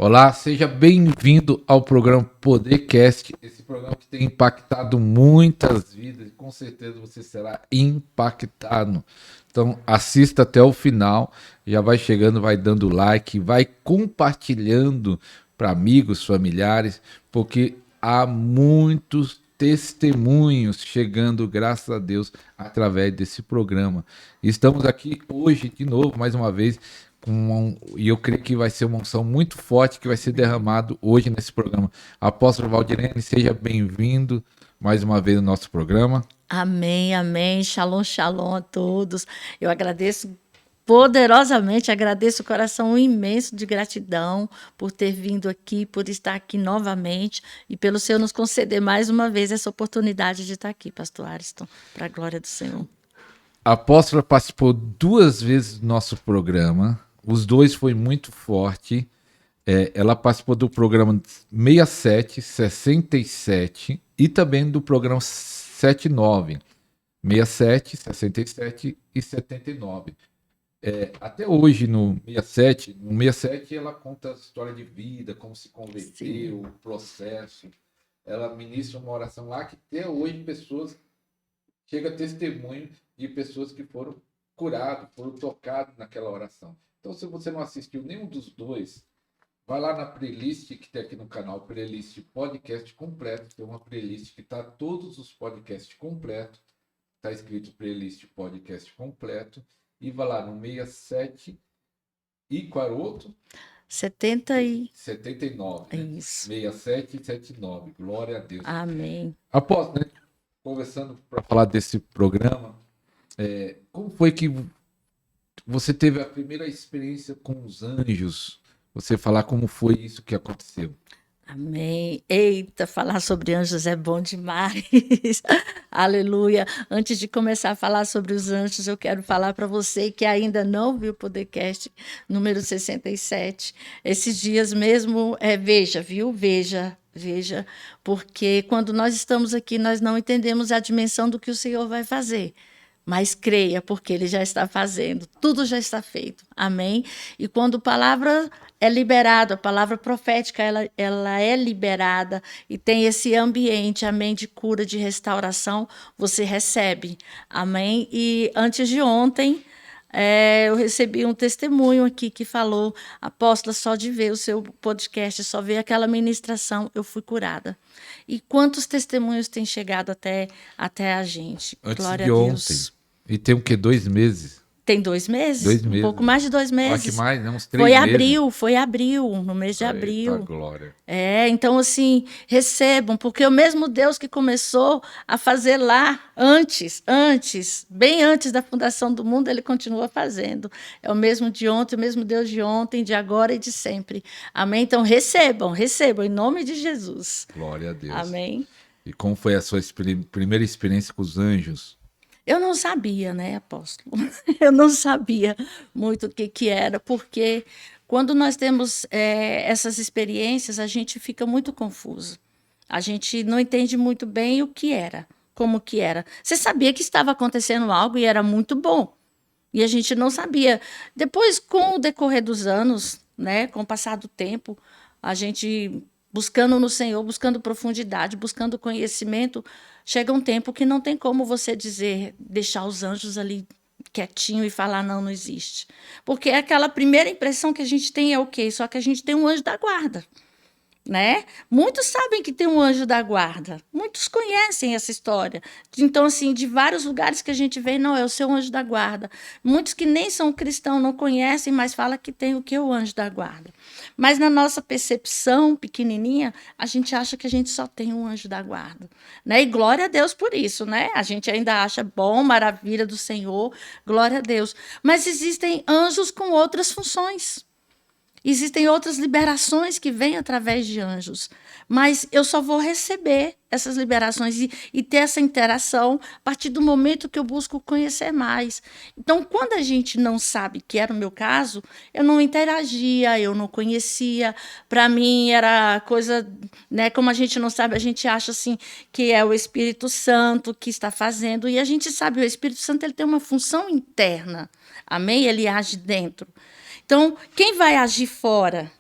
Olá, seja bem-vindo ao programa Podercast, esse programa que tem impactado muitas vidas e com certeza você será impactado. Então assista até o final, já vai chegando, vai dando like, vai compartilhando para amigos, familiares, porque há muitos testemunhos chegando, graças a Deus, através desse programa. Estamos aqui hoje de novo, mais uma vez, e eu creio que vai ser uma unção muito forte que vai ser derramado hoje nesse programa. Apóstolo Valdirene, seja bem-vindo mais uma vez no nosso programa. Amém, amém. Shalom, shalom a todos. Eu agradeço poderosamente, agradeço o coração imenso de gratidão por ter vindo aqui, por estar aqui novamente e pelo Senhor nos conceder mais uma vez essa oportunidade de estar aqui, Pastor Ariston, para a glória do Senhor. A apóstola participou 2 vezes do nosso programa, os dois foi muito forte. Ela participou do programa 67, 67 e também do programa 79. 67, 67 e 79. Até hoje, no 67 ela conta a história de vida, como se converteu, o processo. Ela ministra uma oração lá que até hoje pessoas chega testemunho de pessoas que foram curadas, foram tocadas naquela oração. Então, se você não assistiu nenhum dos dois, vai lá na playlist que tem aqui no canal, playlist podcast completo. Tem uma playlist que está todos os podcasts completos. Está escrito playlist podcast completo. E vai lá no 67 e qual era o outro? 79, né? Isso. 67 e 79. Glória a Deus. Amém. Após, né, conversando para falar desse programa, como foi que você teve a primeira experiência com os anjos? Você falar como foi isso que aconteceu. Amém. Eita, falar sobre anjos é bom demais. Aleluia. Antes de começar a falar sobre os anjos, eu quero falar para você que ainda não viu o podcast número 67. Esses dias mesmo, veja, viu? Veja, porque quando nós estamos aqui, nós não entendemos a dimensão do que o Senhor vai fazer. Mas creia, porque Ele já está fazendo, tudo já está feito. Amém? E quando a palavra é liberada, a palavra profética, ela é liberada e tem esse ambiente, amém, de cura, de restauração, você recebe. Amém? E antes de ontem, eu recebi um testemunho aqui que falou, apóstola, só de ver o seu podcast, só ver aquela ministração, eu fui curada. E quantos testemunhos têm chegado até a gente? Antes Glória de a ontem. Deus. E tem o quê? 2 meses? Tem 2 meses? 2 Um meses. pouco mais de 2 Acho que meses. mais, né? Uns 3 meses. Foi abril, no mês de Eita abril. glória. Então assim, recebam, porque o mesmo Deus que começou a fazer lá bem antes da fundação do mundo, Ele continua fazendo. É o mesmo de ontem, o mesmo Deus de ontem, de agora e de sempre. Amém? Então recebam, em nome de Jesus. Glória a Deus. Amém? E como foi a sua primeira experiência com os anjos? Eu não sabia, né, apóstolo? Eu não sabia muito o que era, porque quando nós temos essas experiências, a gente fica muito confuso. A gente não entende muito bem o que era, como que era. Você sabia que estava acontecendo algo e era muito bom. E a gente não sabia. Depois, com o decorrer dos anos, né, com o passar do tempo, a gente buscando no Senhor, buscando profundidade, buscando conhecimento, chega um tempo que não tem como você dizer, deixar os anjos ali quietinho e falar não existe. Porque aquela primeira impressão que a gente tem é o quê? Só que a gente tem um anjo da guarda. Né? Muitos sabem que tem um anjo da guarda, muitos conhecem essa história. Então, assim, de vários lugares que a gente vê, não, é o seu anjo da guarda. Muitos que nem são cristãos não conhecem, mas falam que tem o que? O anjo da guarda. Mas na nossa percepção pequenininha, a gente acha que a gente só tem um anjo da guarda. Né? E glória a Deus por isso, né? A gente ainda acha bom, maravilha do Senhor, glória a Deus. Mas existem anjos com outras funções. Existem outras liberações que vêm através de anjos, mas eu só vou receber essas liberações e ter essa interação a partir do momento que eu busco conhecer mais. Então, quando a gente não sabe, que era o meu caso, eu não interagia, eu não conhecia. Para mim era coisa, né? Como a gente não sabe, a gente acha assim que é o Espírito Santo que está fazendo, e a gente sabe, o Espírito Santo ele tem uma função interna, amém? Ele age dentro. Então, quem vai agir fora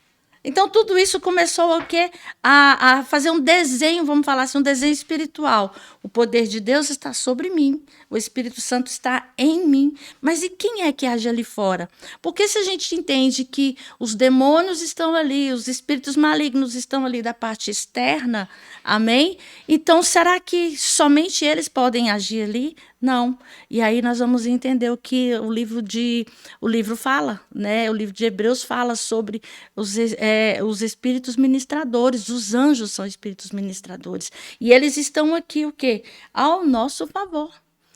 Então, tudo isso começou o quê? A fazer um desenho, vamos falar assim, um desenho espiritual. O poder de Deus está sobre mim, o Espírito Santo está em mim. Mas e quem é que age ali fora? Porque se a gente entende que os demônios estão ali, os espíritos malignos estão ali da parte externa, amém? Então, será que somente eles podem agir ali? Não. E aí nós vamos entender o que o livro fala, né? O livro de Hebreus fala sobre os espíritos ministradores, os anjos são espíritos ministradores. E eles estão aqui o quê? Ao nosso favor.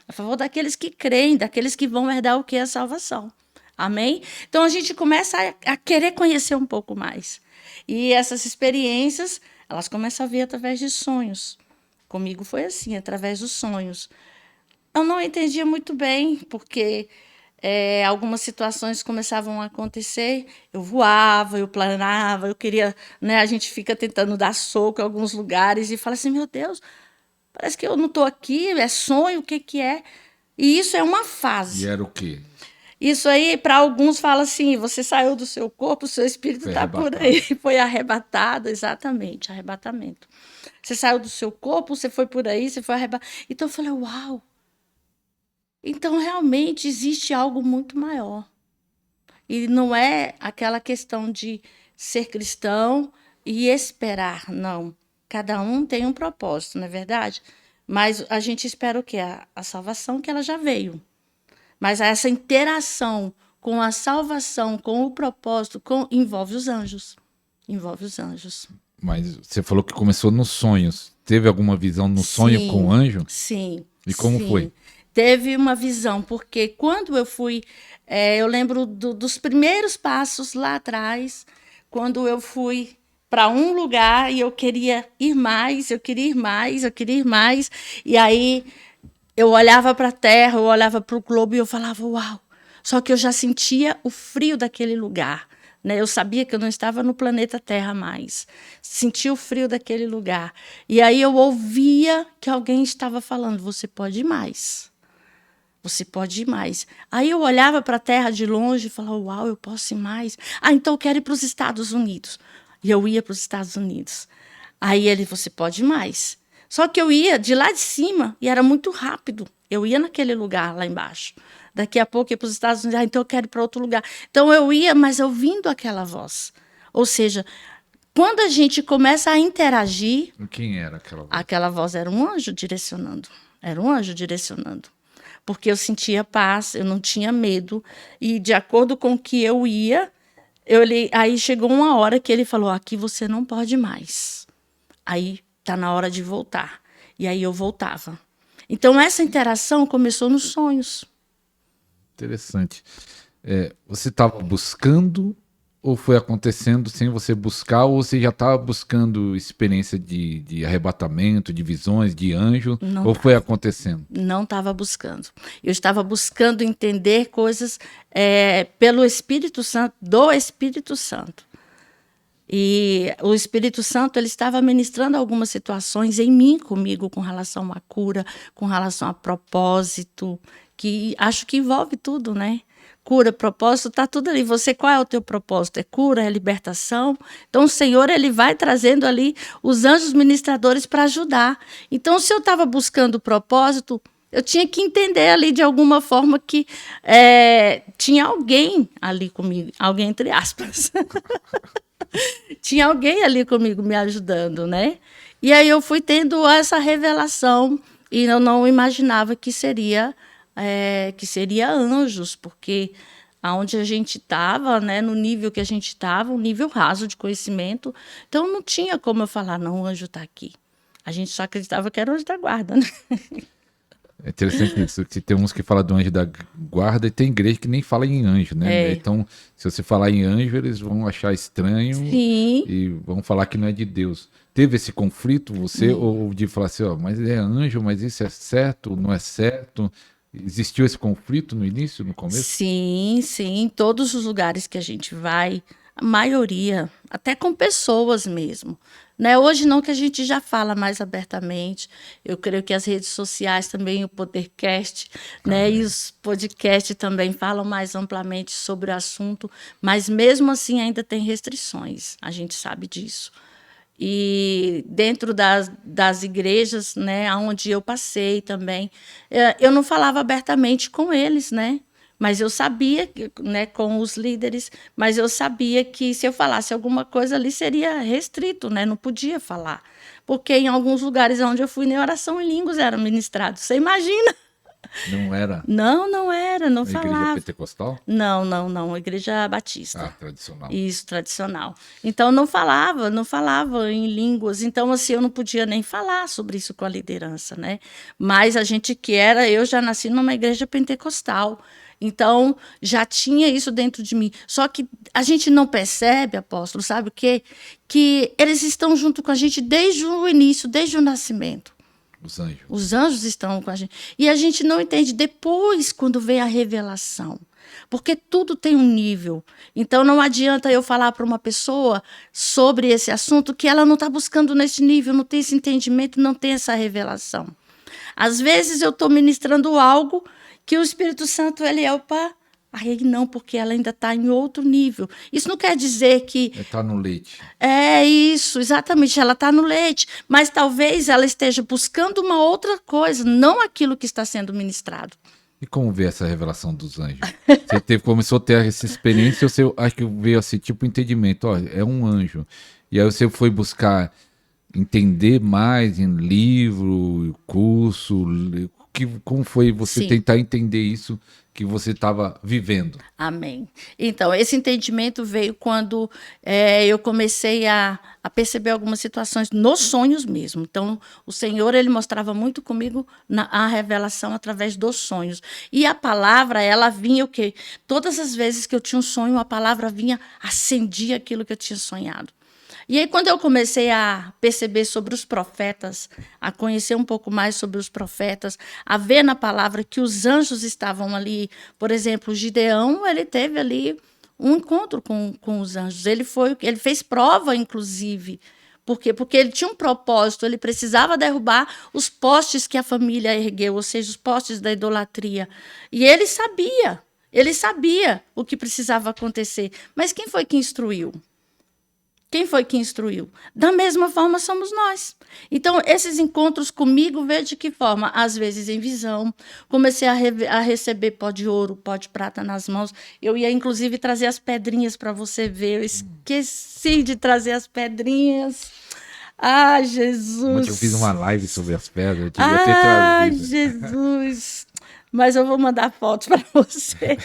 A favor daqueles que creem, daqueles que vão herdar o que? A salvação. Amém? Então a gente começa a querer conhecer um pouco mais. E essas experiências, elas começam a vir através de sonhos. Comigo foi assim, através dos sonhos. Eu não entendia muito bem, porque algumas situações começavam a acontecer, eu voava, eu planava, eu queria, né, a gente fica tentando dar soco em alguns lugares e fala assim, meu Deus, parece que eu não estou aqui, é sonho, o que que é? E isso é uma E fase. era o quê? Isso aí, para alguns, fala assim, você saiu do seu corpo, o seu espírito Foi está por arrebatado. aí. Foi arrebatado, exatamente, arrebatamento. Você saiu do seu corpo, você foi por aí, você foi arrebatado. Então eu falei, uau! Então, realmente, existe algo muito maior. E não é aquela questão de ser cristão e esperar, não. Cada um tem um propósito, não é verdade? Mas a gente espera o quê? A salvação, que ela já veio. Mas essa interação com a salvação, com o propósito, envolve os anjos. Envolve os anjos. Mas você falou que começou nos sonhos. Teve alguma visão no sonho com o anjo? Sim. E como foi? Teve uma visão, porque quando eu fui, eu lembro dos primeiros passos lá atrás, quando eu fui para um lugar e eu queria ir mais, eu queria ir mais, eu queria ir mais, e aí eu olhava para a terra, eu olhava para o globo e eu falava, uau! Só que eu já sentia o frio daquele lugar. Né? Eu sabia que eu não estava no planeta Terra mais. Sentia o frio daquele lugar. E aí eu ouvia que alguém estava falando, você pode ir mais. Você pode ir mais. Aí eu olhava para a terra de longe e falava, uau, eu posso ir mais. Ah, então eu quero ir para os Estados Unidos. E eu ia para os Estados Unidos. Aí ele, você pode ir mais. Só que eu ia de lá de cima e era muito rápido. Eu ia naquele lugar lá embaixo. Daqui a pouco ia para os Estados Unidos. Ah, então eu quero ir para outro lugar. Então eu ia, mas ouvindo aquela voz. Ou seja, quando a gente começa a interagir... Quem era aquela voz? Aquela voz era um anjo direcionando. Era um anjo direcionando. Porque eu sentia paz, eu não tinha medo. E de acordo com o que eu ia, aí chegou uma hora que ele falou, aqui você não pode mais. Aí tá na hora de voltar. E aí eu voltava. Então essa interação começou nos sonhos. Interessante. Você estava buscando ou foi acontecendo sem você buscar, ou você já estava buscando experiência de arrebatamento, de visões, de anjo, ou foi acontecendo? Não estava buscando. Eu estava buscando entender coisas pelo Espírito Santo, do Espírito Santo. E o Espírito Santo ele estava ministrando algumas situações em mim, comigo, com relação à cura, com relação a propósito, que acho que envolve tudo, né? Cura, propósito, está tudo ali. Você, qual é o teu propósito? É cura, é libertação? Então, o Senhor, ele vai trazendo ali os anjos ministradores para ajudar. Então, se eu estava buscando o propósito, eu tinha que entender ali de alguma forma que tinha alguém ali comigo, alguém entre aspas. Tinha alguém ali comigo me ajudando, né? E aí eu fui tendo essa revelação e eu não imaginava que seria anjos, porque aonde a gente estava, né, no nível que a gente estava, um nível raso de conhecimento, então não tinha como eu falar, não, o anjo está aqui. A gente só acreditava que era o anjo da guarda, né? É interessante isso, que tem uns que falam do anjo da guarda e tem igreja que nem fala em anjo, né? Então, se você falar em anjo, eles vão achar estranho. Sim. E vão falar que não é de Deus. Teve esse conflito, você, ou de falar assim, ó, mas é anjo, mas isso é certo, não é certo? Existiu esse conflito no início, no começo? Sim, sim. Em todos os lugares que a gente vai, A maioria, até com pessoas mesmo. Né? Hoje não, que a gente já fala mais abertamente. Eu creio que as redes sociais também, o Podercast, né? E os podcasts também falam mais amplamente sobre o assunto, mas mesmo assim ainda tem restrições, a gente sabe disso. E dentro das igrejas, né, onde eu passei também, eu não falava abertamente com eles, né? Mas eu sabia, né, com os líderes, mas eu sabia que se eu falasse alguma coisa ali seria restrito, né? Não podia falar. Porque em alguns lugares onde eu fui, nem oração em línguas era ministrado. Você imagina? Não era Não, não era, não a igreja falava. pentecostal? Não, Igreja Batista. Ah, tradicional. Isso, tradicional. Então, não falava em línguas. Então, assim, eu não podia nem falar sobre isso com a liderança, né? Mas a gente eu já nasci numa igreja pentecostal. Então, já tinha isso dentro de mim. Só que a gente não percebe, apóstolo, sabe o quê? Que eles estão junto com a gente desde o início, desde o nascimento. Os anjos. Os anjos estão com a gente. E a gente não entende depois, quando vem a revelação. Porque tudo tem um nível. Então, não adianta eu falar para uma pessoa sobre esse assunto que ela não está buscando nesse nível, não tem esse entendimento, não tem essa revelação. Às vezes, eu estou ministrando algo que o Espírito Santo, opa, aí não, porque ela ainda está em outro nível. Isso não quer dizer que... Está no leite. É isso, exatamente, ela está no leite, mas talvez ela esteja buscando uma outra coisa, não aquilo que está sendo ministrado. E como veio essa revelação dos anjos? Você começou a ter essa experiência, você acho que veio assim, tipo entendimento, ó, é um anjo. E aí você foi buscar entender mais em livro, curso, como foi você Sim. tentar entender isso que você estava vivendo? Amém. Então, esse entendimento veio quando eu comecei a perceber algumas situações nos sonhos mesmo. Então, o Senhor, ele mostrava muito comigo a revelação através dos sonhos. E a palavra, ela vinha o quê? Todas as vezes que eu tinha um sonho, a palavra vinha, acendia aquilo que eu tinha sonhado. E aí, quando eu comecei a perceber sobre os profetas, a conhecer um pouco mais sobre os profetas, a ver na palavra que os anjos estavam ali, por exemplo, Gideão, ele teve ali um encontro com os anjos. Ele fez prova, inclusive. Por quê? Porque ele tinha um propósito, ele precisava derrubar os postes que a família ergueu, ou seja, os postes da idolatria. E ele sabia o que precisava acontecer. Mas quem foi que instruiu? Quem foi que instruiu? Da mesma forma somos nós. Então, esses encontros comigo veio de que forma? Às vezes em visão. Comecei a receber pó de ouro, pó de prata nas mãos. Eu ia, inclusive, trazer as pedrinhas para você ver. Eu esqueci de trazer as pedrinhas. Ah, Jesus! Eu fiz uma live sobre as pedras, eu devia ter trazido. Jesus! Mas eu vou mandar fotos para você.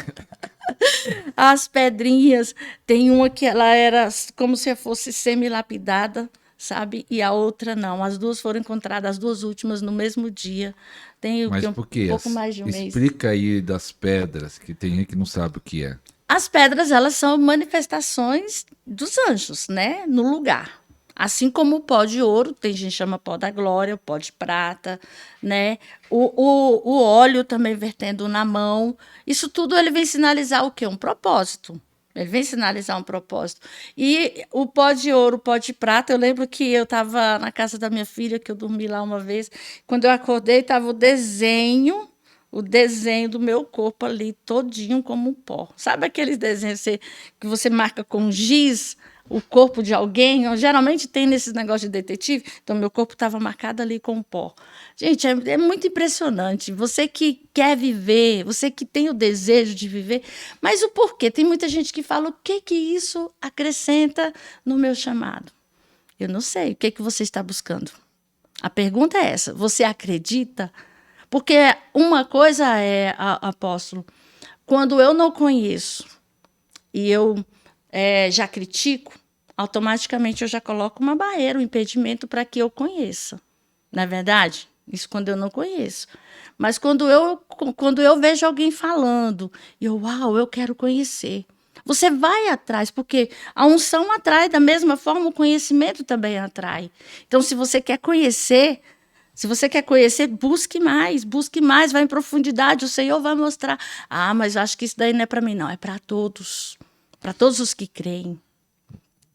As pedrinhas, tem uma que ela era como se fosse semi-lapidada, sabe? E a outra não. As duas foram encontradas, as duas últimas, no mesmo dia. Tem Mas por quê? Pouco mais de um mês. Explica aí das pedras, que tem gente que não sabe o que é. As pedras, elas são manifestações dos anjos, né? No lugar. Assim como o pó de ouro, tem gente que chama pó da glória, o pó de prata, né? O óleo também vertendo na mão. Isso tudo ele vem sinalizar o quê? Um propósito. Ele vem sinalizar um propósito. E o pó de ouro, o pó de prata, eu lembro que eu estava na casa da minha filha, que eu dormi lá uma vez. Quando eu acordei, estava o desenho do meu corpo ali, todinho como um pó. Sabe aqueles desenhos que você marca com giz o corpo de alguém? Geralmente tem nesses negócios de detetive. Então, meu corpo estava marcado ali com pó. Gente, é muito impressionante. Você que quer viver, você que tem o desejo de viver, mas o porquê? Tem muita gente que fala, o que isso acrescenta no meu chamado? Eu não sei. O que você está buscando? A pergunta é essa. Você acredita? Porque uma coisa é, apóstolo, quando eu não conheço e eu já critico, automaticamente eu já coloco uma barreira, um impedimento para que eu conheça. Não é verdade? Isso quando eu não conheço. Mas quando eu vejo alguém falando, uau, eu quero conhecer. Você vai atrás, porque a unção atrai, da mesma forma o conhecimento também atrai. Então, se você quer conhecer, busque mais, vai em profundidade, o Senhor vai mostrar. Ah, mas eu acho que isso daí não é para mim, não, é para todos os que creem.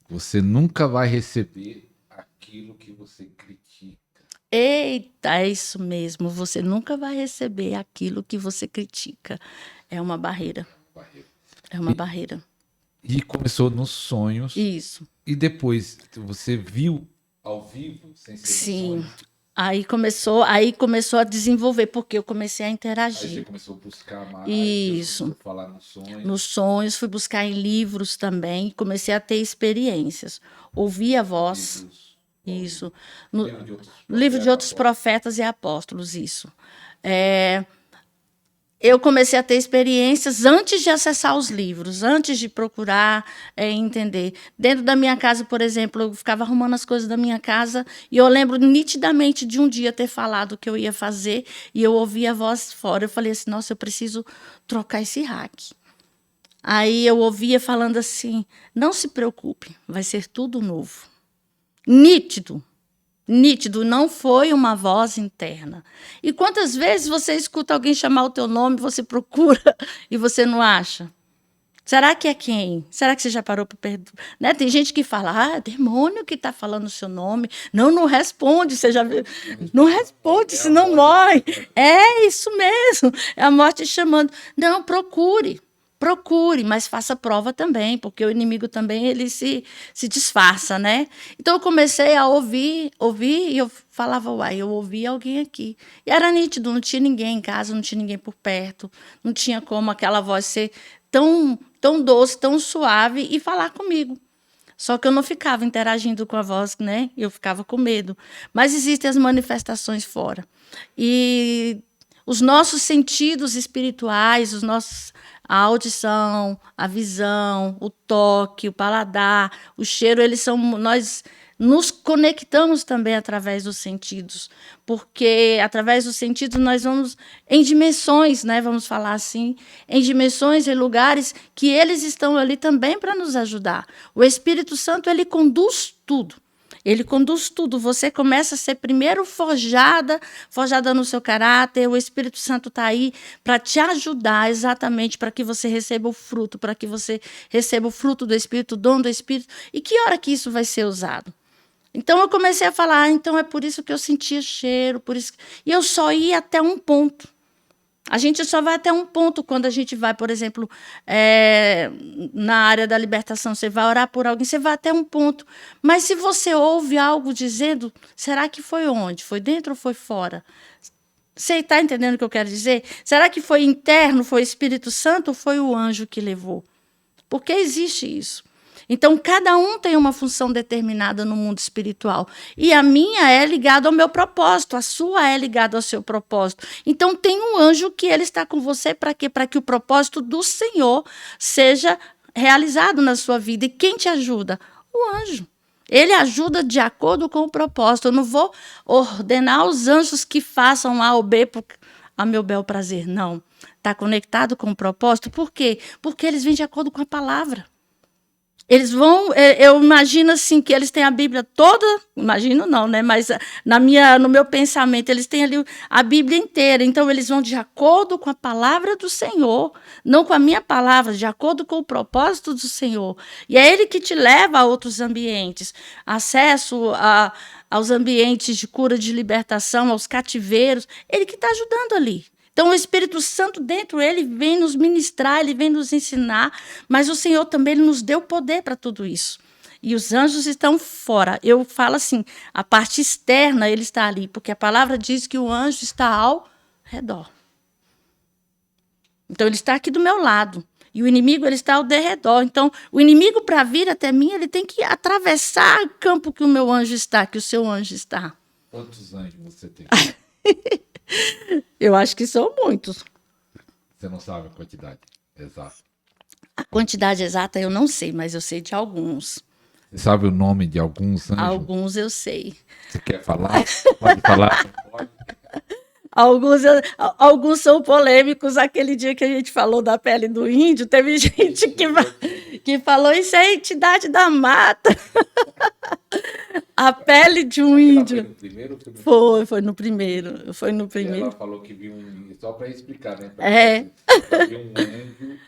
Você nunca vai receber aquilo que você critica. Eita, é isso mesmo. Você nunca vai receber aquilo que você critica. É uma barreira. É uma barreira. E começou nos sonhos. Isso. E depois você viu ao vivo, sem ser Sim. sonho? Aí começou a desenvolver, porque eu comecei a Aí interagir. você começou a buscar mais, Isso. começou a falar nos sonhos. Nos sonhos, fui buscar em livros também, comecei a ter experiências. Ouvi a voz, isso. No livro de outros profetas e apóstolos, isso. Eu comecei a ter experiências antes de acessar os livros, antes de procurar entender. Dentro da minha casa, por exemplo, eu ficava arrumando as coisas da minha casa e eu lembro nitidamente de um dia ter falado o que eu ia fazer e eu ouvi a voz fora. Eu falei assim, nossa, eu preciso trocar esse rack. Aí eu ouvia falando assim, não se preocupe, vai ser tudo novo. Nítido. Nítido, não foi uma voz interna. E quantas vezes você escuta alguém chamar o teu nome, você procura e você não acha? Será que é quem? Será que você já parou para perguntar? Né? Tem gente que fala, demônio que está falando o seu nome. Não, não responde, você já viu? Não responde, senão morre. É isso mesmo, é a morte chamando. Não, procure. Procure, mas faça prova também, porque o inimigo também ele se disfarça, né? Então eu comecei a ouvir e eu falava, uai, eu ouvi alguém aqui. E era nítido, não tinha ninguém em casa, não tinha ninguém por perto, não tinha como aquela voz ser tão doce, tão suave e falar comigo. Só que eu não ficava interagindo com a voz, né? Eu ficava com medo. Mas existem as manifestações fora. E os nossos sentidos espirituais, a audição, a visão, o toque, o paladar, o cheiro, nós nos conectamos também através dos sentidos, porque através dos sentidos nós vamos em dimensões, né, vamos falar assim, em dimensões, em lugares que eles estão ali também para nos ajudar. O Espírito Santo, ele conduz tudo. Ele conduz tudo. Você começa a ser primeiro forjada no seu caráter. O Espírito Santo está aí para te ajudar exatamente para que você receba o fruto, para que você receba o fruto do Espírito, o dom do Espírito. E que hora que isso vai ser usado? Então eu comecei a falar, então é por isso que eu sentia cheiro, por isso. E eu só ia até um ponto. A gente só vai até um ponto quando a gente vai, por exemplo, na área da libertação, você vai orar por alguém, você vai até um ponto. Mas se você ouve algo dizendo, será que foi onde? Foi dentro ou foi fora? Você está entendendo o que eu quero dizer? Será que foi interno, foi o Espírito Santo ou foi o anjo que levou? Porque existe isso. Então, cada um tem uma função determinada no mundo espiritual. E a minha é ligada ao meu propósito, a sua é ligada ao seu propósito. Então, tem um anjo que ele está com você para quê? Para que o propósito do Senhor seja realizado na sua vida. E quem te ajuda? O anjo. Ele ajuda de acordo com o propósito. Eu não vou ordenar aos anjos que façam A ou B a meu bel prazer. Não. Está conectado com o propósito. Por quê? Porque eles vêm de acordo com a palavra. Eles vão, eu imagino assim que eles têm a Bíblia toda, imagino não, né? Mas no meu pensamento eles têm ali a Bíblia inteira. Então eles vão de acordo com a palavra do Senhor, não com a minha palavra, de acordo com o propósito do Senhor. E é Ele que te leva a outros ambientes, acesso aos ambientes de cura, de libertação, aos cativeiros. Ele que está ajudando ali. Então, o Espírito Santo dentro, ele vem nos ministrar, ele vem nos ensinar, mas o Senhor também ele nos deu poder para tudo isso. E os anjos estão fora. Eu falo assim, a parte externa ele está ali, porque a palavra diz que o anjo está ao redor. Então, ele está aqui do meu lado. E o inimigo ele está ao derredor. Então, o inimigo, para vir até mim, ele tem que atravessar o campo que o meu anjo está, que o seu anjo está. Quantos anjos você tem? Eu acho que são muitos. Você não sabe a quantidade exata? A quantidade exata eu não sei, mas eu sei de alguns. Você sabe o nome de alguns anjos? Alguns eu sei. Você quer falar? Pode falar? Não pode? Alguns são polêmicos. Aquele dia que a gente falou da pele do índio, teve gente que falou isso é a entidade da mata. A pele de um índio. Foi no primeiro? Foi no primeiro. Foi no primeiro. Ela falou que viu só para explicar, né? Ela viu um anjo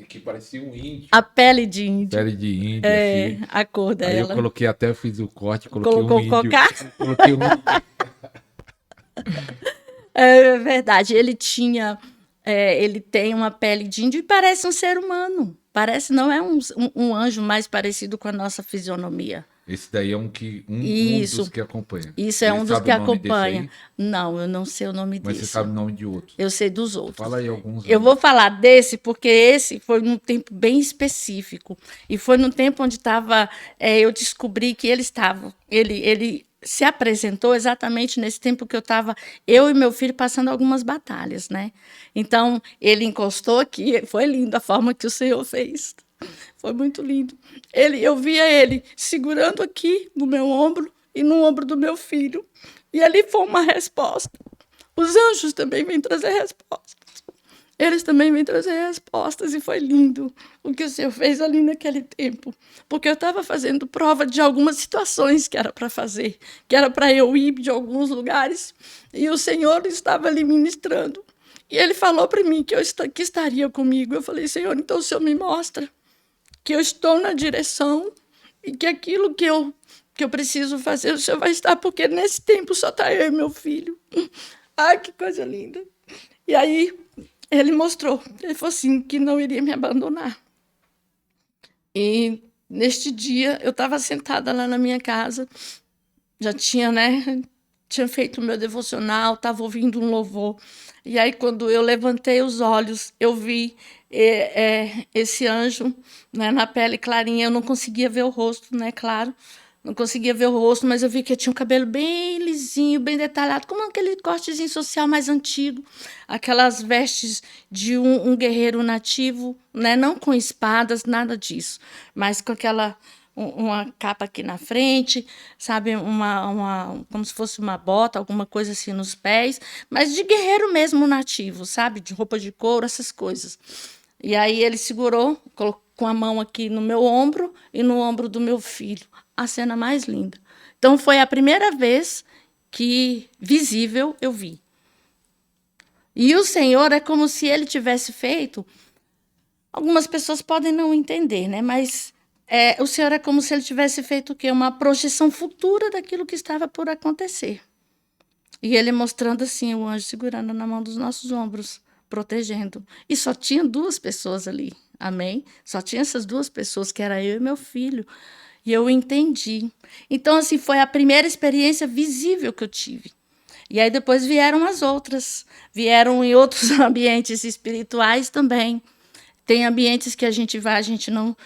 que parecia um índio. A pele de índio. Pele de índio, É, assim. a cor Aí eu dela. coloquei até, fiz o corte, coloquei Colocou um índio. cocá? Coloquei um índio. É verdade. Ele tem uma pele de índio e parece um ser humano. Parece, não é um anjo mais parecido com a nossa fisionomia. Esse daí é um Isso, dos que acompanha. isso é Ele um dos sabe que o nome desse acompanha. aí? Não, eu não sei o nome Mas você desse. sabe o nome de outros. Eu sei dos outros. Fala aí alguns. Eu aí. vou falar desse porque esse foi num tempo bem específico. E foi num tempo onde eu descobri que ele se apresentou exatamente nesse tempo que eu e meu filho passando algumas batalhas, né? Então, ele encostou aqui, foi lindo a forma que o Senhor fez. Foi muito lindo. Eu via ele segurando aqui no meu ombro e no ombro do meu filho. E ali foi uma resposta. Os anjos também vêm trazer respostas. Eles também vêm trazer respostas e foi lindo o que o Senhor fez ali naquele tempo. Porque eu estava fazendo prova de algumas situações que era para fazer, que era para eu ir de alguns lugares, e o Senhor estava ali ministrando. E ele falou para mim que estaria comigo. Eu falei, Senhor, então o Senhor me mostra que eu estou na direção e que aquilo que eu preciso fazer, o Senhor vai estar, porque nesse tempo só está eu e meu filho. Ai, que coisa linda. E aí ele mostrou, ele falou assim, que não iria me abandonar. E neste dia eu estava sentada lá na minha casa, já tinha, né, tinha feito o meu devocional, estava ouvindo um louvor. E aí quando eu levantei os olhos, eu vi esse anjo, né, na pele clarinha. Eu não conseguia ver o rosto, né, claro. Não conseguia ver o rosto, mas eu vi que tinha um cabelo bem lisinho, bem detalhado, como aquele cortezinho social mais antigo, aquelas vestes de um guerreiro nativo, né? Não com espadas, nada disso, mas com uma capa aqui na frente, sabe, como se fosse uma bota, alguma coisa assim nos pés, mas de guerreiro mesmo nativo, sabe, de roupa de couro, essas coisas. E aí ele segurou, colocou com a mão aqui no meu ombro e no ombro do meu filho. A cena mais linda. Então foi a primeira vez que visível eu vi. E o Senhor é como se ele tivesse feito. Algumas pessoas podem não entender, né? Mas o Senhor é como se ele tivesse feito o quê? Uma projeção futura daquilo que estava por acontecer. E ele mostrando assim, o anjo segurando na mão dos nossos ombros, protegendo. E só tinha 2 pessoas ali. Amém? Só tinha essas 2 pessoas, que era eu e meu filho. E eu entendi. Então, assim, foi a primeira experiência visível que eu tive. E aí depois vieram as outras. Vieram em outros ambientes espirituais também. Tem ambientes que a gente vai, a gente não.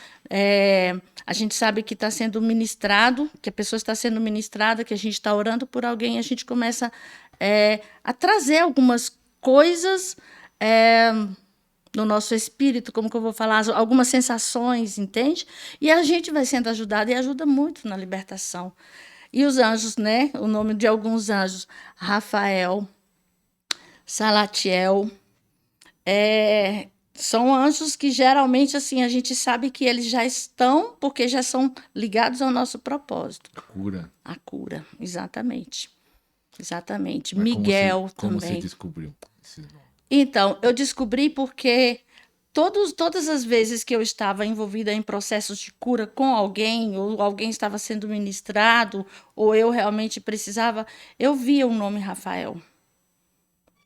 A gente sabe que está sendo ministrado, que a pessoa está sendo ministrada, que a gente está orando por alguém, a gente começa a trazer algumas coisas no nosso espírito, como que eu vou falar, algumas sensações, entende? E a gente vai sendo ajudado e ajuda muito na libertação. E os anjos, né? O nome de alguns anjos: Rafael, Salatiel, são anjos que geralmente assim a gente sabe que eles já estão, porque já são ligados ao nosso propósito. Cura. A cura, exatamente. Exatamente. Mas Miguel como também. você descobriu esse nome? Então, eu descobri porque todas as vezes que eu estava envolvida em processos de cura com alguém, ou alguém estava sendo ministrado, ou eu realmente precisava, eu via o nome Rafael.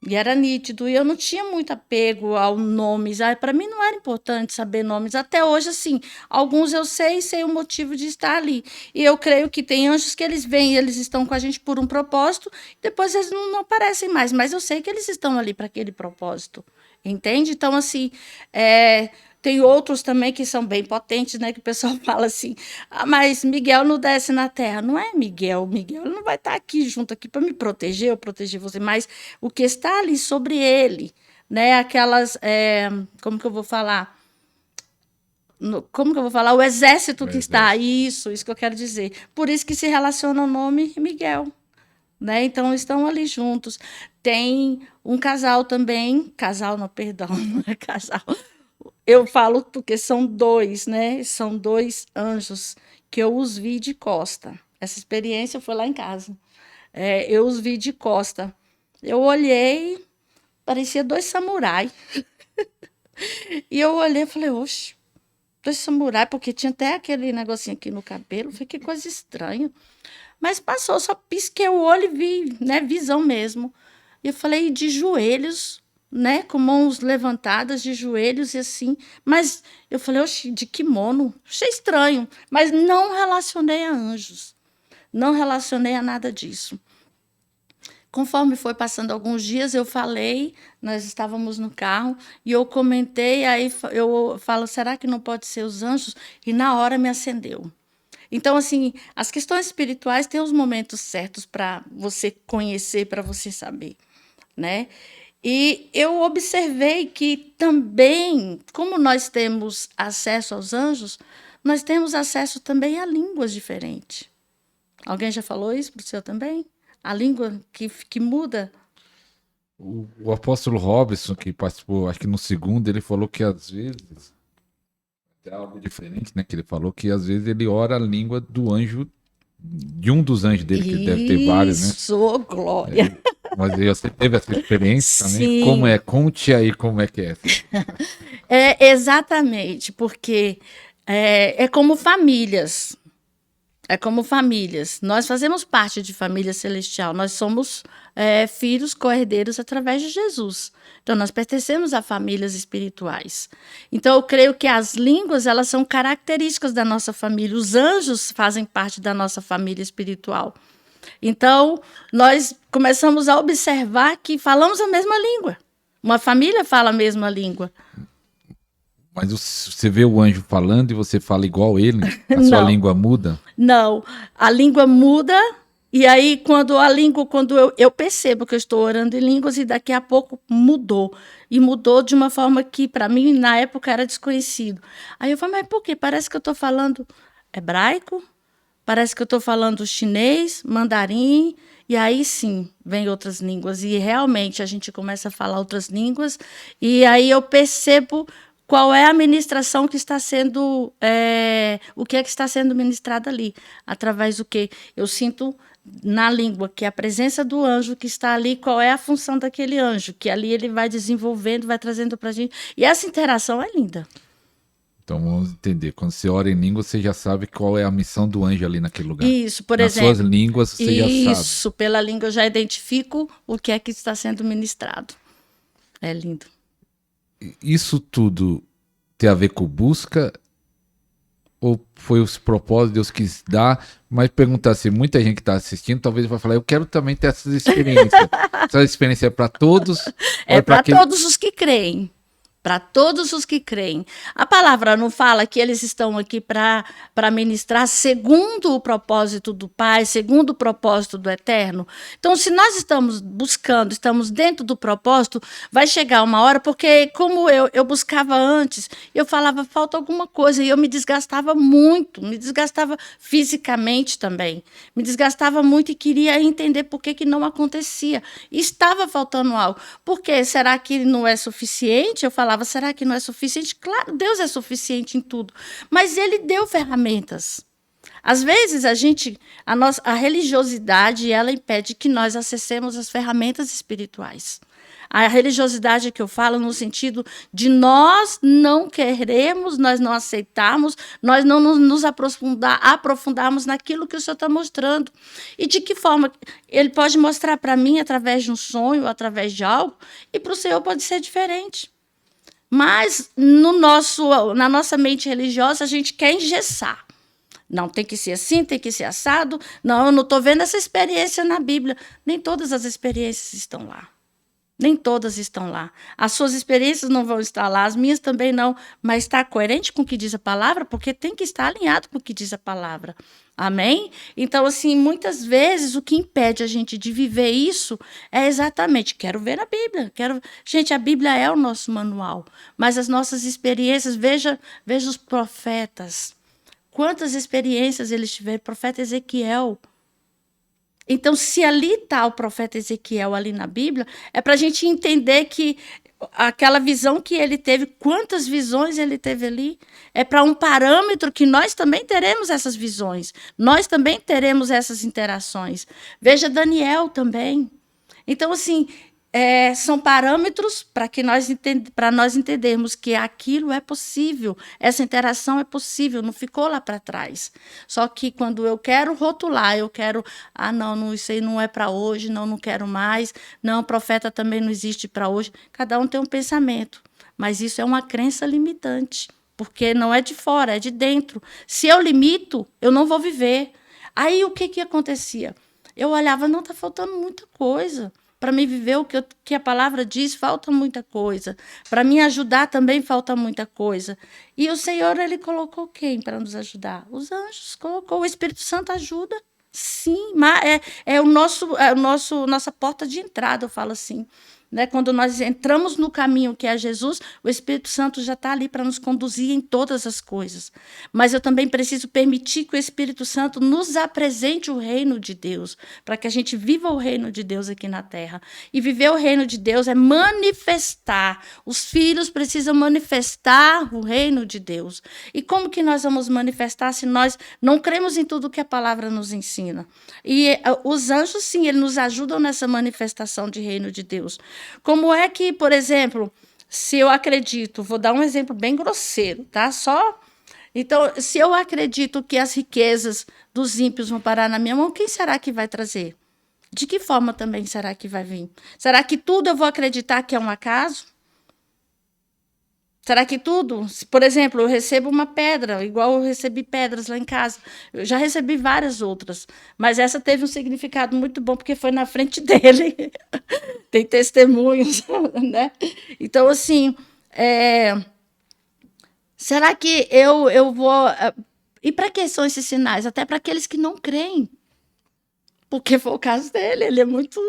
E era nítido, e eu não tinha muito apego ao nomes. Para mim não era importante saber nomes. Até hoje, assim, alguns eu sei o motivo de estar ali. E eu creio que tem anjos que eles vêm, eles estão com a gente por um propósito, depois eles não aparecem mais. Mas eu sei que eles estão ali para aquele propósito. Entende? Então, assim, tem outros também que são bem potentes, né? Que o pessoal fala assim, mas Miguel não desce na terra. Não é Miguel, ele não vai estar aqui junto aqui para me proteger, eu proteger você, mas o que está ali sobre ele, né? Aquelas, como que eu vou falar? Como que eu vou falar? O exército que está, isso que eu quero dizer. Por isso que se relaciona o nome Miguel. Né? Então, estão ali juntos. Tem um casal também, casal, não, perdão, não é casal. Eu falo porque são 2, né? São 2 anjos que eu os vi de costa. Essa experiência foi lá em casa. Eu os vi de costa. Eu olhei, parecia 2 samurais. E eu olhei e falei, oxe, dois samurai, porque tinha até aquele negocinho aqui no cabelo. Falei, que coisa estranha. Mas passou, só pisquei o olho e vi, né, visão mesmo. E eu falei, de joelhos, né, com mãos levantadas, de joelhos e assim. Mas eu falei, oxe, de kimono. Achei estranho, mas não relacionei a anjos. Não relacionei a nada disso. Conforme foi passando alguns dias, eu falei, nós estávamos no carro, e eu comentei, aí eu falo, será que não pode ser os anjos? E na hora me acendeu. Então, assim, as questões espirituais têm os momentos certos para você conhecer, para você saber, né? E eu observei que também, como nós temos acesso aos anjos, nós temos acesso também a línguas diferentes. Alguém já falou isso para o senhor também? A língua que muda? O apóstolo Robson, que participou, acho que no segundo, ele falou que às vezes, é algo diferente, né? Que ele falou que às vezes ele ora a língua do anjo, de um dos anjos dele, que deve ter vários, né? Isso, glória! Mas você teve essa experiência também? Sim. Como é? Conte aí como é que é. É, exatamente, porque é como famílias. É como famílias. Nós fazemos parte de família celestial. Nós somos filhos co-herdeiros através de Jesus. Então, nós pertencemos a famílias espirituais. Então, eu creio que as línguas, elas são características da nossa família. Os anjos fazem parte da nossa família espiritual. Então, nós começamos a observar que falamos a mesma língua. Uma família fala a mesma língua. Mas você vê o anjo falando e você fala igual ele? A sua língua muda? Não, a língua muda, e aí quando eu percebo que eu estou orando em línguas e daqui a pouco mudou. E mudou de uma forma que para mim na época era desconhecido. Aí eu falei, mas por quê? Parece que eu estou falando hebraico, parece que eu estou falando chinês, mandarim, e aí sim vem outras línguas. E realmente a gente começa a falar outras línguas, e aí eu percebo qual é a ministração que está sendo, o que é que está sendo ministrado ali, através do que eu sinto na língua, que é a presença do anjo que está ali, qual é a função daquele anjo, que ali ele vai desenvolvendo, vai trazendo para a gente, e essa interação é linda. Então vamos entender, quando você ora em língua, você já sabe qual é a missão do anjo ali naquele lugar. Isso, por Nas exemplo. suas línguas você já sabe. Isso, pela língua eu já identifico o que é que está sendo ministrado. É lindo. Isso tudo tem a ver com busca ou foi os propósitos, Deus quis dar? Mas perguntar assim, muita gente que está assistindo talvez vai falar, eu quero também ter essas experiências. Essa experiência é para todos? É para todos os que creem. Para todos os que creem. A palavra não fala que eles estão aqui para ministrar segundo o propósito do Pai, segundo o propósito do Eterno. Então, se nós estamos buscando, estamos dentro do propósito, vai chegar uma hora, porque como eu buscava antes, eu falava, falta alguma coisa, e eu me desgastava muito, me desgastava fisicamente também, me desgastava muito e queria entender por que não acontecia. E estava faltando algo. Por quê? Será que não é suficiente? Eu falava, será que não é suficiente? Claro, Deus é suficiente em tudo, mas Ele deu ferramentas. Às vezes a religiosidade ela impede que nós acessemos as ferramentas espirituais. A religiosidade que eu falo no sentido de nós não queremos, nós não aceitarmos, nós não nos aprofundarmos naquilo que o Senhor está mostrando. E de que forma? Ele pode mostrar para mim através de um sonho, através de algo, e para o Senhor pode ser diferente. Mas na nossa mente religiosa a gente quer engessar. Não, tem que ser assim, tem que ser assado. Não, eu não estou vendo essa experiência na Bíblia. Nem todas as experiências estão lá. Nem todas estão lá. As suas experiências não vão estar lá, as minhas também não, mas está coerente com o que diz a palavra, porque tem que estar alinhado com o que diz a palavra. Amém? Então, assim, muitas vezes o que impede a gente de viver isso é exatamente, quero ver na Bíblia. Gente, a Bíblia é o nosso manual, mas as nossas experiências, veja os profetas. Quantas experiências eles tiveram? Profeta Ezequiel. Então, se ali está o profeta Ezequiel ali na Bíblia, é para a gente entender que aquela visão que ele teve, quantas visões ele teve ali, é para um parâmetro que nós também teremos essas visões, nós também teremos essas interações. Veja Daniel também. Então, assim, são parâmetros para nós entendermos que aquilo é possível, essa interação é possível, não ficou lá para trás. Só que quando eu quero rotular, eu quero, não, isso aí não é para hoje, não quero mais, não, profeta também não existe para hoje. Cada um tem um pensamento, mas isso é uma crença limitante, porque não é de fora, é de dentro. Se eu limito, eu não vou viver. Aí o que acontecia? Eu olhava, não, está faltando muita coisa. Para me viver o que a palavra diz, falta muita coisa. Para me ajudar também falta muita coisa. E o Senhor, ele colocou quem para nos ajudar? Os anjos, colocou. O Espírito Santo ajuda. Sim, mas nossa porta de entrada, eu falo assim. Né? Quando nós entramos no caminho que é Jesus, o Espírito Santo já está ali para nos conduzir em todas as coisas. Mas eu também preciso permitir que o Espírito Santo nos apresente o reino de Deus, para que a gente viva o reino de Deus aqui na terra. E viver o reino de Deus é manifestar. Os filhos precisam manifestar o reino de Deus. E como que nós vamos manifestar se nós não cremos em tudo que a palavra nos ensina? E os anjos, sim, eles nos ajudam nessa manifestação de reino de Deus. Como é que, por exemplo, se eu acredito, vou dar um exemplo bem grosseiro, tá? Então, se eu acredito que as riquezas dos ímpios vão parar na minha mão, quem será que vai trazer? De que forma também será que vai vir? Será que tudo eu vou acreditar que é um acaso? Será que tudo? Por exemplo, eu recebo uma pedra, igual eu recebi pedras lá em casa. Eu já recebi várias outras, mas essa teve um significado muito bom, porque foi na frente dele. Tem testemunhos, né? Então, assim, será que eu vou... E para que são esses sinais? Até para aqueles que não creem. Porque foi o caso dele, ele é muito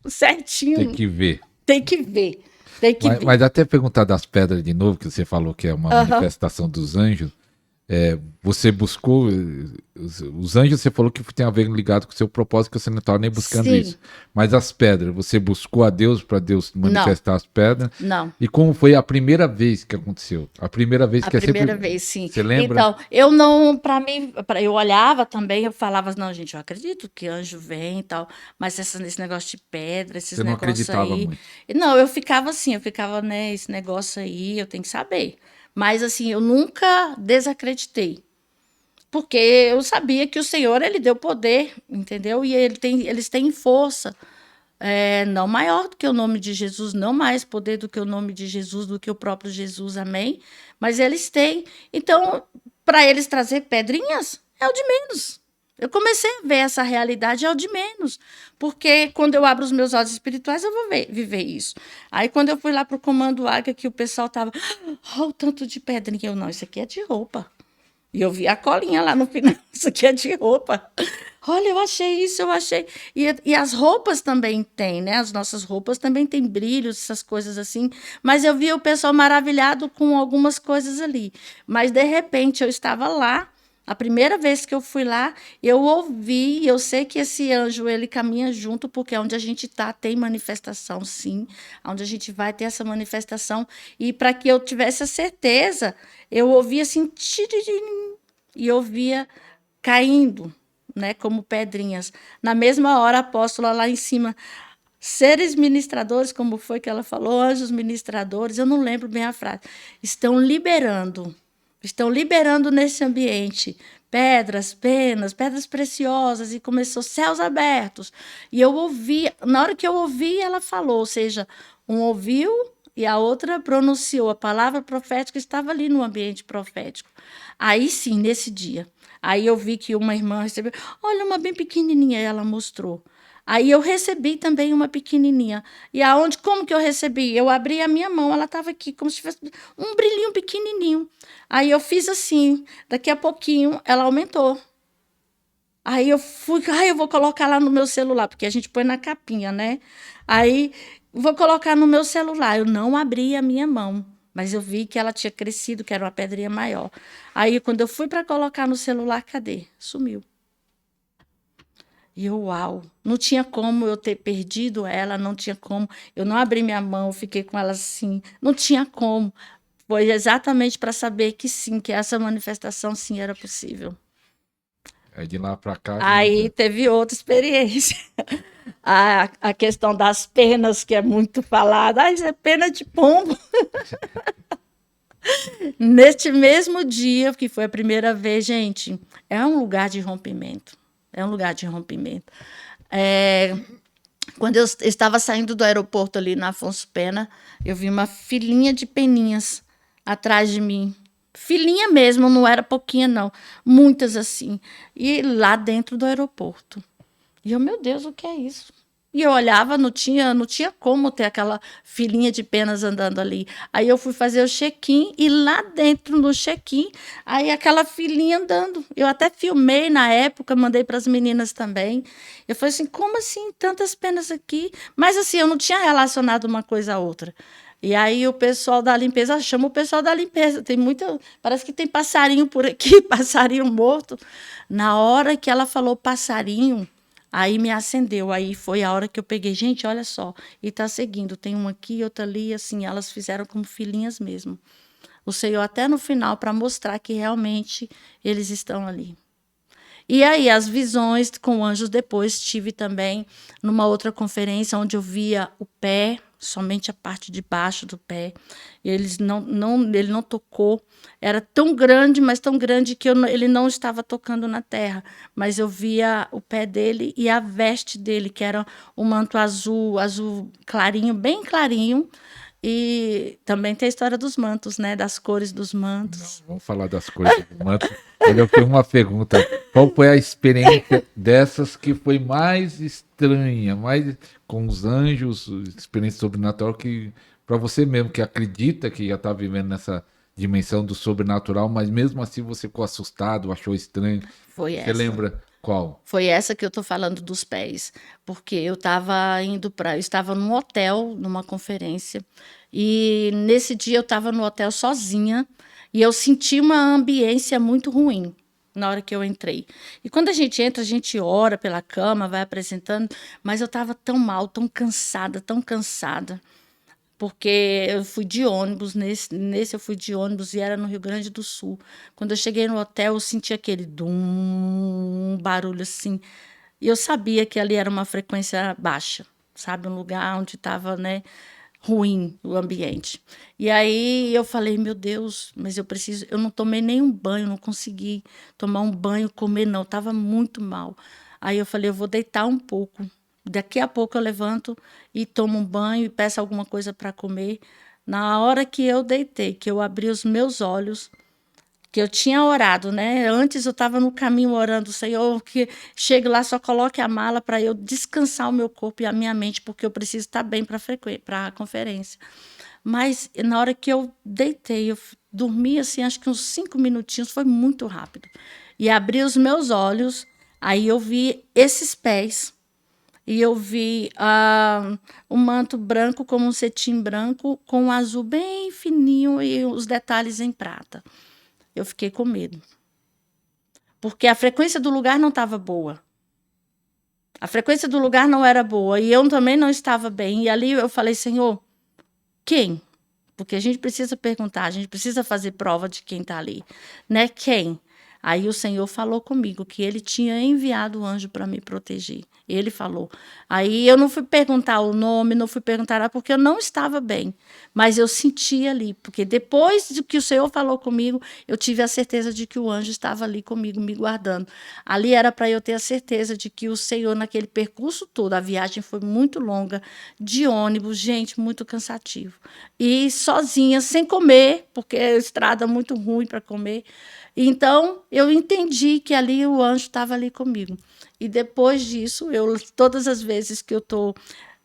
certinho. Tem que ver. Tem que ver. Mas até perguntar das pedras de novo, que você falou que é uma manifestação dos anjos. Você buscou os anjos, você falou que tem a ver ligado com o seu propósito, que você não estava nem buscando isso. Mas as pedras, você buscou a Deus para Deus manifestar as pedras? Não. E como foi a primeira vez que aconteceu? A primeira vez que primeira vez, sim. Você lembra? Então, eu não, para mim, eu olhava também, eu falava, não, gente, eu acredito que anjo vem e tal, mas esse negócio de pedra, esses negócios aí. Você não acreditava muito? Não, eu ficava assim, né, esse negócio aí, eu tenho que saber. Mas, assim, eu nunca desacreditei. Porque eu sabia que o Senhor, ele deu poder, entendeu? E eles têm força. Não maior do que o nome de Jesus, não mais poder do que o nome de Jesus, do que o próprio Jesus, amém? Mas eles têm. Então, para eles trazer pedrinhas, é o de menos. Eu comecei a ver essa realidade, é o de menos. Porque quando eu abro os meus olhos espirituais, eu vou viver isso. Aí, quando eu fui lá para o Comando Águia, que o pessoal estava, o tanto de pedrinha. Eu, não, isso aqui é de roupa. E eu vi a colinha lá no final, isso aqui é de roupa. Olha, eu achei isso, eu achei. E as roupas também têm, né? As nossas roupas também têm brilhos, essas coisas assim. Mas eu vi o pessoal maravilhado com algumas coisas ali. Mas, de repente, eu estava lá. A primeira vez que eu fui lá, eu ouvi, eu sei que esse anjo, ele caminha junto, porque onde a gente está tem manifestação, sim, onde a gente vai ter essa manifestação. E para que eu tivesse a certeza, eu ouvia assim, e eu via caindo, né, como pedrinhas. Na mesma hora, a apóstola lá em cima, seres ministradores, como foi que ela falou, anjos ministradores, eu não lembro bem a frase, estão liberando nesse ambiente pedras, penas, pedras preciosas, e começou céus abertos. E eu ouvi, na hora que eu ouvi, ela falou, ou seja, um ouviu e a outra pronunciou. A palavra profética estava ali no ambiente profético. Aí sim, nesse dia. Aí eu vi que uma irmã recebeu, olha, uma bem pequenininha, ela mostrou. Aí eu recebi também uma pequenininha. E como que eu recebi? Eu abri a minha mão, ela estava aqui, como se tivesse um brilhinho pequenininho. Aí eu fiz assim, daqui a pouquinho ela aumentou. Aí eu vou colocar lá no meu celular, porque a gente põe na capinha, né? Aí vou colocar no meu celular. Eu não abri a minha mão, mas eu vi que ela tinha crescido, que era uma pedrinha maior. Aí quando eu fui para colocar no celular, cadê? Sumiu. E eu, uau, não tinha como eu ter perdido ela, não tinha como. Eu não abri minha mão, eu fiquei com ela assim, não tinha como. Foi exatamente para saber que sim, que essa manifestação sim era possível. De lá para cá. Aí teve outra experiência. A questão das penas, que é muito falada. Ah, isso é pena de pombo. Neste mesmo dia, que foi a primeira vez, gente, é um lugar de rompimento. É um lugar de rompimento. Quando eu estava saindo do aeroporto ali na Afonso Pena, eu vi uma filinha de peninhas atrás de mim. Filhinha mesmo, não era pouquinha, não. Muitas assim. E lá dentro do aeroporto. E eu, meu Deus, o que é isso? E eu olhava, não tinha como ter aquela filinha de penas andando ali. Aí eu fui fazer o check-in e lá dentro no check-in, aí aquela filinha andando. Eu até filmei na época, mandei para as meninas também. Eu falei assim, como assim tantas penas aqui? Mas assim, eu não tinha relacionado uma coisa a outra. E aí o pessoal da limpeza, chama o pessoal da limpeza. Tem muita, parece que tem passarinho por aqui, passarinho morto. Na hora que ela falou passarinho, aí me acendeu, aí foi a hora que eu peguei, gente, olha só, e tá seguindo, tem um aqui, outro ali, assim, elas fizeram como filhinhas mesmo. O Senhor até no final para mostrar que realmente eles estão ali. E aí as visões com anjos depois tive também numa outra conferência onde eu via o pé, somente a parte de baixo do pé. Ele não tocou. Era tão grande, mas tão grande que ele não estava tocando na terra. Mas eu via o pé dele e a veste dele, que era um manto azul, azul clarinho, bem clarinho. E também tem a história dos mantos, né? Das cores dos mantos. Não, vamos falar das cores do manto. Olha, eu tenho uma pergunta. Qual foi a experiência dessas que foi mais estranha, mais com os anjos, experiência sobrenatural, que para você mesmo que acredita que já está vivendo nessa dimensão do sobrenatural, mas mesmo assim você ficou assustado, achou estranho? Foi Você essa. lembra qual? Foi essa que eu estou falando dos pés, porque eu estava num hotel, numa conferência, e nesse dia eu estava no hotel sozinha, e eu senti uma ambiência muito ruim na hora que eu entrei. E quando a gente entra, a gente ora pela cama, vai apresentando, mas eu estava tão mal, tão cansada, porque eu fui de ônibus, nesse eu fui de ônibus e era no Rio Grande do Sul. Quando eu cheguei no hotel, eu senti aquele dum, barulho assim. E eu sabia que ali era uma frequência baixa, sabe? Um lugar onde estava, né, ruim o ambiente. E aí eu falei, meu Deus, mas eu não tomei nenhum banho, não consegui tomar um banho, comer não, estava muito mal. Aí eu falei, eu vou deitar um pouco. Daqui a pouco eu levanto e tomo um banho e peço alguma coisa para comer. Na hora que eu deitei, que eu abri os meus olhos, que eu tinha orado, né? Antes eu estava no caminho orando, Senhor, que chegue lá, só coloque a mala para eu descansar o meu corpo e a minha mente, porque eu preciso estar bem para a conferência. Mas na hora que eu deitei, eu dormi assim, acho que uns 5 minutinhos, foi muito rápido. E abri os meus olhos, aí eu vi esses pés. E eu vi um manto branco como um cetim branco, com um azul bem fininho e os detalhes em prata. Eu fiquei com medo. Porque a frequência do lugar não estava boa. A frequência do lugar não era boa. E eu também não estava bem. E ali eu falei, Senhor, quem? Porque a gente precisa perguntar, a gente precisa fazer prova de quem está ali. Né? Quem? Aí o Senhor falou comigo que ele tinha enviado o anjo para me proteger. Ele falou. Aí eu não fui perguntar o nome, não fui perguntar nada, porque eu não estava bem. Mas eu senti ali, porque depois de que o Senhor falou comigo, eu tive a certeza de que o anjo estava ali comigo, me guardando. Ali era para eu ter a certeza de que o Senhor, naquele percurso todo, a viagem foi muito longa, de ônibus, gente, muito cansativo. E sozinha, sem comer, porque a estrada muito ruim para comer. Então, eu entendi que ali o anjo estava ali comigo. E depois disso, todas as vezes que eu estou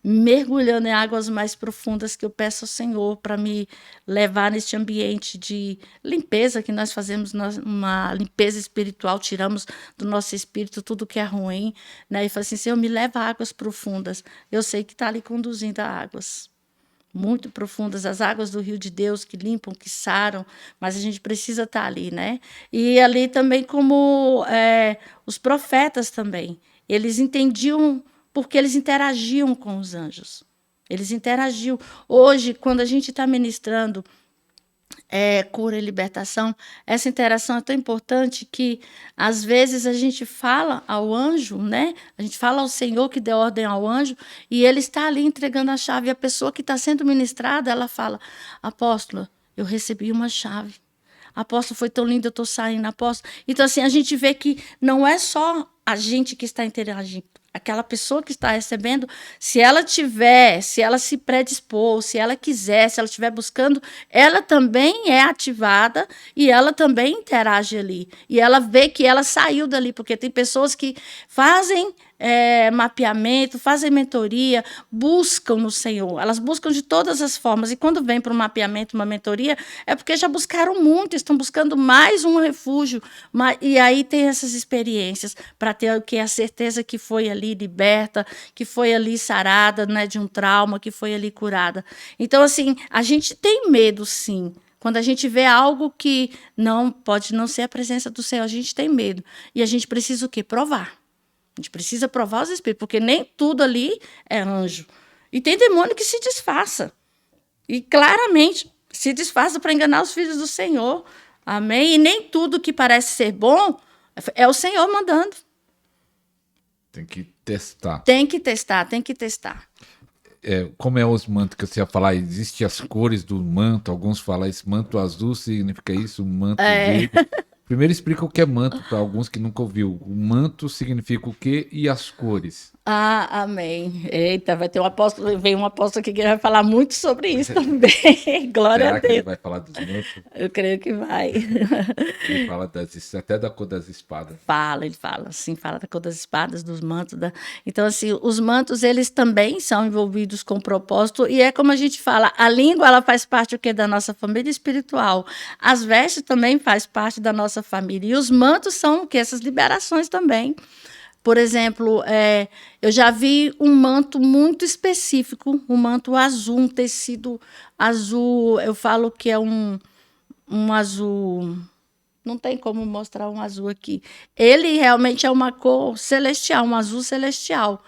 mergulhando em águas mais profundas, que eu peço ao Senhor para me levar neste ambiente de limpeza, que nós fazemos uma limpeza espiritual, tiramos do nosso espírito tudo que é ruim, né? E falo assim, Senhor, me leva a águas profundas. Eu sei que está ali conduzindo a águas muito profundas, as águas do rio de Deus que limpam, que saram, mas a gente precisa estar ali, né? E ali também como os profetas também, eles entendiam porque eles interagiam com os anjos. Eles interagiam. Hoje, quando a gente está ministrando cura e libertação, essa interação é tão importante que, às vezes, a gente fala ao anjo, né? A gente fala ao Senhor que deu ordem ao anjo, e ele está ali entregando a chave. E a pessoa que está sendo ministrada, ela fala: apóstola, eu recebi uma chave. Apóstolo, foi tão lindo, eu estou saindo, apóstolo. Então, assim, a gente vê que não é só a gente que está interagindo. Aquela pessoa que está recebendo, se ela se predispor, se ela quiser, se ela estiver buscando, ela também é ativada e ela também interage ali. E ela vê que ela saiu dali, porque tem pessoas que fazem mapeamento, fazem mentoria, buscam no Senhor. Elas buscam de todas as formas. E quando vem para um mapeamento, uma mentoria, é porque já buscaram muito, estão buscando mais um refúgio. E aí tem essas experiências para ter o que? A certeza que foi ali liberta, que foi ali sarada, né, de um trauma, que foi ali curada. Então, assim, a gente tem medo, sim. Quando a gente vê algo que não pode não ser a presença do Senhor, a gente tem medo. E a gente precisa o quê? Provar. A gente precisa provar os espíritos, porque nem tudo ali é anjo. E tem demônio que se disfarça. E claramente se disfarça para enganar os filhos do Senhor. Amém? E nem tudo que parece ser bom é o Senhor mandando. Tem que testar. Tem que testar, tem que testar. Como é os mantos que você ia falar? Existem as cores do manto. Alguns falam esse manto azul significa isso, manto verde. Primeiro explica o que é manto para alguns que nunca ouviu. O manto significa o quê e as cores? Amém. Eita, vem um apóstolo aqui que vai falar muito sobre isso também. Glória Será a que ele Deus. vai falar dos mantos? Eu creio que vai. Ele fala até da cor das espadas. Ele fala, sim, fala da cor das espadas, dos mantos. Então, assim, os mantos, eles também são envolvidos com propósito, e é como a gente fala, a língua, ela faz parte o quê? Da nossa família espiritual. As vestes também faz parte da nossa família, e os mantos são o quê? Essas liberações também. Por exemplo, eu já vi um manto muito específico, um manto azul, um tecido azul, eu falo que é um azul... Não tem como mostrar um azul aqui. Ele realmente é uma cor celestial, um azul celestial.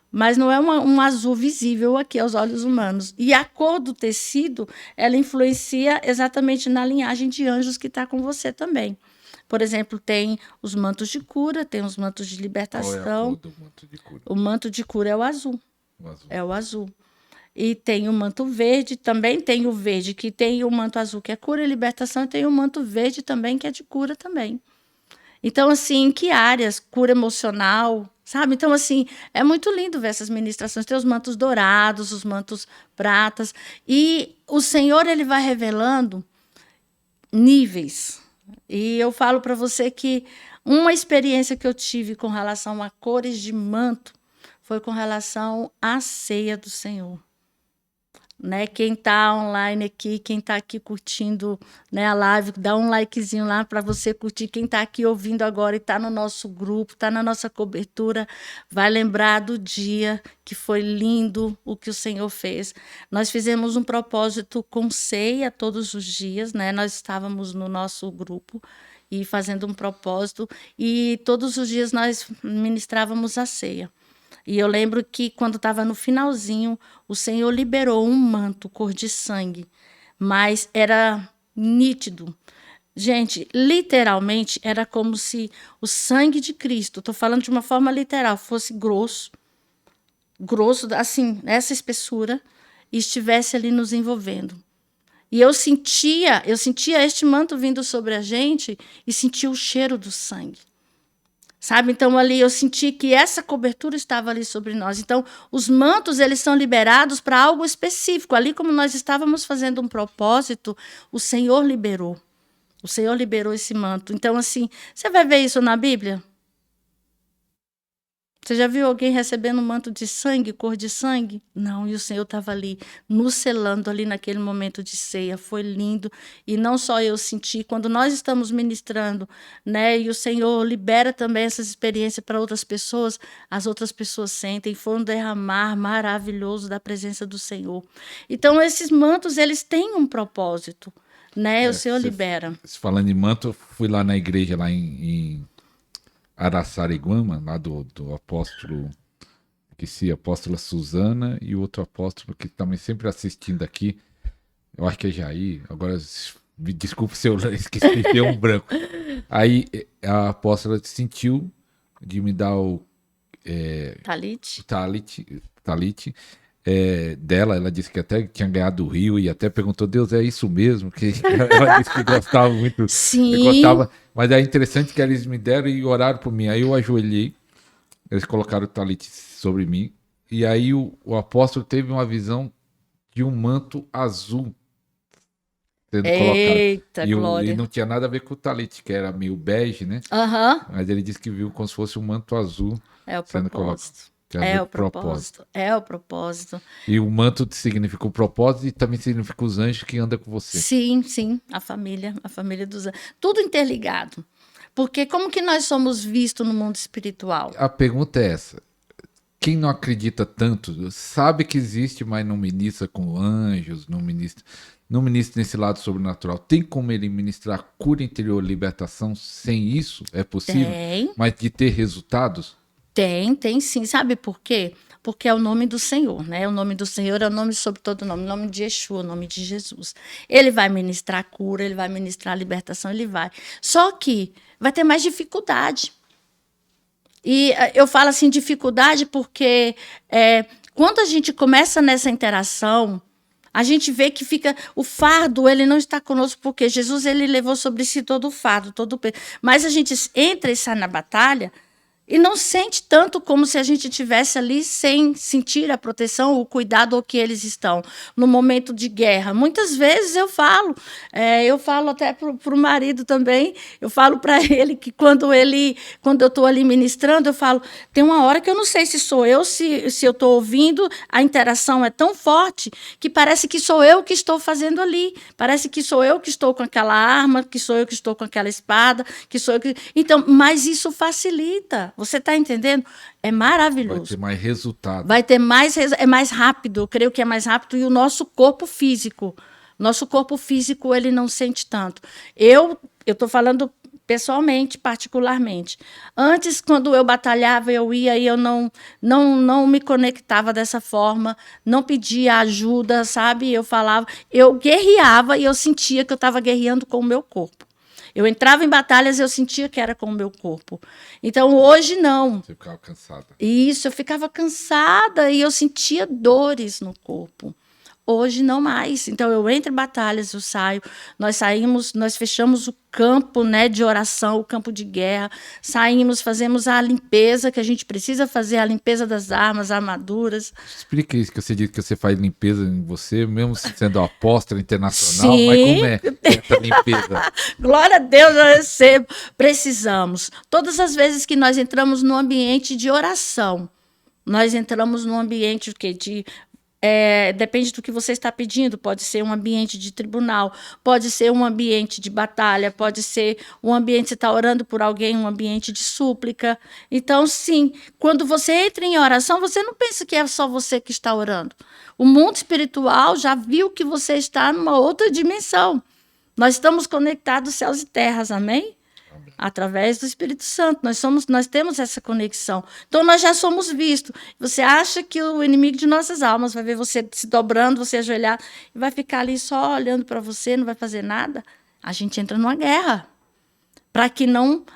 Mas não é um azul visível aqui aos olhos humanos. E a cor do tecido, ela influencia exatamente na linhagem de anjos que está com você também. Por exemplo, tem os mantos de cura, tem os mantos de libertação. Qual é a cor do manto de cura? O manto de cura é o azul. O azul. É o azul. E tem o manto verde, também tem o verde, que tem o manto azul, que é cura e libertação, e tem o manto verde também, que é de cura também. Então, assim, em que áreas? Cura emocional, sabe? Então, assim, é muito lindo ver essas ministrações. Tem os mantos dourados, os mantos pratas. E o Senhor, ele vai revelando níveis. E eu falo para você que uma experiência que eu tive com relação a cores de manto foi com relação à ceia do Senhor. Né? Quem está online aqui, quem está aqui curtindo, né, a live, dá um likezinho lá para você curtir. Quem está aqui ouvindo agora e está no nosso grupo, está na nossa cobertura, vai lembrar do dia que foi lindo o que o Senhor fez. Nós fizemos um propósito com ceia todos os dias, né? Nós estávamos no nosso grupo e fazendo um propósito, e todos os dias nós ministrávamos a ceia. E eu lembro que, quando estava no finalzinho, o Senhor liberou um manto cor de sangue, mas era nítido. Gente, literalmente, era como se o sangue de Cristo, estou falando de uma forma literal, fosse grosso, assim, essa espessura, e estivesse ali nos envolvendo. E eu sentia este manto vindo sobre a gente e sentia o cheiro do sangue. Sabe? Então, ali eu senti que essa cobertura estava ali sobre nós. Então, os mantos, eles são liberados para algo específico. Ali, como nós estávamos fazendo um propósito, o Senhor liberou. O Senhor liberou esse manto. Então, assim, você vai ver isso na Bíblia? Você já viu alguém recebendo um manto de sangue, cor de sangue? Não, e o Senhor estava ali, nos selando ali naquele momento de ceia. Foi lindo. E não só eu senti, quando nós estamos ministrando, né, e o Senhor libera também essas experiências para outras pessoas, as outras pessoas sentem. Foi um derramar maravilhoso da presença do Senhor. Então, esses mantos, eles têm um propósito, né? O Senhor libera. Falando em manto, eu fui lá na igreja, lá em Araçariguama, lá do apóstolo, apóstola Suzana, e o outro apóstolo que também sempre assistindo aqui, eu acho que é Jair, agora Me desculpe se eu esqueci, deu um branco. Aí a apóstola sentiu de me dar o talit dela. Ela disse que até tinha ganhado o Rio e até perguntou: Deus, é isso mesmo? Que ela disse que gostava muito. Sim. Gostava, mas é interessante que eles me deram e oraram por mim. Aí eu ajoelhei, eles colocaram o talit sobre mim, e aí o apóstolo teve uma visão de um manto azul sendo colocado. Eita, E glória. não tinha nada a ver com o talit, que era meio bege, né? Aham. Mas ele disse que viu como se fosse um manto azul É o sendo colocado. propósito. Tem a ver com propósito. É o propósito. E o manto significa o propósito e também significa os anjos que andam com você. Sim, sim, a família dos anjos. Tudo interligado. Porque como que nós somos vistos no mundo espiritual? A pergunta é essa. Quem não acredita tanto, sabe que existe, mas não ministra com anjos, não ministra nesse lado sobrenatural. Tem como ele ministrar cura interior, libertação sem isso? É possível? Tem. Mas de ter resultados? Tem sim. Sabe por quê? Porque é o nome do Senhor, né? O nome do Senhor é o nome sobre todo nome, o nome de Yeshua, o nome de Jesus. Ele vai ministrar cura, ele vai ministrar libertação, ele vai. Só que vai ter mais dificuldade. E eu falo assim, dificuldade porque quando a gente começa nessa interação, a gente vê que fica o fardo, ele não está conosco porque Jesus ele levou sobre si todo o fardo, todo o peso. Mas a gente entra e sai na batalha e não sente tanto como se a gente estivesse ali sem sentir a proteção, o cuidado que eles estão no momento de guerra. Muitas vezes eu falo até para o marido também, eu falo para ele que quando eu estou ali ministrando, eu falo, tem uma hora que eu não sei se sou eu, se eu estou ouvindo, a interação é tão forte que parece que sou eu que estou fazendo ali, parece que sou eu que estou com aquela arma, que sou eu que estou com aquela espada, que sou eu que... Então, mas isso facilita. Você está entendendo? É maravilhoso. Vai ter mais resultado. Vai ter mais, é mais rápido, eu creio que é mais rápido. E o nosso corpo físico, ele não sente tanto. Eu estou falando pessoalmente, particularmente. Antes, quando eu batalhava, eu ia e eu não me conectava dessa forma, não pedia ajuda, sabe? Eu falava, eu guerreava e eu sentia que eu estava guerreando com o meu corpo. Eu entrava em batalhas e eu sentia que era com o meu corpo. Então, hoje, não. Você ficava cansada. Isso, eu ficava cansada e eu sentia dores no corpo. Hoje, não mais. Então, eu entro em batalhas, eu saio. Nós fechamos o campo, né, de oração, o campo de guerra. Saímos, fazemos a limpeza que a gente precisa fazer, a limpeza das armas, armaduras. Explica isso, que você diz que você faz limpeza em você, mesmo sendo apóstola internacional. Sim. Mas como é essa limpeza? Glória a Deus, eu recebo. Precisamos. Todas as vezes que nós entramos no ambiente de oração, nós entramos num ambiente depende do que você está pedindo, pode ser um ambiente de tribunal, pode ser um ambiente de batalha, pode ser um ambiente que você está orando por alguém, um ambiente de súplica. Então, sim, quando você entra em oração, você não pensa que é só você que está orando. O mundo espiritual já viu que você está numa outra dimensão. Nós estamos conectados céus e terras, amém? Através do Espírito Santo, nós temos essa conexão. Então, nós já somos vistos. Você acha que o inimigo de nossas almas vai ver você se dobrando, você ajoelhar, e vai ficar ali só olhando para você, não vai fazer nada? A gente entra numa guerra. Para que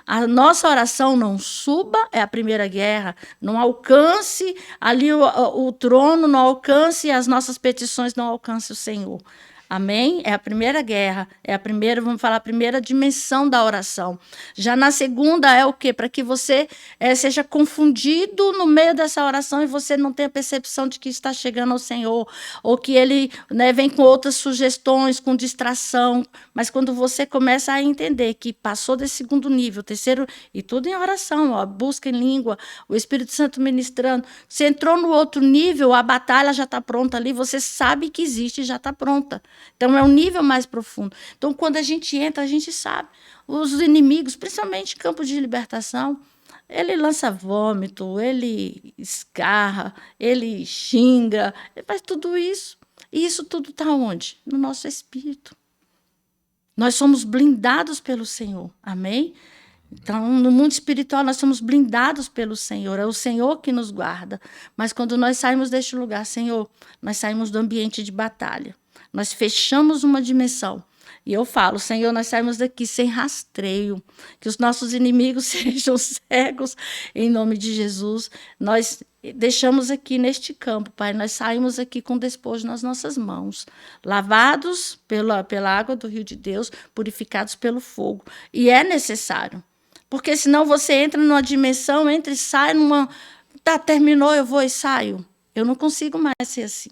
a nossa oração não suba, é a primeira guerra, não alcance ali o trono, não alcance as nossas petições, não alcance o Senhor. Amém? É a primeira guerra, vamos falar, a primeira dimensão da oração. Já na segunda é o quê? Para que você seja confundido no meio dessa oração e você não tenha percepção de que está chegando ao Senhor, ou que ele, né, vem com outras sugestões, com distração. Mas quando você começa a entender que passou desse segundo nível, terceiro, e tudo em oração, ó, busca em língua, o Espírito Santo ministrando, você entrou no outro nível, a batalha já está pronta ali, você sabe que existe e já está pronta. Então, é um nível mais profundo. Então, quando a gente entra, a gente sabe. Os inimigos, principalmente em campo de libertação, ele lança vômito, ele escarra, ele xinga, ele faz tudo isso. E isso tudo está onde? No nosso espírito. Nós somos blindados pelo Senhor. Amém? Então, no mundo espiritual, nós somos blindados pelo Senhor. É o Senhor que nos guarda. Mas quando nós saímos deste lugar, Senhor, nós saímos do ambiente de batalha. Nós fechamos uma dimensão. E eu falo, Senhor, nós saímos daqui sem rastreio, que os nossos inimigos sejam cegos, em nome de Jesus. Nós deixamos aqui neste campo, Pai, nós saímos aqui com despojo nas nossas mãos, lavados pela água do rio de Deus, purificados pelo fogo. E é necessário, porque senão você entra numa dimensão, entra e sai numa... Tá, terminou, eu vou e saio. Eu não consigo mais ser assim.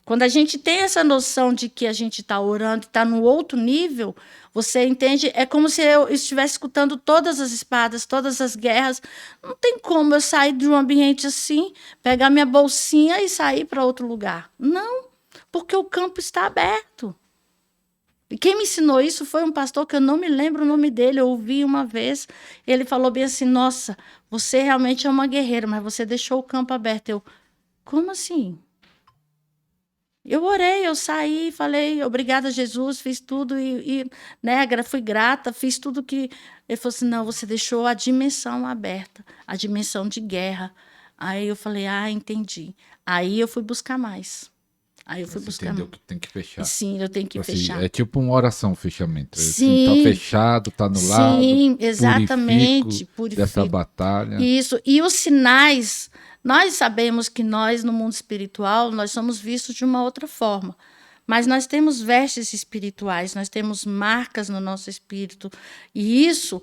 Quando a gente tem essa noção de que a gente está orando e está no outro nível, você entende? É como se eu estivesse escutando todas as espadas, todas as guerras. Não tem como eu sair de um ambiente assim, pegar minha bolsinha e sair para outro lugar. Não, porque o campo está aberto. E quem me ensinou isso foi um pastor que eu não me lembro o nome dele, eu ouvi uma vez. Ele falou bem assim, nossa, você realmente é uma guerreira, mas você deixou o campo aberto. Eu, como assim? Eu orei, eu saí, falei, obrigada, Jesus, fiz tudo né, fui grata, fiz tudo que... Ele falou assim, não, você deixou a dimensão aberta, a dimensão de guerra. Aí eu falei, entendi. Aí eu fui buscar mais. Aí eu fui buscar entendeu mais. Que tem que fechar. Sim, eu tenho que assim, fechar. É tipo uma oração, fechamento. Sim. Assim, tá fechado, tá anulado. Sim, exatamente. Purifico dessa batalha. Isso. E os sinais... Nós sabemos que nós, no mundo espiritual, nós somos vistos de uma outra forma. Mas nós temos vestes espirituais, nós temos marcas no nosso espírito. E isso,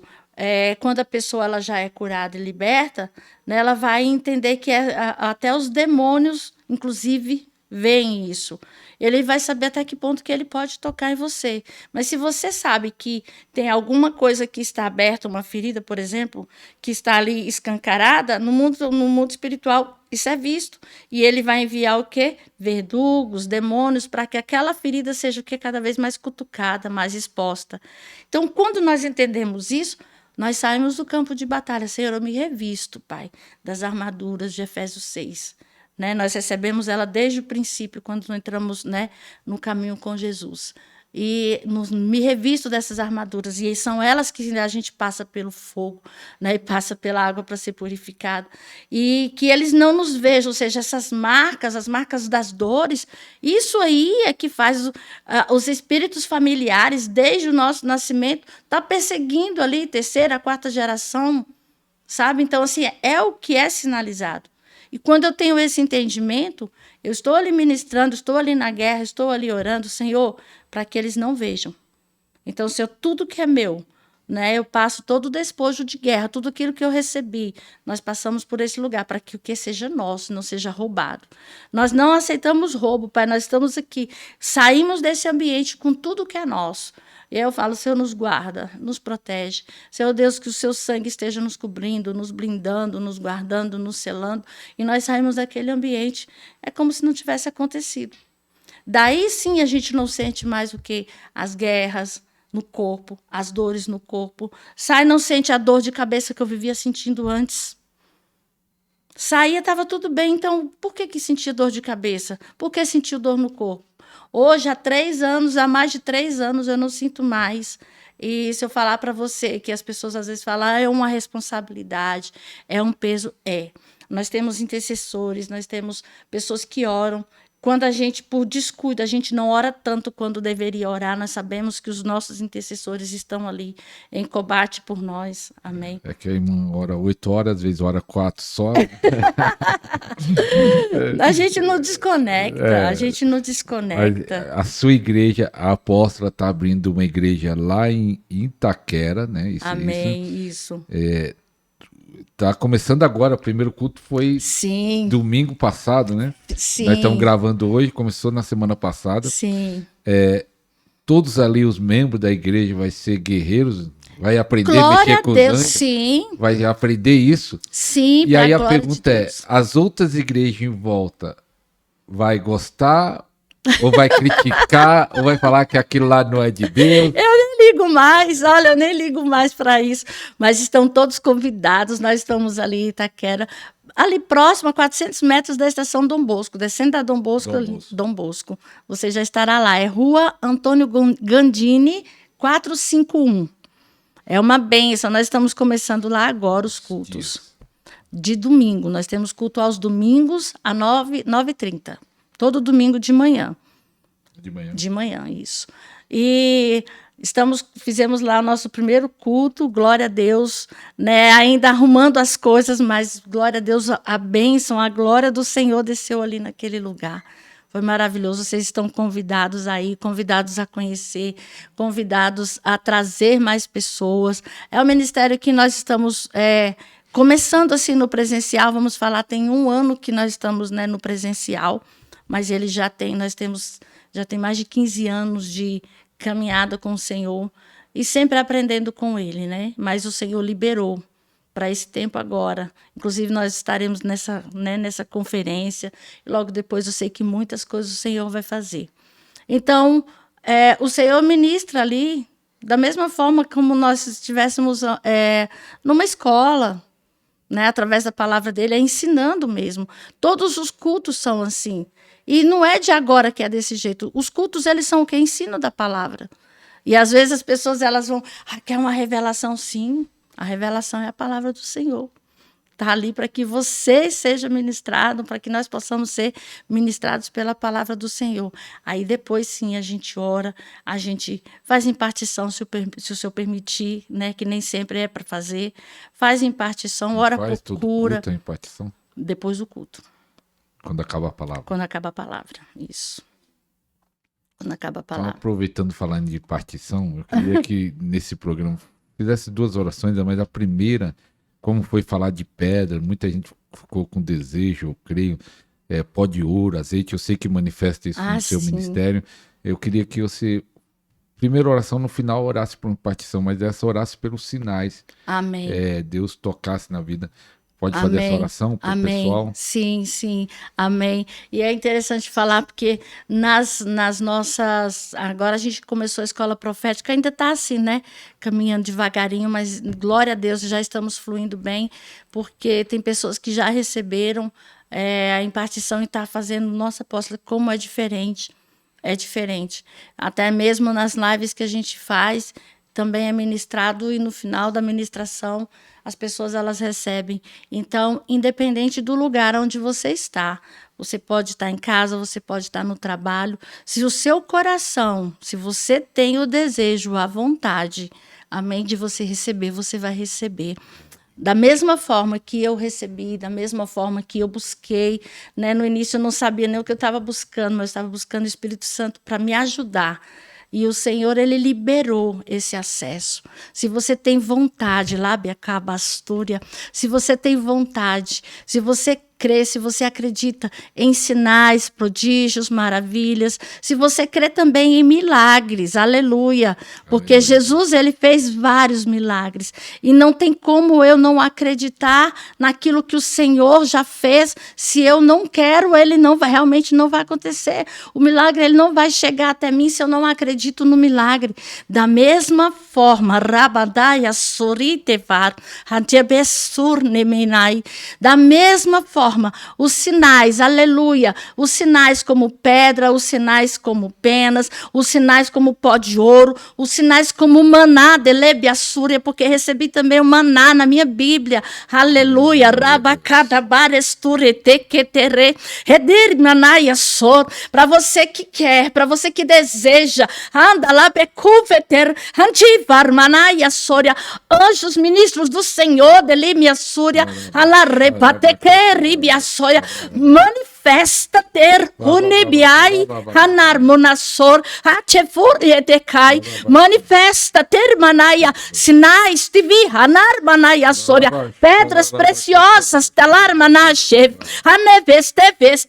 quando a pessoa ela já é curada e liberta, né, ela vai entender que até os demônios, inclusive, veem isso. Ele vai saber até que ponto que ele pode tocar em você. Mas se você sabe que tem alguma coisa que está aberta, uma ferida, por exemplo, que está ali escancarada, no mundo espiritual, isso é visto. E ele vai enviar o quê? Verdugos, demônios, para que aquela ferida seja o quê? Cada vez mais cutucada, mais exposta. Então, quando nós entendemos isso, nós saímos do campo de batalha. Senhor, eu me revisto, Pai, das armaduras de Efésios 6. Né? Nós recebemos ela desde o princípio, quando entramos, né, no caminho com Jesus. E me revisto dessas armaduras, e são elas que a gente passa pelo fogo, né, e passa pela água para ser purificado. E que eles não nos vejam, ou seja, essas marcas, as marcas das dores, isso aí é que faz os espíritos familiares, desde o nosso nascimento, tá perseguindo ali, terceira, quarta geração, sabe? Então, assim, é o que é sinalizado. E quando eu tenho esse entendimento, eu estou ali ministrando, estou ali na guerra, estou ali orando, Senhor, para que eles não vejam. Então, se tudo que é meu, né, eu passo todo o despojo de guerra, tudo aquilo que eu recebi, nós passamos por esse lugar para que o que seja nosso não seja roubado. Nós não aceitamos roubo, Pai, nós estamos aqui, saímos desse ambiente com tudo que é nosso. E eu falo, Senhor, nos guarda, nos protege. Senhor Deus, que o seu sangue esteja nos cobrindo, nos blindando, nos guardando, nos selando. E nós saímos daquele ambiente, é como se não tivesse acontecido. Daí sim a gente não sente mais o que? As guerras no corpo, as dores no corpo. Sai, não sente a dor de cabeça que eu vivia sentindo antes. Saía, estava tudo bem, então por que sentia dor de cabeça? Por que sentia dor no corpo? Hoje, há mais de 3 anos, eu não sinto mais. E se eu falar para você que as pessoas às vezes falam, é uma responsabilidade, é um peso, é. Nós temos intercessores, nós temos pessoas que oram. Quando a gente, por descuido, a gente não ora tanto quando deveria orar, nós sabemos que os nossos intercessores estão ali em combate por nós. Amém. É que a irmã ora 8 horas, às vezes ora 4 só. A gente não desconecta, a gente não desconecta. A sua igreja, a apóstola, está abrindo uma igreja lá em Itaquera, né? Amém, isso. Tá começando agora, o primeiro culto foi domingo passado, né? Sim. Nós estamos gravando hoje, começou na semana passada. Sim. Todos ali, os membros da igreja, vai ser guerreiros, vai aprender glória a mexer com os Deus, anjos, sim. vai aprender isso. Sim, e aí a pergunta é, as outras igrejas em volta vai gostar ou vai criticar ou vai falar que aquilo lá não é de Deus? Eu nem ligo mais, olha, eu nem ligo mais para isso, mas estão todos convidados, nós estamos ali em Itaquera, ali próximo a 400 metros da estação Dom Bosco, descendo da Dom Bosco, você já estará lá, é Rua Antônio Gandini, 451. É uma bênção, nós estamos começando lá agora os cultos. De domingo, nós temos culto aos domingos, às 9h30. Todo domingo de manhã. De manhã, isso. E fizemos lá o nosso primeiro culto, glória a Deus, né? Ainda arrumando as coisas, mas glória a Deus, a bênção, a glória do Senhor desceu ali naquele lugar. Foi maravilhoso. Vocês estão convidados aí, convidados a conhecer, convidados a trazer mais pessoas. É um ministério que nós estamos começando assim no presencial. Vamos falar, tem 1 ano que nós estamos, né, no presencial, mas ele já tem mais de 15 anos de caminhada com o Senhor e sempre aprendendo com Ele, né? Mas o Senhor liberou para esse tempo agora. Inclusive, nós estaremos nessa conferência. E logo depois, eu sei que muitas coisas o Senhor vai fazer. Então, o Senhor ministra ali da mesma forma como nós estivéssemos numa escola, né? Através da palavra dele, ensinando mesmo. Todos os cultos são assim. E não é de agora que é desse jeito. Os cultos, eles são o que? Ensino da palavra. E às vezes as pessoas elas vão, quer uma revelação? Sim, a revelação é a palavra do Senhor. Está ali para que você seja ministrado, para que nós possamos ser ministrados pela palavra do Senhor. Aí depois, sim, a gente ora, a gente faz impartição, se o Senhor permitir, né, que nem sempre é para fazer. Faz impartição, ora por cura. Culto, a impartição? Depois do culto. Quando acaba a palavra. Quando acaba a palavra, isso. Quando acaba a palavra. Então, aproveitando falando de partição, eu queria que nesse programa fizesse 2 orações, mas a primeira, como foi falar de pedra, muita gente ficou com desejo, eu creio, pó de ouro, azeite, eu sei que manifesta isso no seu ministério. Eu queria que você, primeira oração, no final orasse por uma partição, mas essa orasse pelos sinais. Amém. Deus tocasse na vida. Pode fazer essa oração para o pessoal? Sim, amém. E é interessante falar porque nas nossas... Agora a gente começou a escola profética, ainda está assim, né? Caminhando devagarinho, mas glória a Deus, já estamos fluindo bem, porque tem pessoas que já receberam a impartição e está fazendo, nossa apóstola, como é diferente. É diferente. Até mesmo nas lives que a gente faz, também é ministrado e no final da ministração as pessoas elas recebem. Então, independente do lugar onde você está, você pode estar em casa, você pode estar no trabalho. Se o seu coração, se você tem o desejo, a vontade, amém, de você receber, você vai receber. Da mesma forma que eu recebi, da mesma forma que eu busquei, né? No início eu não sabia nem o que eu estava buscando, mas eu estava buscando o Espírito Santo para me ajudar. E o Senhor, ele liberou esse acesso. Se você tem vontade, lábia cabastúria, se você tem vontade, se você crê, se você acredita em sinais, prodígios, maravilhas, se você crê também em milagres, aleluia, porque Jesus, ele fez vários milagres, e não tem como eu não acreditar naquilo que o Senhor já fez. Se eu não quero, ele realmente não vai acontecer, o milagre ele não vai chegar até mim se eu não acredito no milagre. Da mesma forma, Rabadaya Soritevar, Hadebessur Nemenai, da mesma forma, os sinais, aleluia, os sinais como pedra, os sinais como penas, os sinais como pó de ouro, os sinais como maná, delebiassúria, porque recebi também o maná na minha Bíblia, aleluia, rabacadabaresturetequetere, redir manaia sor, para você que quer, para você que deseja, anda lá, becuveter, antivar manaia soria, anjos ministros do Senhor, delimiassúria, alarepatequeri, manifesta ter unibiai hanarmonasor achefur edecai, manifesta ter manaia sinais tivi hanarmanaya soria, pedras preciosas telar manashe hanevesteves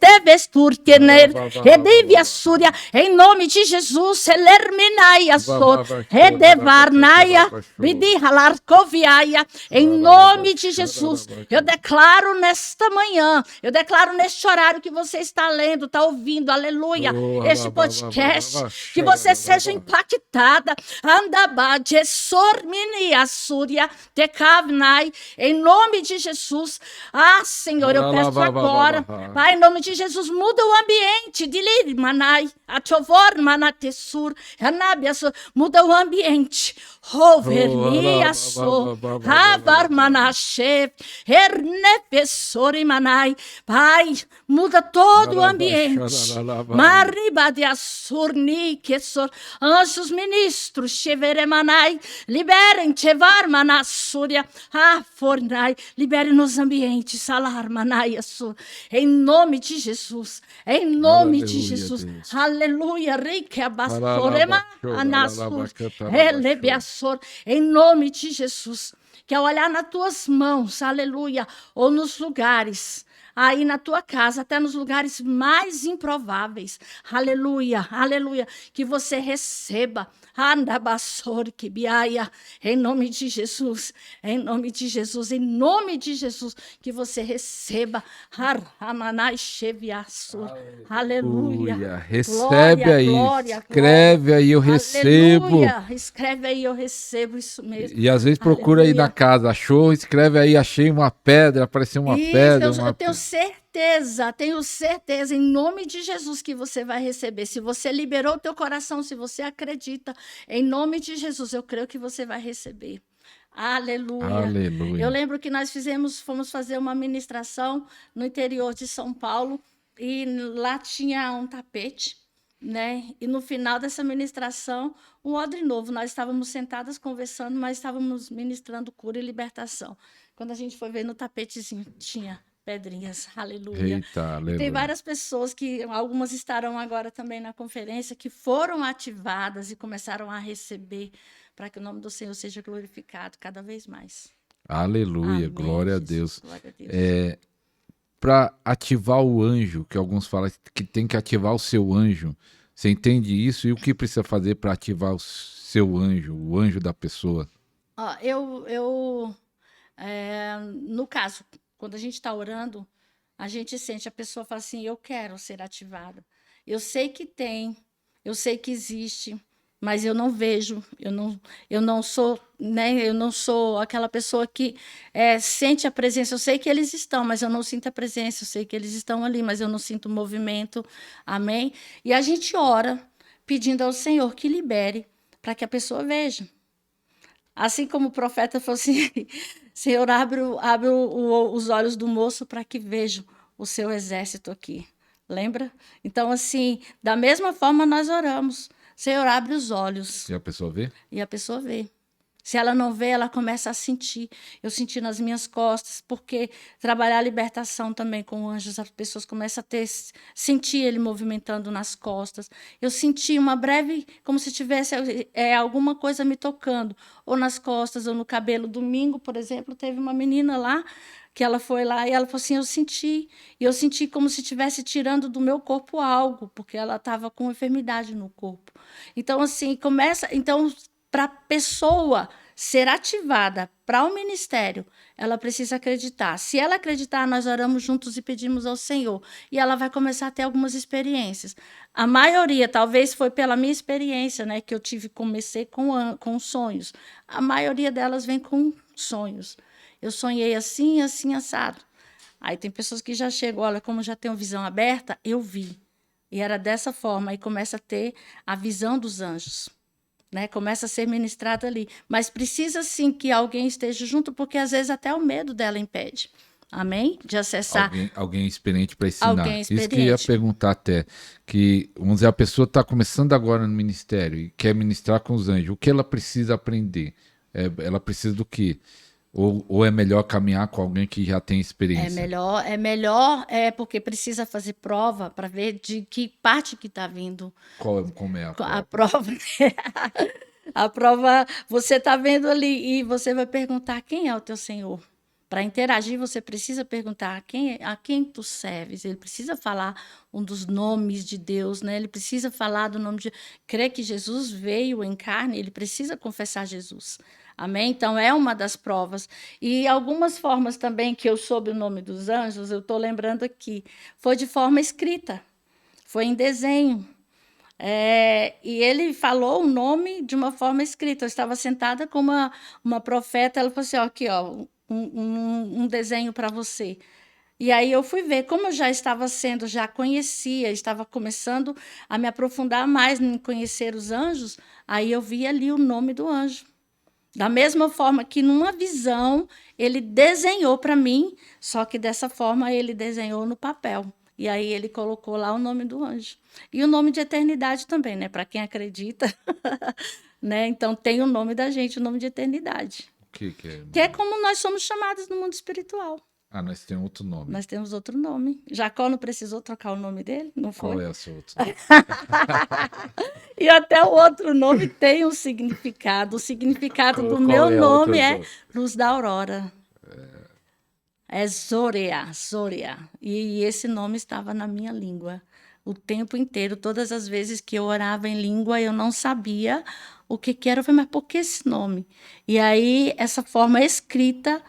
turkener redivia súria, em nome de Jesus elerminaia sor redevarnaia vidi halarcoviaia, em nome de Jesus eu declaro nesta manhã, eu declaro neste horário que você está lendo, está ouvindo, aleluia, este podcast, que você seja impactada, andabade, sormini, assúria, tecavnai, em nome de Jesus. Senhor, eu peço agora, Pai, em nome de Jesus, muda o ambiente, de manai, atovor manatessur, muda o ambiente, overnia so, havar manashe, hernefessori manai, Pai, muda guarda todo o ambiente. Mariba de Assurni, que anjos ministros, Cheveremanai, liberem, Chevarmanassúria, Fornai, libere nos ambientes, Salarmanai, em nome de Jesus, em nome de Jesus, Deus. aleluia, Rique Abassorema, Anassur, Elebiassor, em nome de Jesus, que ao olhar nas tuas mãos, aleluia, ou nos lugares, aí na tua casa, até nos lugares mais improváveis, aleluia, aleluia, que você receba, em nome de Jesus, em nome de Jesus, em nome de Jesus, que você receba, aleluia, recebe glória, aí, glória, escreve glória. aí, eu recebo. Aleluia, escreve aí, eu recebo, isso mesmo. E às vezes procura aí na casa, achou, escreve aí, achei uma pedra, apareceu uma pedra. Eu tenho certeza, em nome de Jesus, que você vai receber. Se você liberou o teu coração, se você acredita, em nome de Jesus, eu creio que você vai receber. Aleluia. Aleluia. Eu lembro que nós fomos fazer uma ministração no interior de São Paulo, e lá tinha um tapete, né? E no final dessa ministração, um odre novo. Nós estávamos sentadas conversando, mas estávamos ministrando cura e libertação. Quando a gente foi ver no tapetezinho, tinha pedrinhas, aleluia. Eita, aleluia. E tem várias pessoas que, algumas estarão agora também na conferência, que foram ativadas e começaram a receber, para que o nome do Senhor seja glorificado cada vez mais. Aleluia, Amém, glória a Jesus, Deus. glória a Deus. Para ativar o anjo, que alguns falam que tem que ativar o seu anjo, você entende isso? E o que precisa fazer para ativar o seu anjo, o anjo da pessoa? No caso, quando a gente está orando, a gente sente, a pessoa fala assim, eu quero ser ativada. Eu sei que tem, eu sei que existe, mas eu não vejo, eu não sou, né, eu não sou aquela pessoa que sente a presença. Eu sei que eles estão, mas eu não sinto a presença. Eu sei que eles estão ali, mas eu não sinto o movimento. Amém? E a gente ora pedindo ao Senhor que libere para que a pessoa veja. Assim como o profeta falou assim, Senhor, abre os olhos do moço para que veja o seu exército aqui. Lembra? Então, assim, da mesma forma nós oramos. Senhor, abre os olhos. E a pessoa vê? E a pessoa vê. Se ela não vê, ela começa a sentir. Eu senti nas minhas costas, porque trabalhar a libertação também com anjos, as pessoas começam a sentir ele movimentando nas costas. Eu senti uma breve, como se tivesse alguma coisa me tocando, ou nas costas, ou no cabelo. Domingo, por exemplo, teve uma menina lá, que ela foi lá e ela falou assim, eu senti como se estivesse tirando do meu corpo algo, porque ela estava com enfermidade no corpo. Então, assim, para a pessoa ser ativada para o ministério, ela precisa acreditar. Se ela acreditar, nós oramos juntos e pedimos ao Senhor. E ela vai começar a ter algumas experiências. A maioria, talvez foi pela minha experiência, né, que eu comecei com sonhos. A maioria delas vem com sonhos. Eu sonhei assim, assim, assado. Aí tem pessoas que já chegam, olha, como já tenho visão aberta, eu vi. E era dessa forma, aí começa a ter a visão dos anjos. Né, começa a ser ministrado ali. Mas precisa sim que alguém esteja junto, porque às vezes até o medo dela impede. Amém? De acessar. Alguém experiente para ensinar. Alguém experiente. Isso que eu ia perguntar até. Que, vamos dizer, a pessoa está começando agora no ministério e quer ministrar com os anjos. O que ela precisa aprender? Ela precisa do quê? Ou é melhor caminhar com alguém que já tem experiência? É melhor porque precisa fazer prova para ver de que parte que está vindo. Como é a prova? A prova, a prova, você está vendo ali e você vai perguntar quem é o teu Senhor. Para interagir, você precisa perguntar a quem tu serves. Ele precisa falar um dos nomes de Deus, né? Ele precisa falar do nome de... Crer que Jesus veio em carne, ele precisa confessar Jesus. Amém? Então, é uma das provas. E algumas formas também que eu soube o nome dos anjos, eu estou lembrando aqui, foi de forma escrita, foi em desenho. E ele falou o nome de uma forma escrita. Eu estava sentada com uma profeta, ela falou assim, ó, aqui, ó, um desenho para você. E aí eu fui ver, como eu já conhecia, estava começando a me aprofundar mais em conhecer os anjos, aí eu vi ali o nome do anjo. Da mesma forma que numa visão ele desenhou para mim, só que dessa forma ele desenhou no papel. E aí ele colocou lá o nome do anjo. E o nome de eternidade também, né? Para quem acredita, né? Então tem o nome da gente, o nome de eternidade. O que é? Que é como nós somos chamados no mundo espiritual. Ah, nós temos outro nome. Nós temos outro nome. Jacó não precisou trocar o nome dele, não foi? Qual é o seu outro nome? E até o outro nome tem um significado. O significado do meu nome é Luz da Aurora. É Zorea, Zorea. E esse nome estava na minha língua o tempo inteiro. Todas as vezes que eu orava em língua, eu não sabia o que era. Eu falei, mas por que esse nome? E aí, essa forma escrita,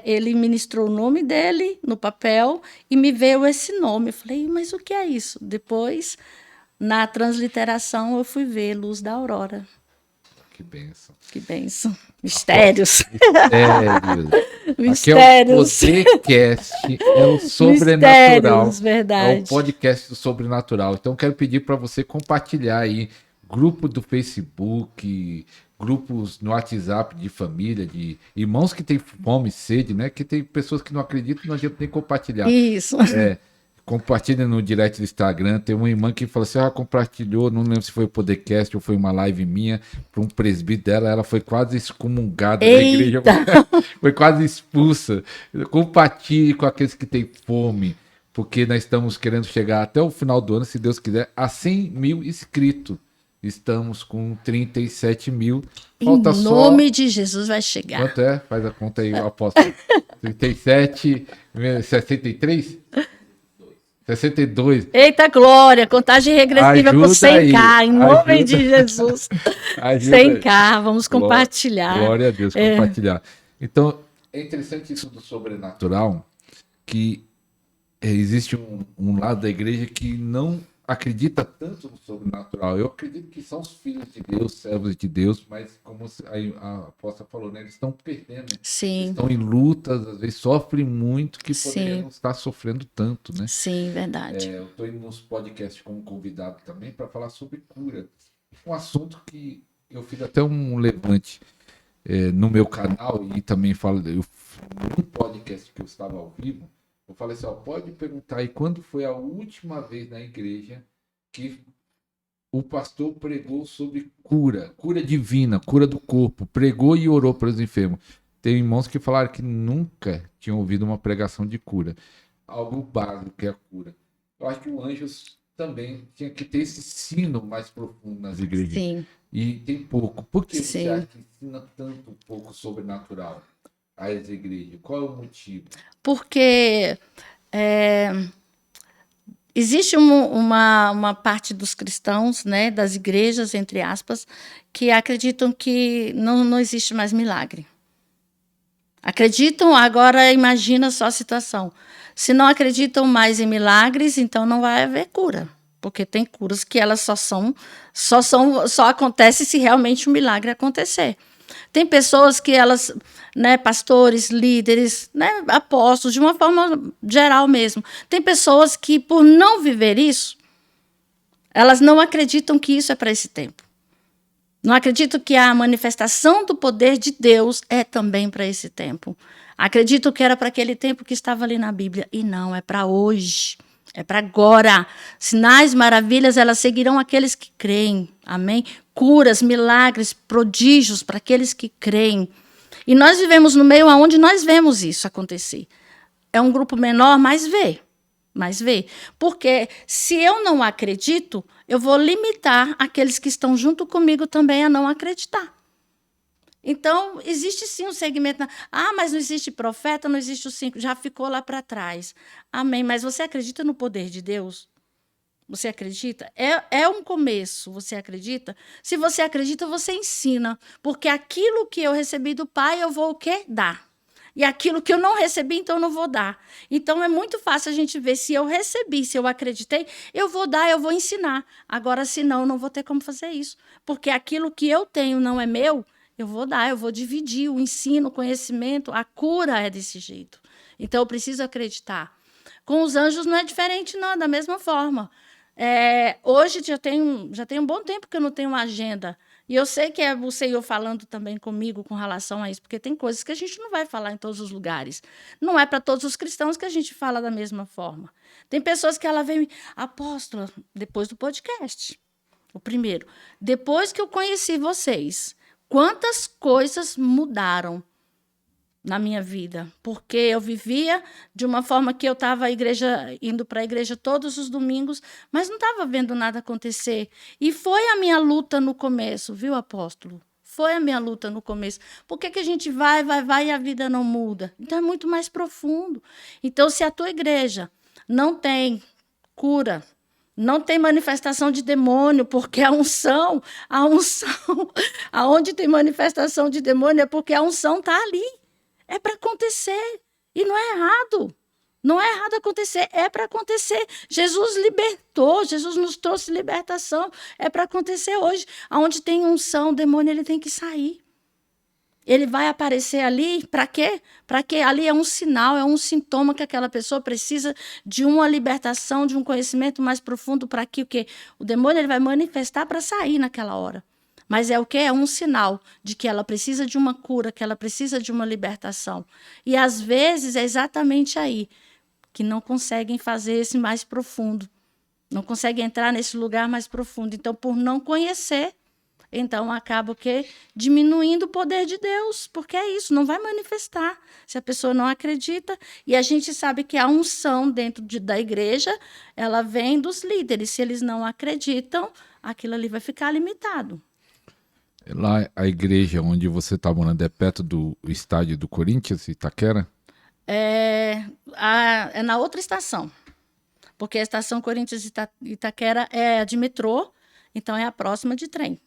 ele ministrou o nome dele no papel e me veio esse nome. Eu falei, mas o que é isso? Depois, na transliteração, eu fui ver Luz da Aurora. Que bênção. Que bênção. Mistérios. Mistérios. Aqui é o Podercast, é o Sobrenatural. Mistérios, verdade. É o podcast do Sobrenatural. Então, quero pedir para você compartilhar aí grupo do Facebook, grupos no WhatsApp de família, de irmãos que têm fome e sede, né? Que tem pessoas que não acreditam, não adianta nem compartilhar. Isso. Compartilha no direct do Instagram. Tem uma irmã que falou assim: compartilhou, não lembro se foi o podcast ou foi uma live minha, para um presbítero dela. Ela foi quase excomungada da igreja, foi quase expulsa. Compartilhe com aqueles que têm fome, porque nós estamos querendo chegar até o final do ano, se Deus quiser, a 100 mil inscritos. Estamos com 37 mil. Falta em nome de Jesus vai chegar. Quanto é? Faz a conta aí, apóstolo. 37, 63? 62. Eita glória, contagem regressiva por 100k, aí. Em nome de Jesus. 100k, vamos compartilhar. Glória a Deus, compartilhar. Então, é interessante isso do sobrenatural, que existe um lado da igreja que não acredita tanto no sobrenatural. Eu acredito que são os filhos de Deus, servos de Deus, mas como a apóstola falou, né, eles estão perdendo. Sim. Eles estão em lutas, às vezes sofrem muito, que poderiam não estar sofrendo tanto, né? Sim, verdade. Eu estou indo nos podcasts como convidado também para falar sobre cura. Um assunto que eu fiz até um levante no meu canal e também falo, num podcast que eu estava ao vivo, eu falei assim, pode perguntar aí quando foi a última vez na igreja que o pastor pregou sobre cura divina, cura do corpo, pregou e orou para os enfermos. Tem irmãos que falaram que nunca tinham ouvido uma pregação de cura, algo básico que é a cura. Eu acho que o Anjos também tinha que ter esse ensino mais profundo nas igrejas. Sim. E tem pouco. Por que você acha que ensina tanto pouco sobrenatural às igrejas? Qual é o motivo? Porque existe uma parte dos cristãos, né, das igrejas, entre aspas, que acreditam que não existe mais milagre. Acreditam, agora imagina só a situação. Se não acreditam mais em milagres, então não vai haver cura. Porque tem curas que elas só acontecem se realmente um milagre acontecer. Tem pessoas que elas, né, pastores, líderes, né, apóstolos, de uma forma geral mesmo. Tem pessoas que, por não viver isso, elas não acreditam que isso é para esse tempo. Não acreditam que a manifestação do poder de Deus é também para esse tempo. Acredito que era para aquele tempo que estava ali na Bíblia. E não, é para hoje. É para agora. Sinais, maravilhas, elas seguirão aqueles que creem. Amém? Curas, milagres, prodígios para aqueles que creem. E nós vivemos no meio onde nós vemos isso acontecer. É um grupo menor, mas vê. Porque se eu não acredito, eu vou limitar aqueles que estão junto comigo também a não acreditar. Então, existe sim um segmento. Mas não existe profeta, não existe o 5, já ficou lá para trás. Amém. Mas você acredita no poder de Deus? Você acredita? É um começo, você acredita? Se você acredita, você ensina. Porque aquilo que eu recebi do Pai, eu vou o quê? Dar. E aquilo que eu não recebi, então eu não vou dar. Então, é muito fácil a gente ver se eu recebi, se eu acreditei, eu vou dar, eu vou ensinar. Agora, se não, eu não vou ter como fazer isso. Porque aquilo que eu tenho não é meu, eu vou dar, eu vou dividir o ensino, o conhecimento, a cura é desse jeito. Então, eu preciso acreditar. Com os anjos não é diferente, não, da mesma forma. Hoje já tem um bom tempo que eu não tenho uma agenda. E eu sei que é o Senhor falando também comigo com relação a isso, porque tem coisas que a gente não vai falar em todos os lugares. Não é para todos os cristãos que a gente fala da mesma forma. Tem pessoas que ela vem, apóstola, depois do podcast, o primeiro, depois que eu conheci vocês, quantas coisas mudaram na minha vida, porque eu vivia de uma forma que eu estava indo para a igreja todos os domingos, mas não estava vendo nada acontecer. E foi a minha luta no começo, viu, apóstolo? Foi a minha luta no começo. Por que a gente vai e a vida não muda? Então é muito mais profundo. Então, se a tua igreja não tem cura, não tem manifestação de demônio, porque aonde tem manifestação de demônio é porque a unção está ali. É para acontecer. E não é errado. Não é errado acontecer. É para acontecer. Jesus libertou. Jesus nos trouxe libertação. É para acontecer hoje. Onde tem unção, o demônio ele tem que sair. Ele vai aparecer ali. Para quê? Para que ali é um sinal, é um sintoma que aquela pessoa precisa de uma libertação, de um conhecimento mais profundo para que o quê? O demônio ele vai manifestar para sair naquela hora. Mas é o quê? É um sinal de que ela precisa de uma cura, que ela precisa de uma libertação. E, às vezes, é exatamente aí que não conseguem fazer esse mais profundo. Não conseguem entrar nesse lugar mais profundo. Então, por não conhecer, então acaba o quê? Diminuindo o poder de Deus. Porque é isso, não vai manifestar. Se a pessoa não acredita. E a gente sabe que a unção dentro da igreja, ela vem dos líderes. Se eles não acreditam, aquilo ali vai ficar limitado. Lá, a igreja onde você está morando é perto do estádio do Corinthians, Itaquera? É na outra estação. Porque a estação Corinthians Itaquera é de metrô, então é a próxima de trem.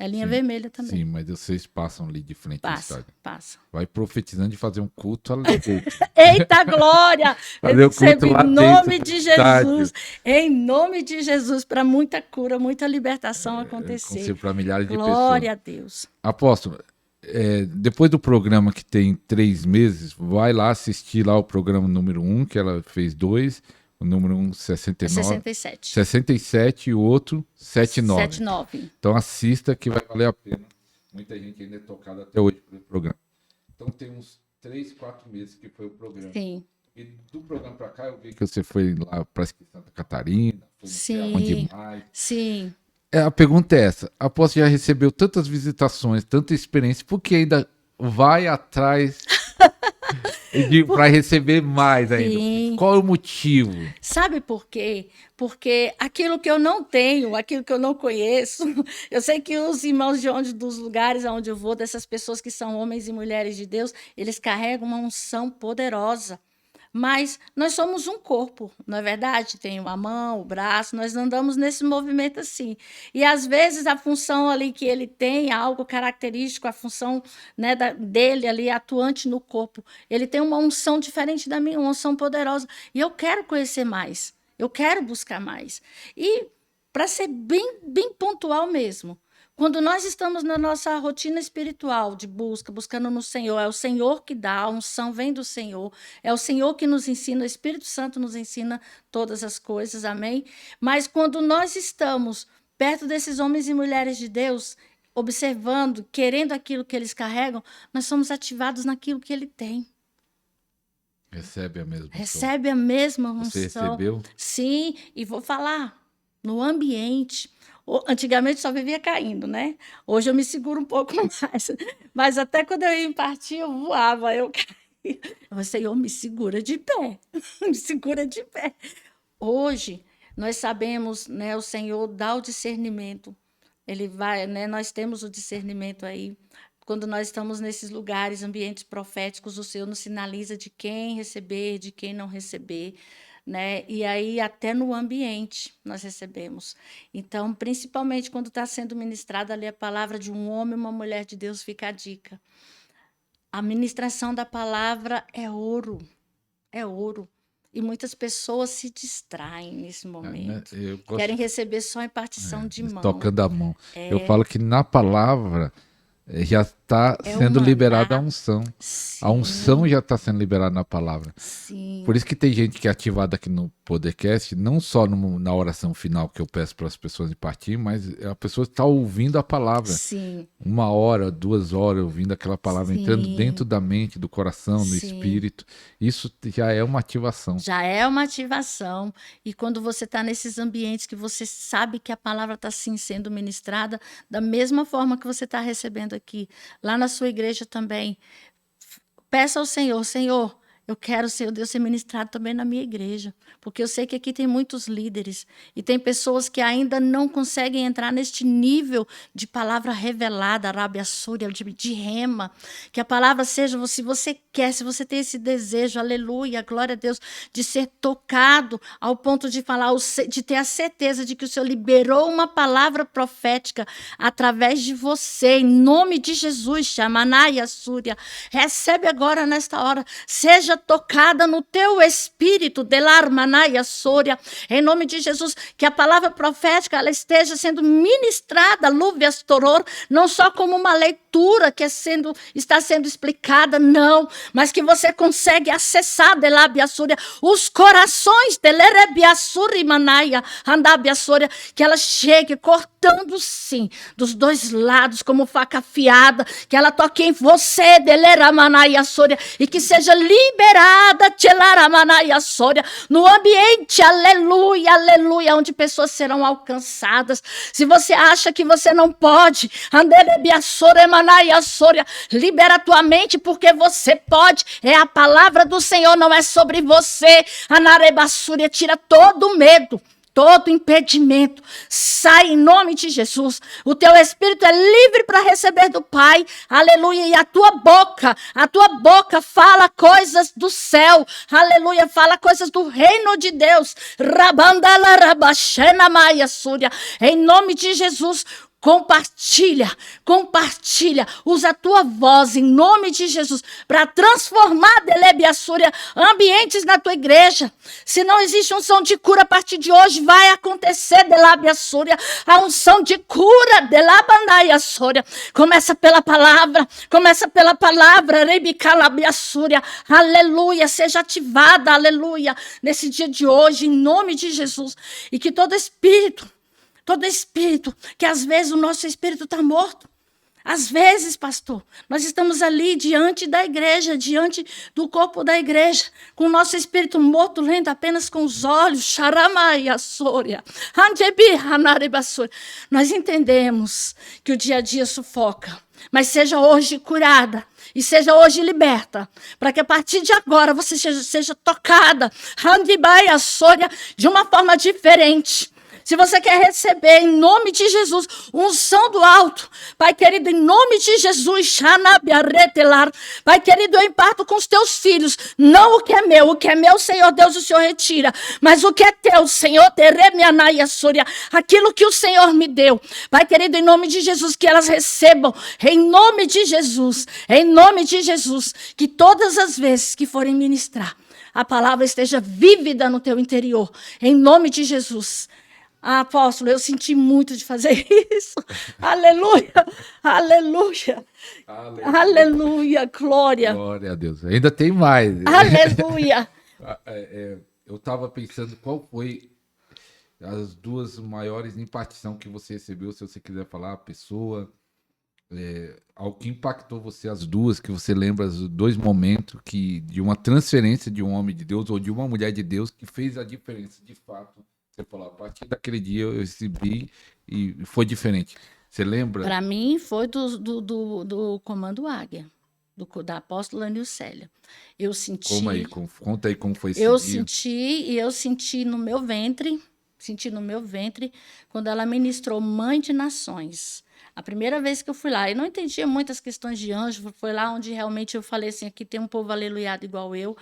É linha vermelha também. Sim, mas vocês passam ali de frente ao estádio. Passa. Vai profetizando de fazer um culto ali. Eita glória! Fazer o culto lá em nome de Jesus. Em nome de Jesus, para muita cura, muita libertação acontecer. Para milhares de pessoas. Glória a Deus. Apóstolo, depois do programa que tem 3 meses, vai lá assistir lá o programa número 1, que ela fez 2. O número 1, 67 e o outro, 79. Então assista que vai valer a pena. Muita gente ainda é tocada até hoje pelo programa. Então tem uns 3, 4 meses que foi o programa. Sim. E do programa para cá eu vi que você foi lá para Santa Catarina. Sim. Onde mais. Sim. A pergunta é essa. Após já recebeu tantas visitações, tanta experiência, por que ainda vai atrás... para receber mais ainda? Sim. Qual é o motivo? Sabe por quê? Porque aquilo que eu não tenho, aquilo que eu não conheço, eu sei que os irmãos dos lugares aonde eu vou, dessas pessoas que são homens e mulheres de Deus, eles carregam uma unção poderosa. Mas nós somos um corpo, não é verdade? Tem uma mão, o braço, nós andamos nesse movimento assim. E, às vezes, a função ali que ele tem, algo característico, a função, né, dele ali, atuante no corpo, ele tem uma unção diferente da minha, uma unção poderosa. E eu quero conhecer mais, eu quero buscar mais. E, para ser bem pontual mesmo, quando nós estamos na nossa rotina espiritual de buscando no Senhor, é o Senhor que dá, a unção vem do Senhor, é o Senhor que nos ensina, o Espírito Santo nos ensina todas as coisas, amém? Mas quando nós estamos perto desses homens e mulheres de Deus, observando, querendo aquilo que eles carregam, nós somos ativados naquilo que ele tem. Recebe a mesma unção. Recebe a mesma unção. Você recebeu? Sim, e vou falar, no ambiente... Antigamente só vivia caindo, né? Hoje eu me seguro um pouco mais. Mas até quando eu ia impartir, eu voava, eu caía. O Senhor me segura de pé. Me segura de pé. Hoje, nós sabemos, né? O Senhor dá o discernimento. Ele vai, né? Nós temos o discernimento aí. Quando nós estamos nesses lugares, ambientes proféticos, o Senhor nos sinaliza de quem receber, de quem não receber. Né? E aí até no ambiente nós recebemos. Então, principalmente quando está sendo ministrada ali a palavra de um homem e uma mulher de Deus, fica a dica. A ministração da palavra é ouro. É ouro. E muitas pessoas se distraem nesse momento. Querem receber só a impartição de mão. Tocando a mão. Eu falo que na palavra já está sendo liberada a unção. Sim. A unção já está sendo liberada na palavra. Sim. Por isso que tem gente que é ativada aqui no podcast, não só na oração final que eu peço para as pessoas partir, mas a pessoa está ouvindo a palavra. Sim. 1 hora, 2 horas ouvindo aquela palavra, Sim. entrando dentro da mente, do coração, no espírito. Isso já é uma ativação. Já é uma ativação. E quando você está nesses ambientes que você sabe que a palavra está sim sendo ministrada, da mesma forma que você está recebendo aqui, lá na sua igreja também, peça ao Senhor, Senhor, eu quero, Senhor Deus, ser ministrado também na minha igreja, porque eu sei que aqui tem muitos líderes e tem pessoas que ainda não conseguem entrar neste nível de palavra revelada, Rábia Súria, de rema, que a palavra seja, se você quer, se você tem esse desejo, aleluia, glória a Deus, de ser tocado ao ponto de falar, de ter a certeza de que o Senhor liberou uma palavra profética através de você, em nome de Jesus, Shamanaya Súria, recebe agora nesta hora, seja tocada no teu espírito, Delarmanaya Sória, em nome de Jesus, que a palavra profética ela esteja sendo ministrada, Lúvias Toror, não só como uma leitura que está sendo explicada, não, mas que você consegue acessar, Delabia Sória, os corações, Delerebia Suri Manaya, Andabia Sória, que ela chegue cortando sim, dos dois lados, como faca afiada, que ela toque em você, Deleramanaya Sória, e que seja liberada, Tchelaramanaia Sória, no ambiente, aleluia, aleluia, onde pessoas serão alcançadas. Se você acha que você não pode, Anderebia Soremanaia Sória, libera a tua mente, porque você pode, é a palavra do Senhor, não é sobre você. Anarebassúria, tira todo o medo, todo impedimento, sai em nome de Jesus. O teu espírito é livre para receber do Pai, aleluia, e a tua boca fala coisas do céu, aleluia, fala coisas do reino de Deus, Rabandala Rabashena Maia Súria, em nome de Jesus. Compartilha, usa a tua voz em nome de Jesus para transformar, Delebia Súria, ambientes na tua igreja. Se não existe unção de cura a partir de hoje, vai acontecer, Delabia Súria, a unção de cura, Delabandaia Súria. Começa pela palavra, Rebicalabia Súria, aleluia, seja ativada, aleluia, nesse dia de hoje, em nome de Jesus, e que todo espírito, que às vezes o nosso espírito está morto. Às vezes, pastor, nós estamos ali diante da igreja, diante do corpo da igreja, com o nosso espírito morto, lendo apenas com os olhos. Xaramaia Sória, Andebi Hanaribasúria. Nós entendemos que o dia a dia sufoca, mas seja hoje curada e seja hoje liberta, para que a partir de agora você seja tocada, Andibaia Sória, de uma forma diferente. Se você quer receber, em nome de Jesus, unção do alto, Pai querido, em nome de Jesus, Pai querido, eu imparto com os teus filhos, não o que é meu, Senhor Deus, o Senhor retira, mas o que é teu, Senhor, aquilo que o Senhor me deu, Pai querido, em nome de Jesus, que elas recebam, em nome de Jesus, que todas as vezes que forem ministrar, a palavra esteja vívida no teu interior, em nome de Jesus. Apóstolo, eu senti muito de fazer isso. Aleluia, aleluia, aleluia, glória. Glória a Deus. Ainda tem mais. Aleluia. Eu estava pensando qual foi as duas maiores impartição que você recebeu, se você quiser falar, a pessoa, algo que impactou você, as duas, que você lembra, os dois momentos de uma transferência de um homem de Deus ou de uma mulher de Deus que fez a diferença de fato. Você falou, a partir daquele dia eu recebi e foi diferente. Você lembra? Para mim foi do Comando Águia, da apóstola Nilcélia. Eu senti... Conta aí como foi esse dia. Eu senti no meu ventre, quando ela ministrou Mãe de Nações. A primeira vez que eu fui lá, eu não entendia muitas questões de anjo, foi lá onde realmente eu falei assim, aqui tem um povo aleluiado igual eu.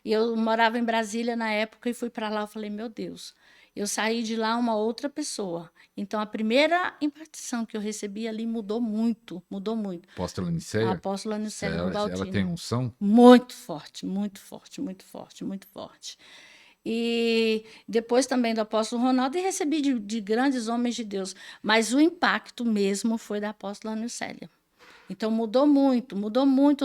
E eu morava em Brasília na época e fui para lá, eu falei, meu Deus... Eu saí de lá uma outra pessoa. Então, a primeira impartição que eu recebi ali mudou muito. Apóstola Nicéia? A apóstola Nicéia Rudaldina. Ela tem unção? Muito forte. E depois também do apóstolo Ronaldo, e recebi de grandes homens de Deus. Mas o impacto mesmo foi da apóstola Nilcélia. Então mudou muito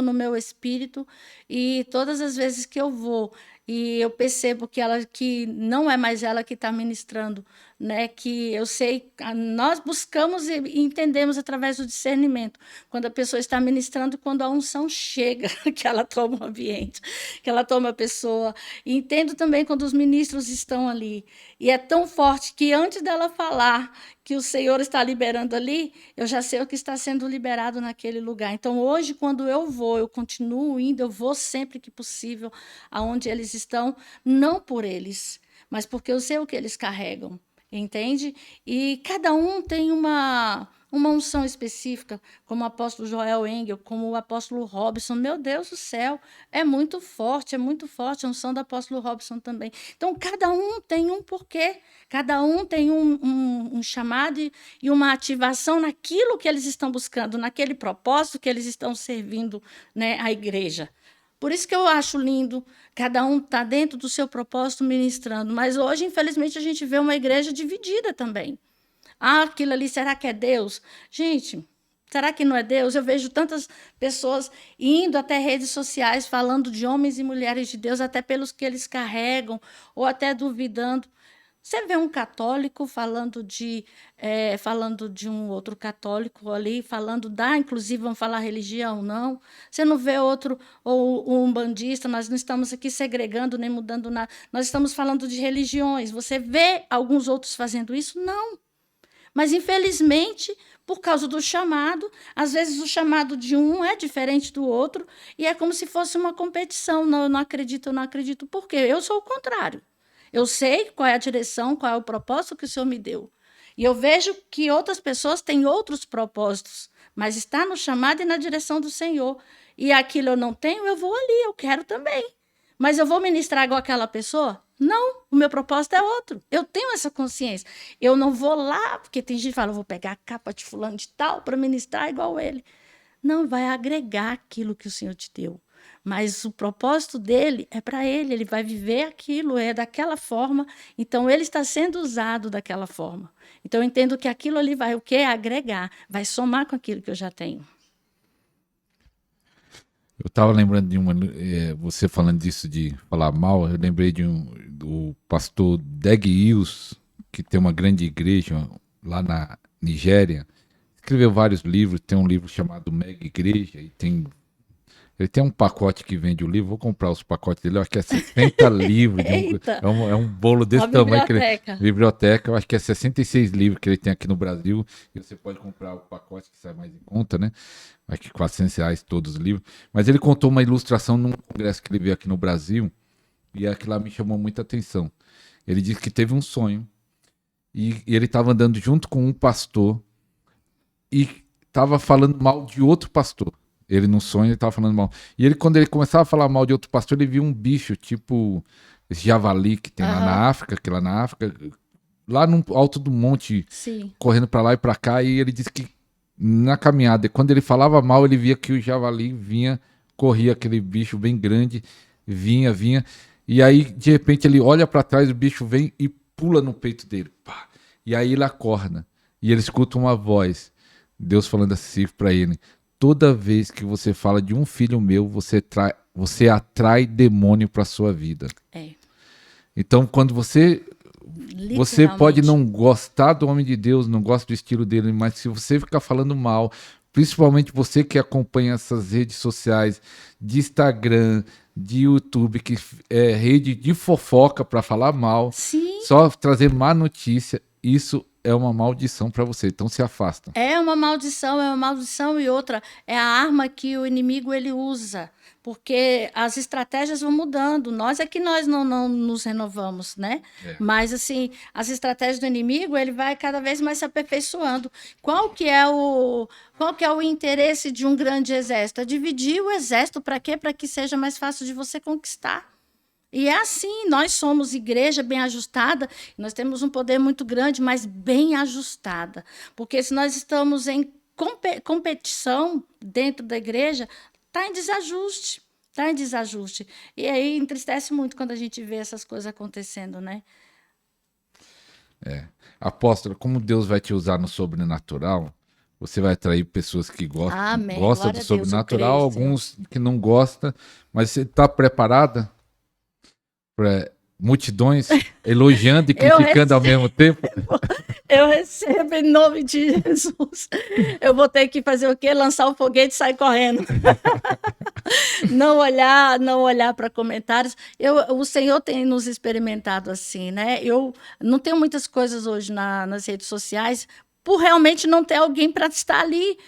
no meu espírito, e todas as vezes que eu vou e eu percebo que não é mais ela que está ministrando, né? Que eu sei, nós buscamos e entendemos através do discernimento, quando a pessoa está ministrando, quando a unção chega, que ela toma o ambiente, que ela toma a pessoa. E entendo também quando os ministros estão ali. E é tão forte que antes dela falar que o Senhor está liberando ali, eu já sei o que está sendo liberado naquele lugar. Então, hoje, quando eu vou, eu continuo indo, eu vou sempre que possível aonde eles estão, não por eles, mas porque eu sei o que eles carregam, entende? E cada um tem uma unção específica, como o apóstolo Joel Engel, como o apóstolo Robson. Meu Deus do céu, é muito forte a unção do apóstolo Robson também. Então, cada um tem um porquê, cada um tem um chamado e uma ativação naquilo que eles estão buscando, naquele propósito que eles estão servindo, né, à igreja. Por isso que eu acho lindo, cada um está dentro do seu propósito ministrando. Mas hoje, infelizmente, a gente vê uma igreja dividida também. Ah, aquilo ali, será que é Deus? Gente, será que não é Deus? Eu vejo tantas pessoas indo até redes sociais falando de homens e mulheres de Deus, até pelos que eles carregam, ou até duvidando. Você vê um católico falando de um outro católico ali, inclusive vamos falar religião, não. Você não vê outro, ou um umbandista, nós não estamos aqui segregando nem mudando nada, nós estamos falando de religiões. Você vê alguns outros fazendo isso? Não. Mas, infelizmente, por causa do chamado, às vezes o chamado de um é diferente do outro, e é como se fosse uma competição. Não, eu não acredito. Por quê? Eu sou o contrário. Eu sei qual é a direção, qual é o propósito que o Senhor me deu. E eu vejo que outras pessoas têm outros propósitos, mas está no chamado e na direção do Senhor. E aquilo eu não tenho, eu vou ali, eu quero também. Mas eu vou ministrar igual aquela pessoa? Não, o meu propósito é outro. Eu tenho essa consciência. Eu não vou lá, porque tem gente que fala, eu vou pegar a capa de fulano de tal para ministrar igual ele. Não, vai agregar aquilo que o Senhor te deu. Mas o propósito dele é para ele vai viver aquilo, é daquela forma, então ele está sendo usado daquela forma. Então eu entendo que aquilo ali vai o quê? Agregar, vai somar com aquilo que eu já tenho. Eu estava lembrando de você falando disso de falar mal, eu lembrei do pastor Dag Hughes, que tem uma grande igreja lá na Nigéria. Escreveu vários livros, tem um livro chamado Mega Igreja, e ele tem um pacote que vende o livro, vou comprar os pacotes dele, eu acho que é 60 livros, é um bolo desse tamanho. Biblioteca, eu acho que é 66 livros que ele tem aqui no Brasil, e você pode comprar o pacote que sai mais em conta, né? Acho que R$ 400 todos os livros. Mas ele contou uma ilustração num congresso que ele veio aqui no Brasil, e aquilo lá me chamou muita atenção. Ele disse que teve um sonho, e ele estava andando junto com um pastor, e estava falando mal de outro pastor. Ele no sonho ele estava falando mal. E ele, quando ele começava a falar mal de outro pastor, ele viu um bicho, tipo esse javali que tem lá na África, lá no alto do monte, Sim, correndo para lá e para cá. E ele disse que na caminhada, quando ele falava mal, ele via que o javali corria aquele bicho bem grande, vinha. E aí, de repente, ele olha para trás, o bicho vem e pula no peito dele. Pá. E aí ele acorda. E ele escuta uma voz, Deus falando assim para ele: toda vez que você fala de um filho meu, você atrai demônio para sua vida. é. Então, quando você pode não gostar do homem de Deus, não gosta do estilo dele, mas se você ficar falando mal, principalmente você que acompanha essas redes sociais de Instagram, de YouTube, que é rede de fofoca para falar mal, Sim. Só trazer má notícia, isso é uma maldição para você, então se afasta. É uma maldição, e outra, é a arma que o inimigo ele usa, porque as estratégias vão mudando, nós não nos renovamos, né? Mas assim, as estratégias do inimigo, ele vai cada vez mais se aperfeiçoando. Qual que é o interesse de um grande exército? É dividir o exército, para quê? Para que seja mais fácil de você conquistar. E é assim, nós somos igreja bem ajustada, nós temos um poder muito grande, mas bem ajustada. Porque se nós estamos em competição dentro da igreja, está em desajuste. Está em desajuste. E aí entristece muito quando a gente vê essas coisas acontecendo, né? Apóstolo, como Deus vai te usar no sobrenatural, Você vai atrair pessoas que gostam, Amém. gostam do Glória a Deus, eu sobrenatural, creio, Senhor. alguns que não gostam, mas você está preparada para multidões elogiando e Eu criticando ao mesmo tempo? Eu recebo em nome de Jesus. Eu vou ter que fazer o quê? Lançar o foguete e sair correndo. Não olhar para comentários. O Senhor tem nos experimentado assim, né? Eu não tenho muitas coisas hoje nas redes sociais por realmente não ter alguém para estar ali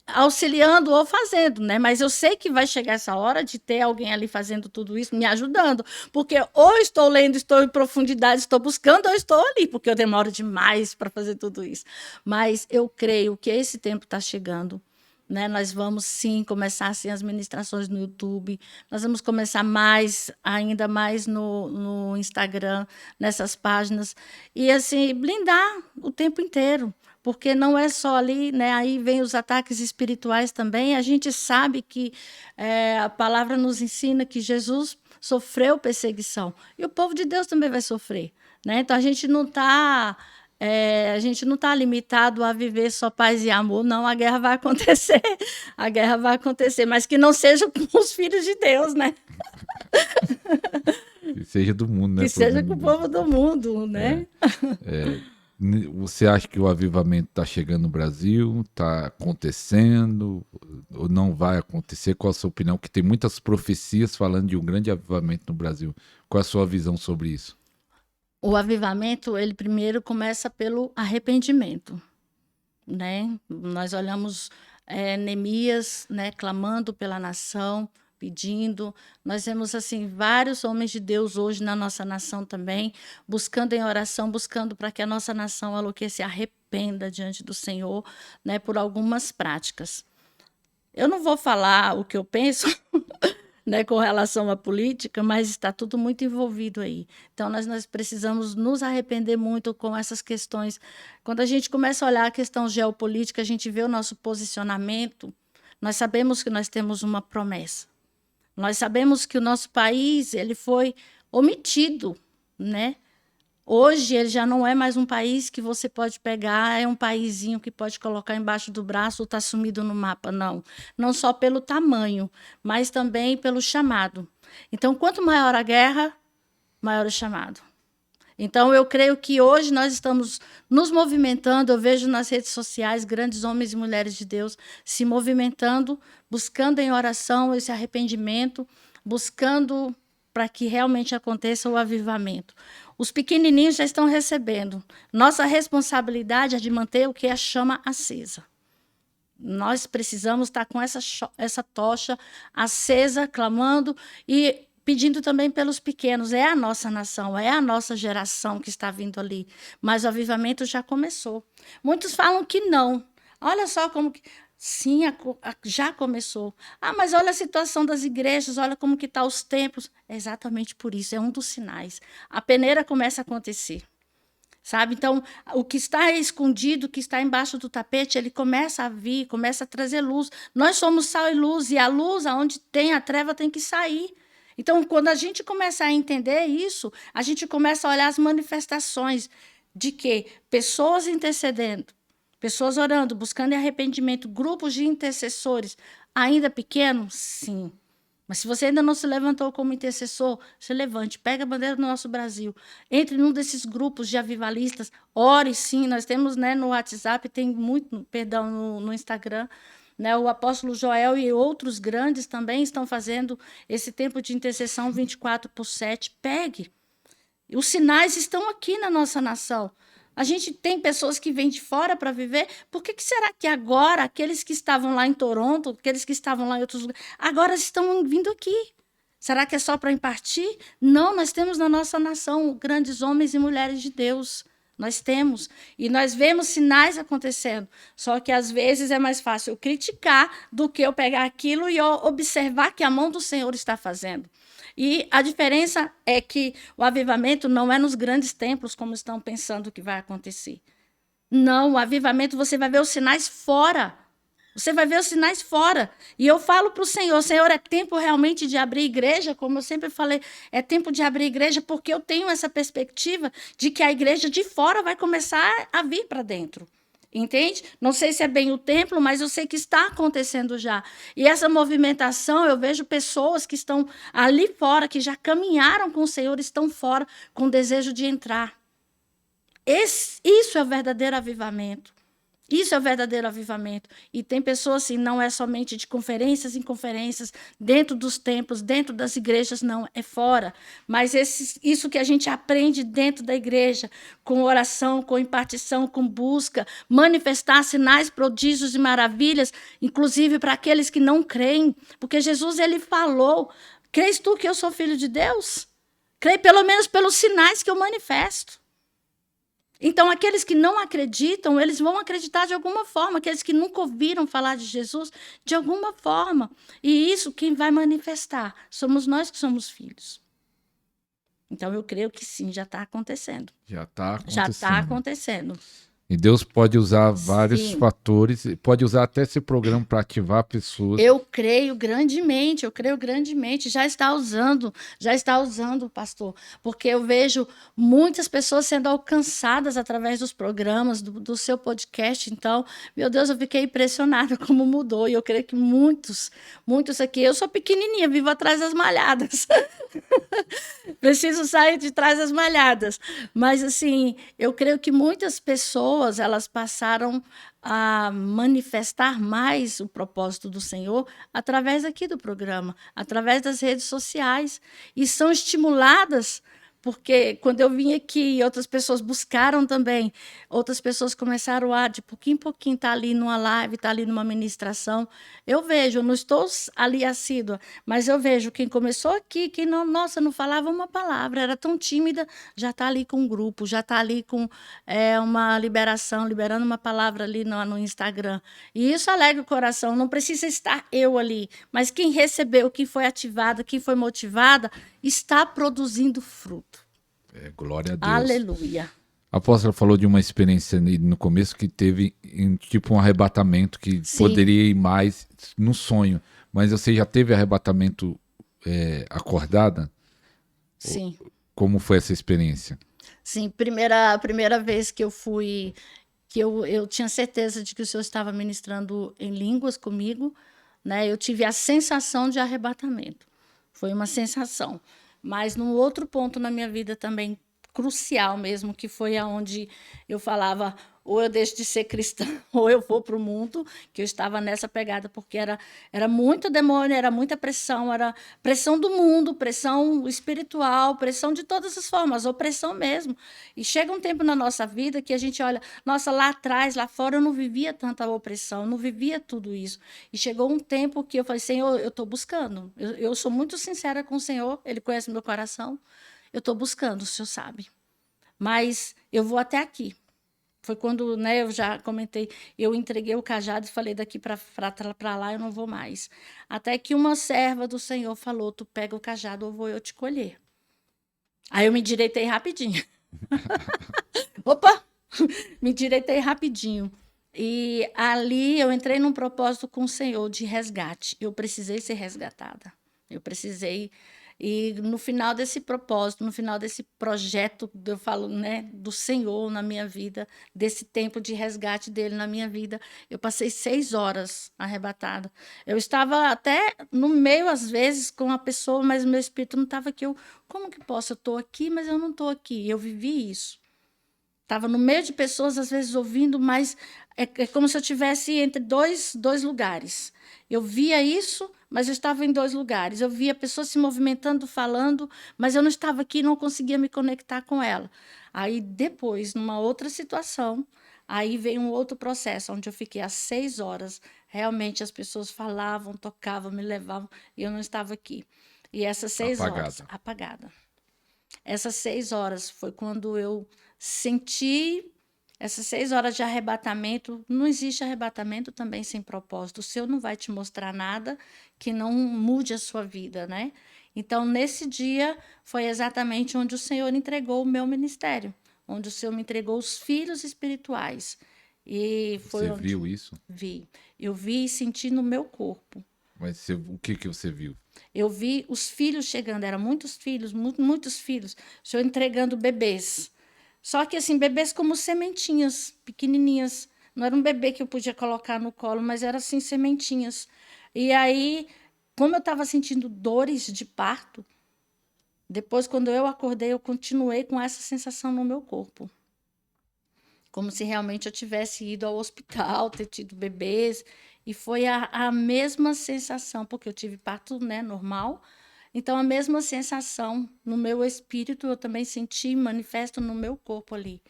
auxiliando ou fazendo, né? Mas eu sei que vai chegar essa hora de ter alguém ali fazendo tudo isso, me ajudando, porque ou estou lendo, estou em profundidade, estou buscando, ou estou ali, porque eu demoro demais para fazer tudo isso. Mas eu creio que esse tempo está chegando. Né, nós vamos sim começar assim, as ministrações no YouTube, nós vamos começar ainda mais no Instagram, nessas páginas, e assim, blindar o tempo inteiro, porque não é só ali, né, aí vem os ataques espirituais também, a gente sabe que a palavra nos ensina que Jesus sofreu perseguição, e o povo de Deus também vai sofrer, né? Então a gente não está limitado a viver só paz e amor, não, a guerra vai acontecer, mas que não seja com os filhos de Deus, né? Que seja do mundo, né? Que seja com o povo do mundo, né? Você acha que o avivamento está chegando no Brasil, está acontecendo, ou não vai acontecer? Qual a sua opinião? Que tem muitas profecias falando de um grande avivamento no Brasil. Qual a sua visão sobre isso? O avivamento, ele primeiro começa pelo arrependimento, né? Nós olhamos Neemias, né, clamando pela nação, pedindo. Nós vemos assim vários homens de Deus hoje na nossa nação também, buscando em oração, buscando para que a nossa nação se arrependa diante do Senhor, né, por algumas práticas. Eu não vou falar o que eu penso, né, com relação à política, mas está tudo muito envolvido aí. Então, nós precisamos nos arrepender muito com essas questões. Quando a gente começa a olhar a questão geopolítica, a gente vê o nosso posicionamento, nós sabemos que nós temos uma promessa. Nós sabemos que o nosso país ele foi omitido, né? Hoje ele já não é mais um país que você pode pegar, é um paísinho que pode colocar embaixo do braço ou está sumido no mapa, não. Não só pelo tamanho, mas também pelo chamado. Então, quanto maior a guerra, maior o chamado. Então, eu creio que hoje nós estamos nos movimentando, eu vejo nas redes sociais grandes homens e mulheres de Deus se movimentando, buscando em oração esse arrependimento, buscando para que realmente aconteça o avivamento. Os pequenininhos já estão recebendo. Nossa responsabilidade é de manter o que é a chama acesa. Nós precisamos estar com essa tocha acesa, clamando e pedindo também pelos pequenos. É a nossa nação, é a nossa geração que está vindo ali. Mas o avivamento já começou. Muitos falam que não. Olha só como que... Sim, já começou. Ah, mas olha a situação das igrejas, olha como que estão os templos. É exatamente por isso, é um dos sinais. A peneira começa a acontecer. Sabe? Então, o que está escondido, o que está embaixo do tapete, ele começa a vir, começa a trazer luz. Nós somos sal e luz, e a luz, aonde tem a treva, tem que sair. Então, quando a gente começa a entender isso, a gente começa a olhar as manifestações de que pessoas intercedendo, pessoas orando, buscando arrependimento, grupos de intercessores, ainda pequenos, sim. Mas se você ainda não se levantou como intercessor, se levante, pega a bandeira do nosso Brasil, entre num desses grupos de avivalistas, ore sim, nós temos, né, no WhatsApp, tem muito, perdão, no Instagram, né, o apóstolo Joel e outros grandes também estão fazendo esse tempo de intercessão 24/7, pegue. Os sinais estão aqui na nossa nação. A gente tem pessoas que vêm de fora para viver. Por que será que agora, aqueles que estavam lá em Toronto, aqueles que estavam lá em outros lugares, agora estão vindo aqui? Será que é só para impartir? Não, nós temos na nossa nação grandes homens e mulheres de Deus. Nós temos. E nós vemos sinais acontecendo. Só que, às vezes, é mais fácil eu criticar do que eu pegar aquilo e eu observar que a mão do Senhor está fazendo. E a diferença é que o avivamento não é nos grandes templos, como estão pensando que vai acontecer. Não, o avivamento você vai ver os sinais fora. Você vai ver os sinais fora. E eu falo para o Senhor, é tempo realmente de abrir igreja, como eu sempre falei, é tempo de abrir igreja porque eu tenho essa perspectiva de que a igreja de fora vai começar a vir para dentro. Entende? Não sei se é bem o templo, mas eu sei que está acontecendo já. E essa movimentação, eu vejo pessoas que estão ali fora, que já caminharam com o Senhor, estão fora com desejo de entrar. Isso é o verdadeiro avivamento. Isso é o verdadeiro avivamento. E tem pessoas assim, não é somente de conferências em conferências, dentro dos templos, dentro das igrejas, não, é fora. Mas isso que a gente aprende dentro da igreja, com oração, com impartição, com busca, manifestar sinais, prodígios e maravilhas, inclusive para aqueles que não creem. Porque Jesus, ele falou, crês tu que eu sou filho de Deus? Crê pelo menos pelos sinais que eu manifesto. Então, aqueles que não acreditam, eles vão acreditar de alguma forma. Aqueles que nunca ouviram falar de Jesus, de alguma forma. E isso, quem vai manifestar? Somos nós que somos filhos. Então, eu creio que sim, já está acontecendo. Já está acontecendo. Já está acontecendo. E Deus pode usar vários Sim. fatores, pode usar até esse programa para ativar pessoas. Eu creio grandemente. Já está usando, pastor, porque eu vejo muitas pessoas sendo alcançadas através dos programas, do seu podcast. Então, meu Deus, eu fiquei impressionada como mudou. E eu creio que muitos aqui. Eu sou pequenininha, vivo atrás das malhadas. Preciso sair de trás das malhadas. Mas, assim, eu creio que muitas pessoas, elas passaram a manifestar mais o propósito do Senhor através aqui do programa, através das redes sociais. E são estimuladas, porque quando eu vim aqui, outras pessoas buscaram também, outras pessoas começaram a, de pouquinho em pouquinho, estar ali numa live, estar ali numa ministração. Eu vejo, eu não estou ali assídua, mas eu vejo quem começou aqui, quem não, nossa, não falava uma palavra, era tão tímida, já está ali com um grupo, já está ali com uma liberando uma palavra ali no Instagram. E isso alegra o coração, não precisa estar eu ali, mas quem recebeu, quem foi ativada, quem foi motivada, está produzindo fruto. Glória a Deus. Aleluia. A apóstola falou de uma experiência no começo que teve tipo um arrebatamento, que Sim. poderia ir mais no sonho. Mas você já teve arrebatamento acordada? Sim. Como foi essa experiência? Sim, primeira vez que eu fui, que eu tinha certeza de que o Senhor estava ministrando em línguas comigo, né? Eu tive a sensação de arrebatamento. Foi uma sensação. Mas num outro ponto na minha vida também crucial mesmo, que foi aonde eu falava, ou eu deixo de ser cristã, ou eu vou para o mundo, que eu estava nessa pegada, porque era muito demônio, era muita pressão, era pressão do mundo, pressão espiritual, pressão de todas as formas, opressão mesmo. E chega um tempo na nossa vida que a gente olha, nossa, lá atrás, lá fora, eu não vivia tanta opressão, não vivia tudo isso. E chegou um tempo que eu falei, Senhor, eu estou buscando. Eu sou muito sincera com o Senhor, Ele conhece meu coração. Eu estou buscando, o Senhor sabe. Mas eu vou até aqui. Foi quando, né, eu já comentei, eu entreguei o cajado e falei, daqui para lá eu não vou mais. Até que uma serva do Senhor falou, tu pega o cajado ou vou eu te colher. Aí eu me endireitei rapidinho. Opa! Me endireitei rapidinho. E ali eu entrei num propósito com o Senhor de resgate. Eu precisei ser resgatada. Eu precisei. E no final desse propósito, no final desse projeto, eu falo, né, do Senhor na minha vida, desse tempo de resgate dele na minha vida, eu passei 6 horas arrebatada. Eu estava até no meio, às vezes, com a pessoa, mas meu espírito não estava aqui. Como que posso? Eu estou aqui, mas eu não estou aqui. Eu vivi isso. Estava no meio de pessoas, às vezes, ouvindo, mas é como se eu estivesse entre dois lugares. Eu via isso, mas eu estava em 2 lugares. Eu via pessoas se movimentando, falando, mas eu não estava aqui, não conseguia me conectar com ela. Aí, depois, numa outra situação, aí veio um outro processo, onde eu fiquei às 6 horas. Realmente, as pessoas falavam, tocavam, me levavam, e eu não estava aqui. E essas 6 horas, apagada. Essas 6 horas foi quando eu senti essas 6 horas de arrebatamento. Não existe arrebatamento também sem propósito. O Senhor não vai te mostrar nada que não mude a sua vida, né? Então, nesse dia, foi exatamente onde o Senhor entregou o meu ministério, onde o Senhor me entregou os filhos espirituais. E foi Você viu isso? Vi. Eu vi e senti no meu corpo. Mas o que você viu? Eu vi os filhos chegando, eram muitos filhos, muitos filhos, o Senhor entregando bebês. Só que, assim, bebês como sementinhas, pequenininhas. Não era um bebê que eu podia colocar no colo, mas era assim, sementinhas. E aí, como eu estava sentindo dores de parto, depois, quando eu acordei, eu continuei com essa sensação no meu corpo. Como se realmente eu tivesse ido ao hospital, ter tido bebês. E foi a mesma sensação, porque eu tive parto, né, normal. Então, a mesma sensação no meu espírito, eu também senti manifesto no meu corpo ali.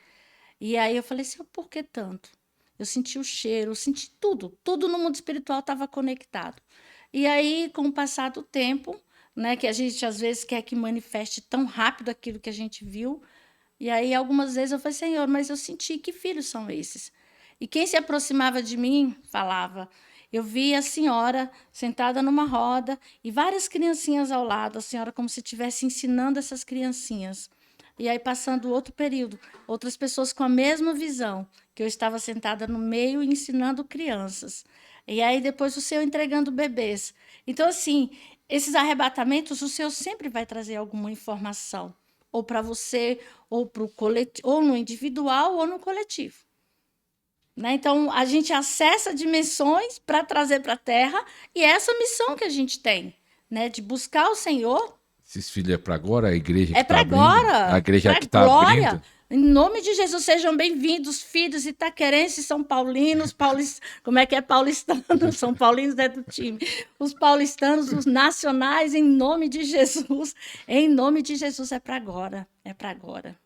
E aí eu falei assim, por que tanto? Eu senti o cheiro, eu senti tudo, tudo no mundo espiritual estava conectado. E aí, com o passar do tempo, né, que a gente às vezes quer que manifeste tão rápido aquilo que a gente viu, e aí algumas vezes eu falei, Senhor, mas eu senti, que filhos são esses? E quem se aproximava de mim falava, eu vi a senhora sentada numa roda e várias criancinhas ao lado, a senhora como se estivesse ensinando essas criancinhas. E aí, passando outro período, outras pessoas com a mesma visão, que eu estava sentada no meio ensinando crianças. E aí, depois, o Senhor entregando bebês. Então, assim, esses arrebatamentos, o Senhor sempre vai trazer alguma informação, ou para você, ou para o coletivo, ou no individual, ou no coletivo. Né? Então, a gente acessa dimensões para trazer para a Terra, e é essa missão que a gente tem, né? De buscar o Senhor. Esses filhos é para agora, a igreja que É está para abrindo? A agora, igreja para que está glória. abrindo? Em nome de Jesus, sejam bem-vindos, filhos itaquerenses, são paulinos, como é que é paulistano? São paulinos é do time. Os paulistanos, os nacionais, em nome de Jesus. Em nome de Jesus, é para agora. É para agora.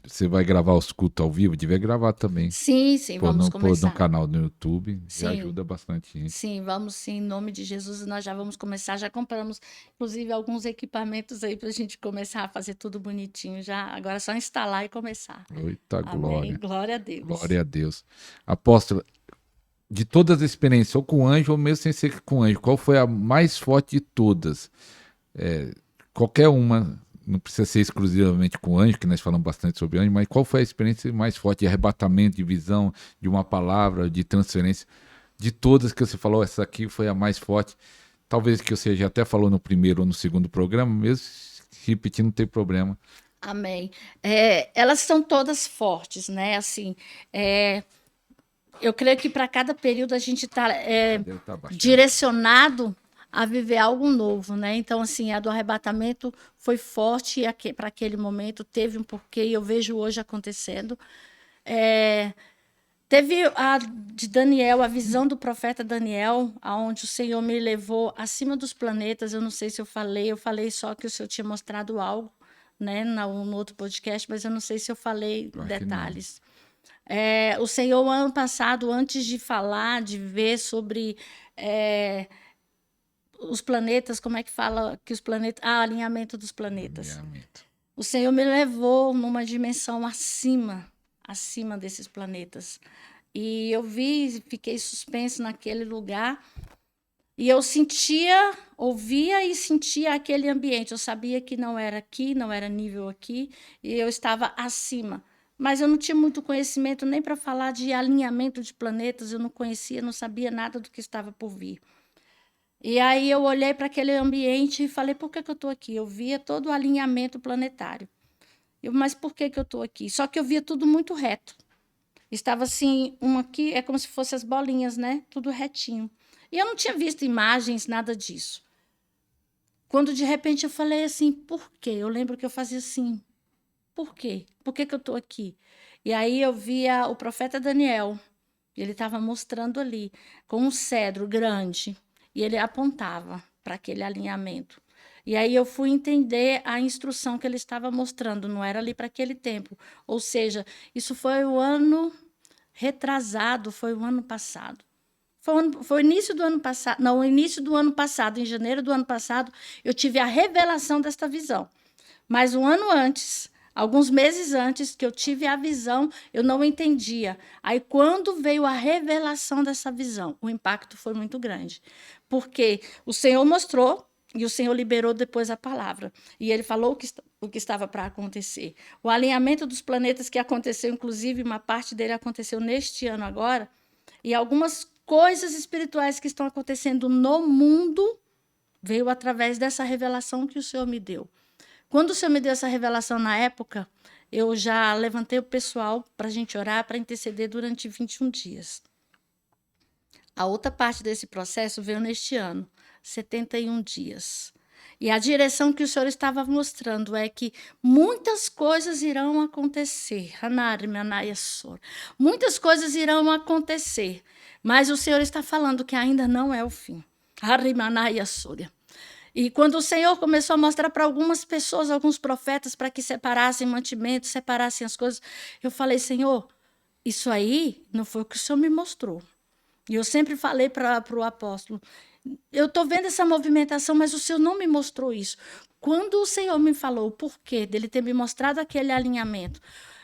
Você vai gravar os cultos ao vivo? Devia gravar também. Sim, sim, vamos Pôr no começar. canal no YouTube, já Sim. ajuda bastante gente. Sim, vamos sim, em nome de Jesus, nós já vamos começar, já compramos, inclusive, alguns equipamentos aí para a gente começar a fazer tudo bonitinho, já, agora é só instalar e começar. Eita, Amém, glória. glória a Deus. Glória a Deus. Apóstolo, de todas as experiências, ou com anjo ou mesmo sem ser com anjo, qual foi a mais forte de todas? Qualquer uma, não precisa ser exclusivamente com anjo, que nós falamos bastante sobre anjo, mas qual foi a experiência mais forte de arrebatamento, de visão, de uma palavra, de transferência? De todas que você falou, essa aqui foi a mais forte. Talvez que você já até falou no primeiro ou no segundo programa, mesmo repetir não tem problema. Amém. Elas são todas fortes, né? Assim, eu creio que para cada período a gente está direcionado a viver algo novo, né? Então, assim, a do arrebatamento foi forte para aquele momento, teve um porquê, e eu vejo hoje acontecendo. Teve a de Daniel, a visão do profeta Daniel, aonde o Senhor me levou acima dos planetas. Eu não sei se eu falei só que o Senhor tinha mostrado algo, né, no outro podcast, mas eu não sei se eu falei detalhes. O Senhor, ano passado, antes de falar, de ver sobre os planetas, como é que fala que os planetas. Alinhamento dos planetas. Alinhamento. O Senhor me levou numa dimensão acima desses planetas. E eu fiquei suspenso naquele lugar. E eu ouvia e sentia aquele ambiente. Eu sabia que não era aqui, não era nível aqui, e eu estava acima. Mas eu não tinha muito conhecimento nem para falar de alinhamento de planetas, eu não conhecia, não sabia nada do que estava por vir. E aí eu olhei para aquele ambiente e falei, por que eu estou aqui? Eu via todo o alinhamento planetário. Mas por que eu estou aqui? Só que eu via tudo muito reto. Estava assim, uma aqui, é como se fossem as bolinhas, né? Tudo retinho. E eu não tinha visto imagens, nada disso. Quando de repente eu falei assim, por quê? Eu lembro que eu fazia assim, por quê? Por que eu estou aqui? E aí eu via o profeta Daniel, ele estava mostrando ali, com um cedro grande, e ele apontava para aquele alinhamento. E aí eu fui entender a instrução que ele estava mostrando, não era ali para aquele tempo. Ou seja, isso foi o ano retrasado, foi o ano passado. Foi o início do ano passado, não, o início do ano passado, em janeiro do ano passado, eu tive a revelação desta visão. Mas um ano antes, alguns meses antes que eu tive a visão, eu não entendia. Aí, quando veio a revelação dessa visão, o impacto foi muito grande. Porque o Senhor mostrou e o Senhor liberou depois a palavra. E ele falou o que estava para acontecer. O alinhamento dos planetas que aconteceu, inclusive, uma parte dele aconteceu neste ano agora, e algumas coisas espirituais que estão acontecendo no mundo veio através dessa revelação que o Senhor me deu. Quando o Senhor me deu essa revelação na época, eu já levantei o pessoal para a gente orar, para interceder durante 21 dias. A outra parte desse processo veio neste ano, 71 dias. E a direção que o Senhor estava mostrando é que muitas coisas irão acontecer. Muitas coisas irão acontecer, mas o Senhor está falando que ainda não é o fim. E quando o Senhor começou a mostrar para algumas pessoas, alguns profetas, para que separassem mantimento, separassem as coisas, eu falei, Senhor, isso aí não foi o que o Senhor me mostrou. E eu sempre falei para o apóstolo, eu estou vendo essa movimentação, mas o Senhor não me mostrou isso. Quando o Senhor me falou o porquê dele ter me mostrado aquele alinhamento,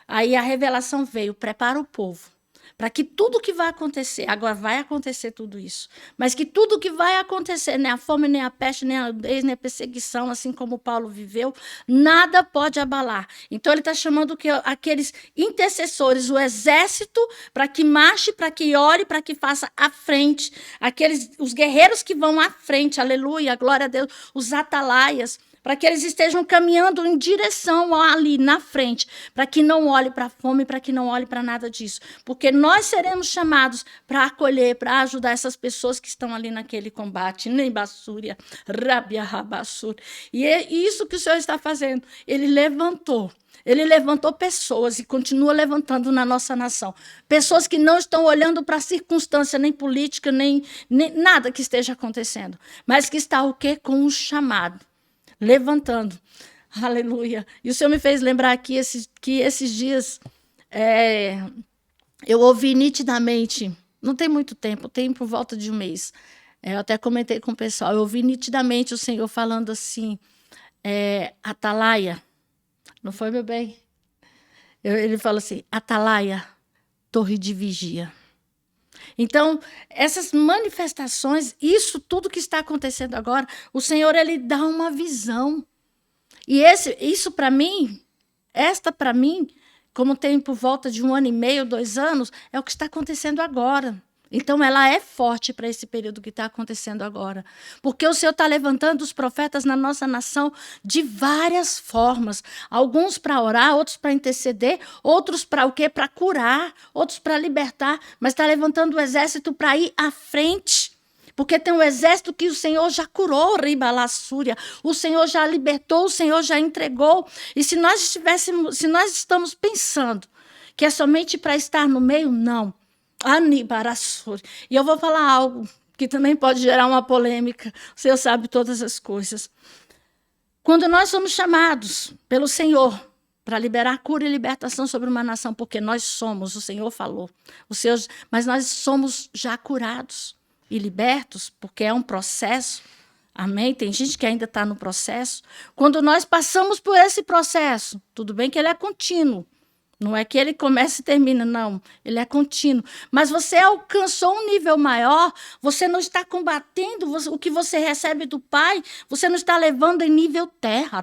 aí a revelação veio, prepara o povo, para que tudo que vai acontecer, agora vai acontecer tudo isso, mas que tudo que vai acontecer, nem a fome, nem a peste, nem a nudez, nem a perseguição, assim como Paulo viveu, nada pode abalar. Então ele está chamando aqueles intercessores, o exército, para que marche, para que ore, para que faça à frente, os guerreiros que vão à frente, aleluia, glória a Deus, os atalaias, para que eles estejam caminhando em direção ali na frente, para que não olhe para a fome, para que não olhe para nada disso. Porque nós seremos chamados para acolher, para ajudar essas pessoas que estão ali naquele combate. Nem Bassúria, Rabia Rabassur. E é isso que o Senhor está fazendo. Ele levantou pessoas e continua levantando na nossa nação. Pessoas que não estão olhando para a circunstância, nem política, nem nada que esteja acontecendo, mas que está o quê? Com um chamado. Levantando, aleluia. E o Senhor me fez lembrar que esses dias eu ouvi nitidamente, não tem muito tempo, tem por volta de um mês, eu até comentei com o pessoal, eu ouvi nitidamente o Senhor falando assim, atalaia, não foi, meu bem? Ele falou assim, atalaia, torre de vigia. Então, essas manifestações, isso tudo que está acontecendo agora, o Senhor, ele dá uma visão. E isso para mim, como tem por volta de 1 ano e meio, 2 anos, é o que está acontecendo agora. Então, ela é forte para esse período que está acontecendo agora. Porque o Senhor está levantando os profetas na nossa nação de várias formas. Alguns para orar, outros para interceder, outros para o quê? Para curar, outros para libertar. Mas está levantando o exército para ir à frente. Porque tem um exército que o Senhor já curou, Ribalassúria. O Senhor já libertou, o Senhor já entregou. E se nós estamos pensando que é somente para estar no meio, não. E eu vou falar algo que também pode gerar uma polêmica. O Senhor sabe todas as coisas. Quando nós somos chamados pelo Senhor para liberar cura e libertação sobre uma nação, porque nós somos, o Senhor falou, mas nós somos já curados e libertos, porque é um processo. Amém? Tem gente que ainda está no processo. Quando nós passamos por esse processo, tudo bem que ele é contínuo. Não é que ele começa e termina, não. Ele é contínuo. Mas você alcançou um nível maior, você não está combatendo o que você recebe do Pai, você não está levando em nível terra,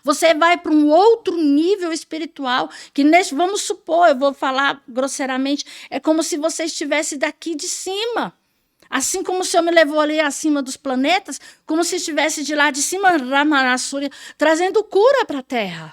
você vai para um outro nível espiritual, que vamos supor, eu vou falar grosseiramente, é como se você estivesse daqui de cima. Assim como o Senhor me levou ali acima dos planetas, como se estivesse de lá de cima, Ramanassúria, trazendo cura para a terra.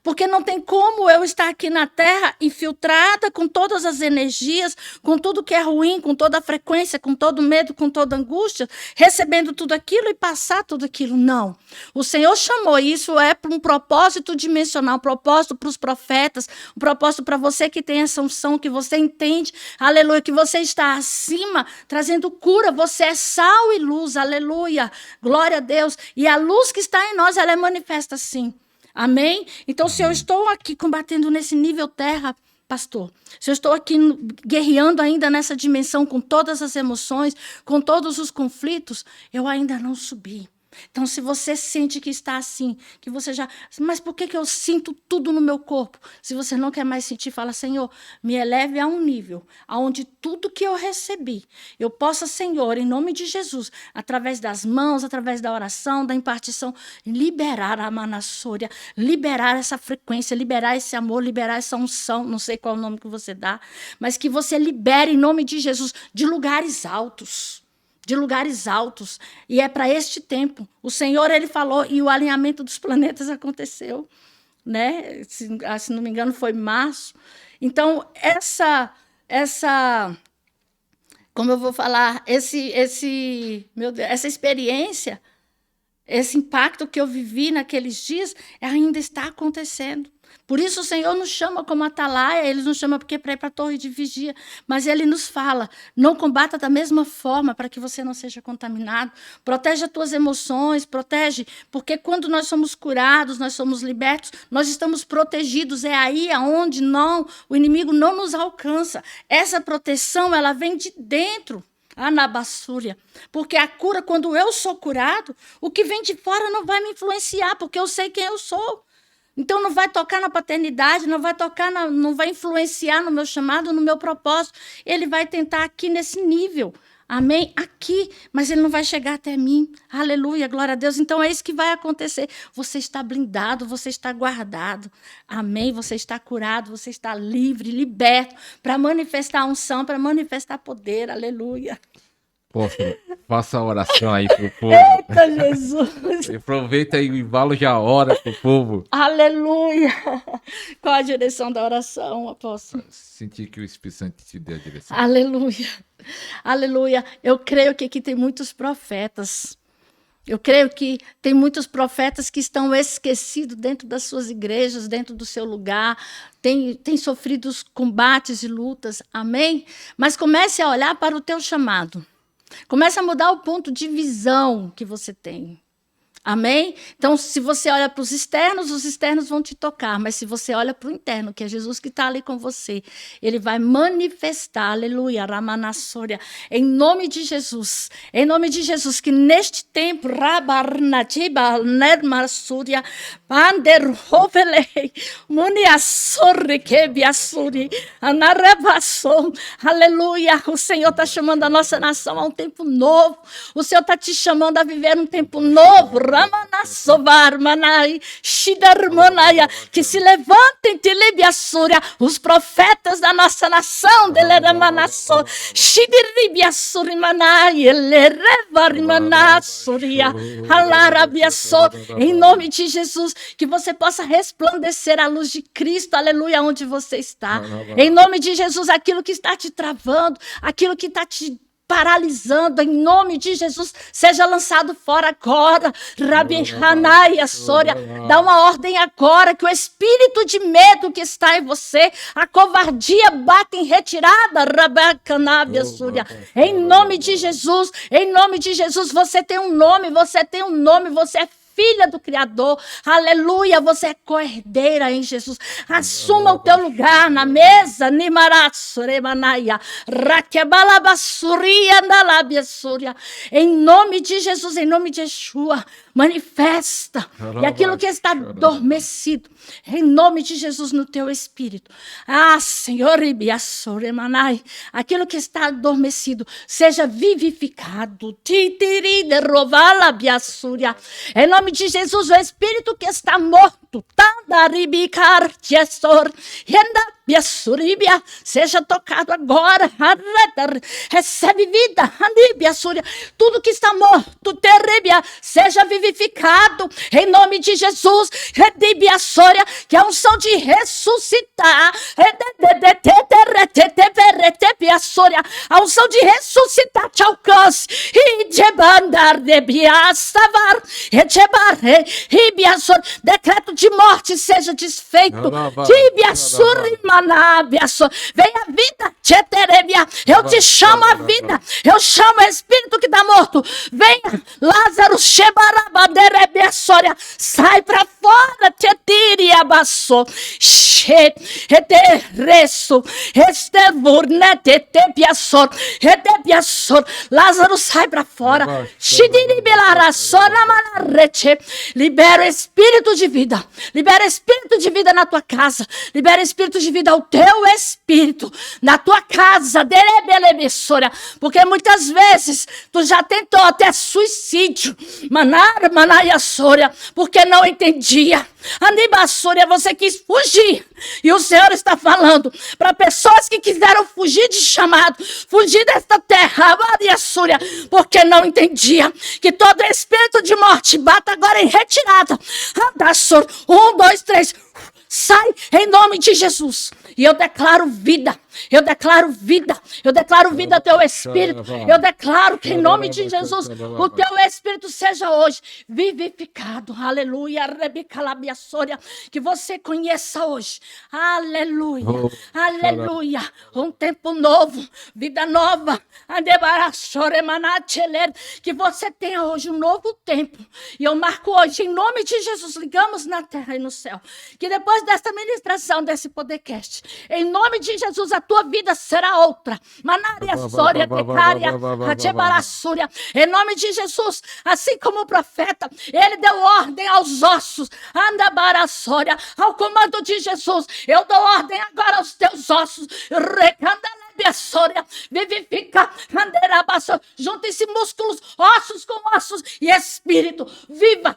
Porque não tem como eu estar aqui na Terra infiltrada com todas as energias, com tudo que é ruim, com toda a frequência, com todo medo, com toda angústia, recebendo tudo aquilo e passar tudo aquilo. Não. O Senhor chamou isso para um propósito dimensional, um propósito para os profetas, um propósito para você que tem essa unção, que você entende, aleluia, que você está acima, trazendo cura. Você é sal e luz, aleluia, glória a Deus. E a luz que está em nós, ela é manifesta sim. Amém? Então, se eu estou aqui combatendo nesse nível terra, pastor, se eu estou aqui guerreando ainda nessa dimensão com todas as emoções, com todos os conflitos, eu ainda não subi. Então, se você sente que está assim, que você já... Mas por que eu sinto tudo no meu corpo? Se você não quer mais sentir, fala, Senhor, me eleve a um nível onde tudo que eu recebi, eu possa, Senhor, em nome de Jesus, através das mãos, através da oração, da impartição, liberar a manassúria, liberar essa frequência, liberar esse amor, liberar essa unção, não sei qual é o nome que você dá, mas que você libere em nome de Jesus de lugares altos. De lugares altos, e é para este tempo. O Senhor, ele falou, e o alinhamento dos planetas aconteceu. né? Se não me engano, foi março. Então, como eu vou falar, meu Deus, essa experiência, esse impacto que eu vivi naqueles dias, ainda está acontecendo. Por isso o Senhor nos chama como atalaia, Ele nos chama para ir para a torre de vigia, mas Ele nos fala, não combata da mesma forma para que você não seja contaminado, protege as tuas emoções, protege, porque quando nós somos curados, nós somos libertos, nós estamos protegidos, é aí aonde o inimigo não nos alcança. Essa proteção, ela vem de dentro. Anabassúria, porque a cura, quando eu sou curado, o que vem de fora não vai me influenciar, porque eu sei quem eu sou. Então não vai tocar na paternidade, não vai influenciar no meu chamado, no meu propósito. Ele vai tentar aqui nesse nível. Amém? Aqui, mas ele não vai chegar até mim. Aleluia, glória a Deus. Então é isso que vai acontecer. Você está blindado, você está guardado. Amém? Você está curado, você está livre, liberto, para manifestar unção, para manifestar poder. Aleluia. Apóstolo, faça a oração aí pro povo. Eita, Jesus! Aproveita aí o embalo, já ora pro povo. Aleluia! Qual a direção da oração, apóstolo? Senti que o Espírito Santo te deu a direção. Aleluia! Aleluia! Eu creio que aqui tem muitos profetas. Eu creio que tem muitos profetas que estão esquecidos dentro das suas igrejas, dentro do seu lugar, têm sofrido os combates e lutas. Amém? Mas comece a olhar para o teu chamado. Comece a mudar o ponto de visão que você tem. Amém? Então, se você olha para os externos vão te tocar. Mas se você olha para o interno, que é Jesus que está ali com você, ele vai manifestar, aleluia, Ramanassória, em nome de Jesus, que neste tempo, Rabarnatiba, Nermassúria, Panderhovelei, Muniassorri, Kebiassuri, Anarabasson, aleluia, o Senhor está chamando a nossa nação a um tempo novo, o Senhor está te chamando a viver um tempo novo, que se levantem, os profetas da nossa nação, em nome de Jesus, que você possa resplandecer a luz de Cristo, aleluia, onde você está. Em nome de Jesus, aquilo que está te travando, aquilo que está te paralisando, em nome de Jesus, seja lançado fora agora. Rabi Hanai, Sória, dá uma ordem agora, que o espírito de medo que está em você, a covardia bate em retirada, Rabacanabia, Sória. Em nome de Jesus, você tem um nome, você é filha do Criador, aleluia, você é co-herdeira em Jesus, assuma o teu lugar na mesa, em nome de Jesus, em nome de Yeshua, manifesta, e aquilo que está adormecido, em nome de Jesus, no teu espírito, Senhor, aquilo que está adormecido, seja vivificado, em nome de Jesus, o espírito que está morto, seja tocado agora, recebe vida, tudo que está morto, seja vivificado, em nome de Jesus, que a unção de ressuscitar, a unção de ressuscitar te alcance, decreto de morte seja desfeito, venha vida, eu te chamo a vida, eu chamo o espírito que está morto, venha, Lázaro, sai para fora, Lázaro, sai para fora, libera o espírito de vida, na tua casa, libera espírito de vida ao teu espírito, na tua casa, porque muitas vezes tu já tentou até suicídio, porque não entendia, você quis fugir, e o Senhor está falando para pessoas que quiseram fugir de chamado, fugir desta terra, porque não entendia, que todo espírito de morte bata agora em retirada, 1, 2, 3, sai em nome de Jesus. E eu declaro vida, eu declaro vida, eu declaro vida ao teu espírito. Eu declaro que em nome de Jesus o teu espírito seja hoje vivificado. Aleluia, que você conheça hoje. Aleluia, aleluia. Um tempo novo, vida nova. Que você tenha hoje um novo tempo. E eu marco hoje, em nome de Jesus, ligamos na terra e no céu. Que depois desta ministração, desse podcast, em nome de Jesus, a tua vida será outra. Em nome de Jesus, assim como o profeta, ele deu ordem aos ossos. Ao comando de Jesus, eu dou ordem agora aos teus ossos. Vivifica, juntem-se músculos, ossos com ossos e espírito. Viva,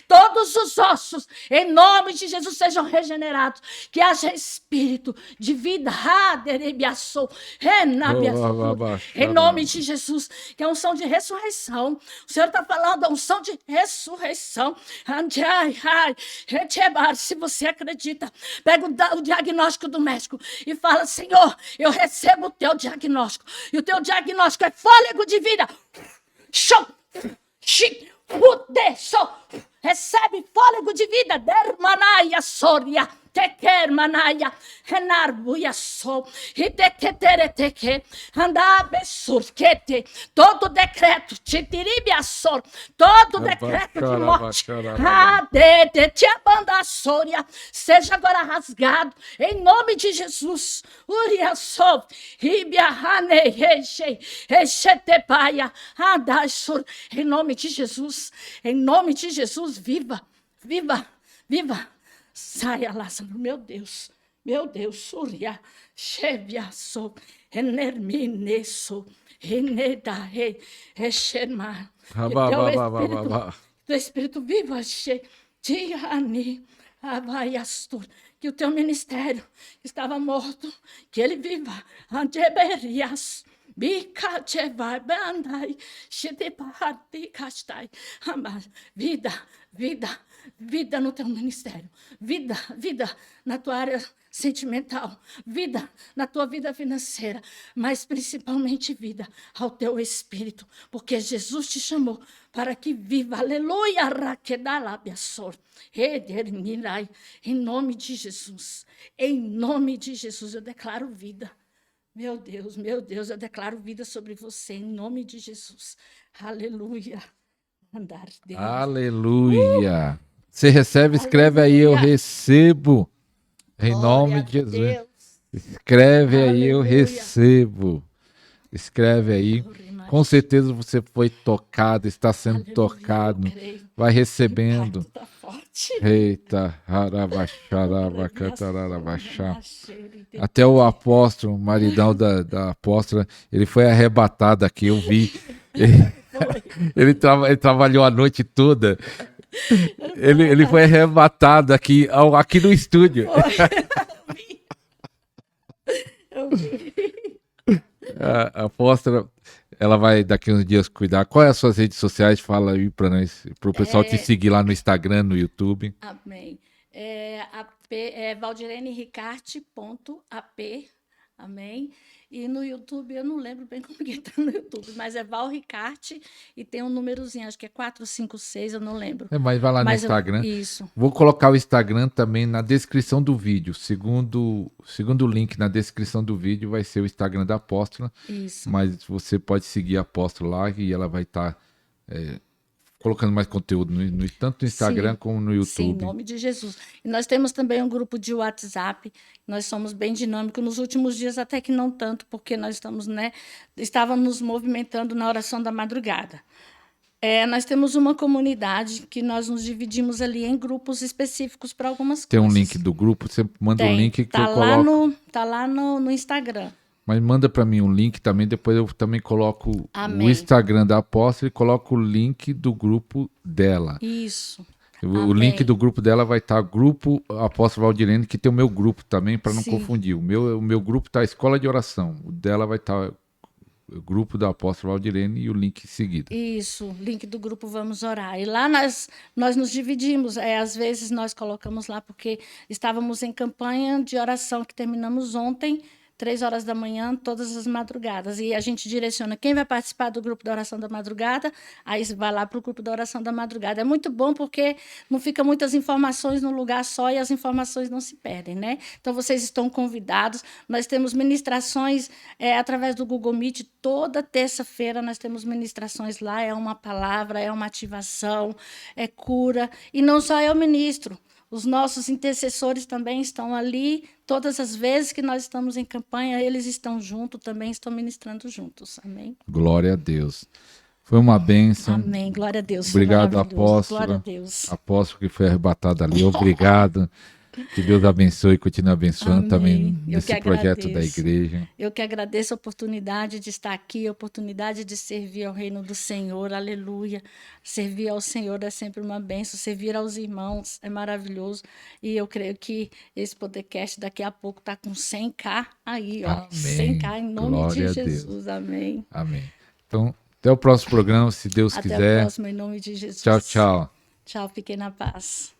todos os ossos, em nome de Jesus, sejam regenerados. Que haja espírito de vida, em nome de Jesus, que é unção de ressurreição. O Senhor está falando, a unção de ressurreição. Se você acredita, pega o diagnóstico do médico e fala: Senhor, eu recebo o teu diagnóstico. E o teu diagnóstico é fôlego de vida. Recebe fôlego de vida. Dermanaia soria. Teker manaia, renarbuia sol, e teketereteke, andabesurquete, todo decreto, titiribia sol, todo decreto de morte, te abandassoria, seja agora rasgado, em nome de Jesus, uria sol, ribia hane, rechetepaia, andasur, em nome de Jesus, viva, viva, viva. Saia, Lázaro, meu Deus, Surya, Cheviaço, Enermineço, Renedahe, Recherma, teu espírito viva, Tiani, Avaiastur, que o teu ministério estava morto, que ele viva, Anteberias. Vida no teu ministério, vida na tua área sentimental, vida na tua vida financeira, mas principalmente vida ao teu espírito, porque Jesus te chamou para que viva, aleluia, em nome de Jesus, eu declaro vida. Meu Deus, eu declaro vida sobre você, em nome de Jesus. Aleluia. Andar Deus. Aleluia. Você recebe, escreve aí, eu recebo. Em nome de Jesus. Deus. Escreve aí, eu recebo. Escreve aí. Com certeza você foi tocado, está sendo tocado. Vai recebendo. Tá forte. Eita, até o apóstolo, o maridão da apóstola, ele foi arrebatado aqui, eu vi. Ele trabalhou a noite toda. Ele foi arrebatado aqui no estúdio. Eu vi. A apóstola, ela vai daqui uns dias cuidar. Qual é as suas redes sociais? Fala aí para nós, para o pessoal te seguir lá no Instagram, no YouTube. Amém. valdireniricarte.ap. Amém. E no YouTube, eu não lembro bem como que está no YouTube, mas é Val Ricarte e tem um númerozinho, acho que é 456, eu não lembro. Mas vai lá no Instagram. Isso. Vou colocar o Instagram também na descrição do vídeo. Segundo o link na descrição do vídeo vai ser o Instagram da Apóstola. Isso. Mas você pode seguir a Apóstola lá e ela vai estar colocando mais conteúdo tanto no Instagram como no YouTube. Sim, em nome de Jesus. E nós temos também um grupo de WhatsApp. Nós somos bem dinâmicos. Nos últimos dias até que não tanto, porque nós estávamos nos movimentando na oração da madrugada. Nós temos uma comunidade que nós nos dividimos ali em grupos específicos para algumas Tem coisas. um link do grupo? Você manda o link que eu coloco. Tá lá no Instagram. Mas manda para mim um link também, depois eu também coloco Amém. O Instagram da Apóstola e coloco o link do grupo dela. Isso. O link do grupo dela vai estar Grupo Apóstolo Valdirene, que tem o meu grupo também, para não confundir. O meu grupo está Escola de Oração, o dela vai estar grupo da apóstola Valdirene e o link em seguida. Isso, link do grupo Vamos Orar. E lá nós nos dividimos. Às vezes nós colocamos lá porque estávamos em campanha de oração que terminamos ontem, 3 horas da manhã, todas as madrugadas. E a gente direciona quem vai participar do grupo da oração da madrugada, aí vai lá para o grupo da oração da madrugada. É muito bom porque não fica muitas informações num lugar só e as informações não se perdem, né? Então, vocês estão convidados. Nós temos ministrações através do Google Meet. Toda terça-feira nós temos ministrações lá. É uma palavra, é uma ativação, é cura. E não só eu ministro. Os nossos intercessores também estão ali. Todas as vezes que nós estamos em campanha, eles estão juntos, também estão ministrando juntos. Amém? Glória a Deus. Foi uma bênção. Amém. Glória a Deus. Obrigado, apóstolo. Glória a Deus. Apóstolo que foi arrebatado ali. Obrigado. Que Deus abençoe e continue abençoando. Amém. Também nesse projeto da igreja. Eu que agradeço a oportunidade de estar aqui, a oportunidade de servir ao reino do Senhor. Aleluia. Servir ao Senhor é sempre uma bênção. Servir aos irmãos é maravilhoso. E eu creio que esse podcast daqui a pouco está com 100K aí, ó. Amém. 100K em nome Glória de Jesus. Amém. Amém. Então, até o próximo programa, se Deus quiser. Até o próximo, em nome de Jesus. Tchau, tchau. Tchau, fiquem na paz.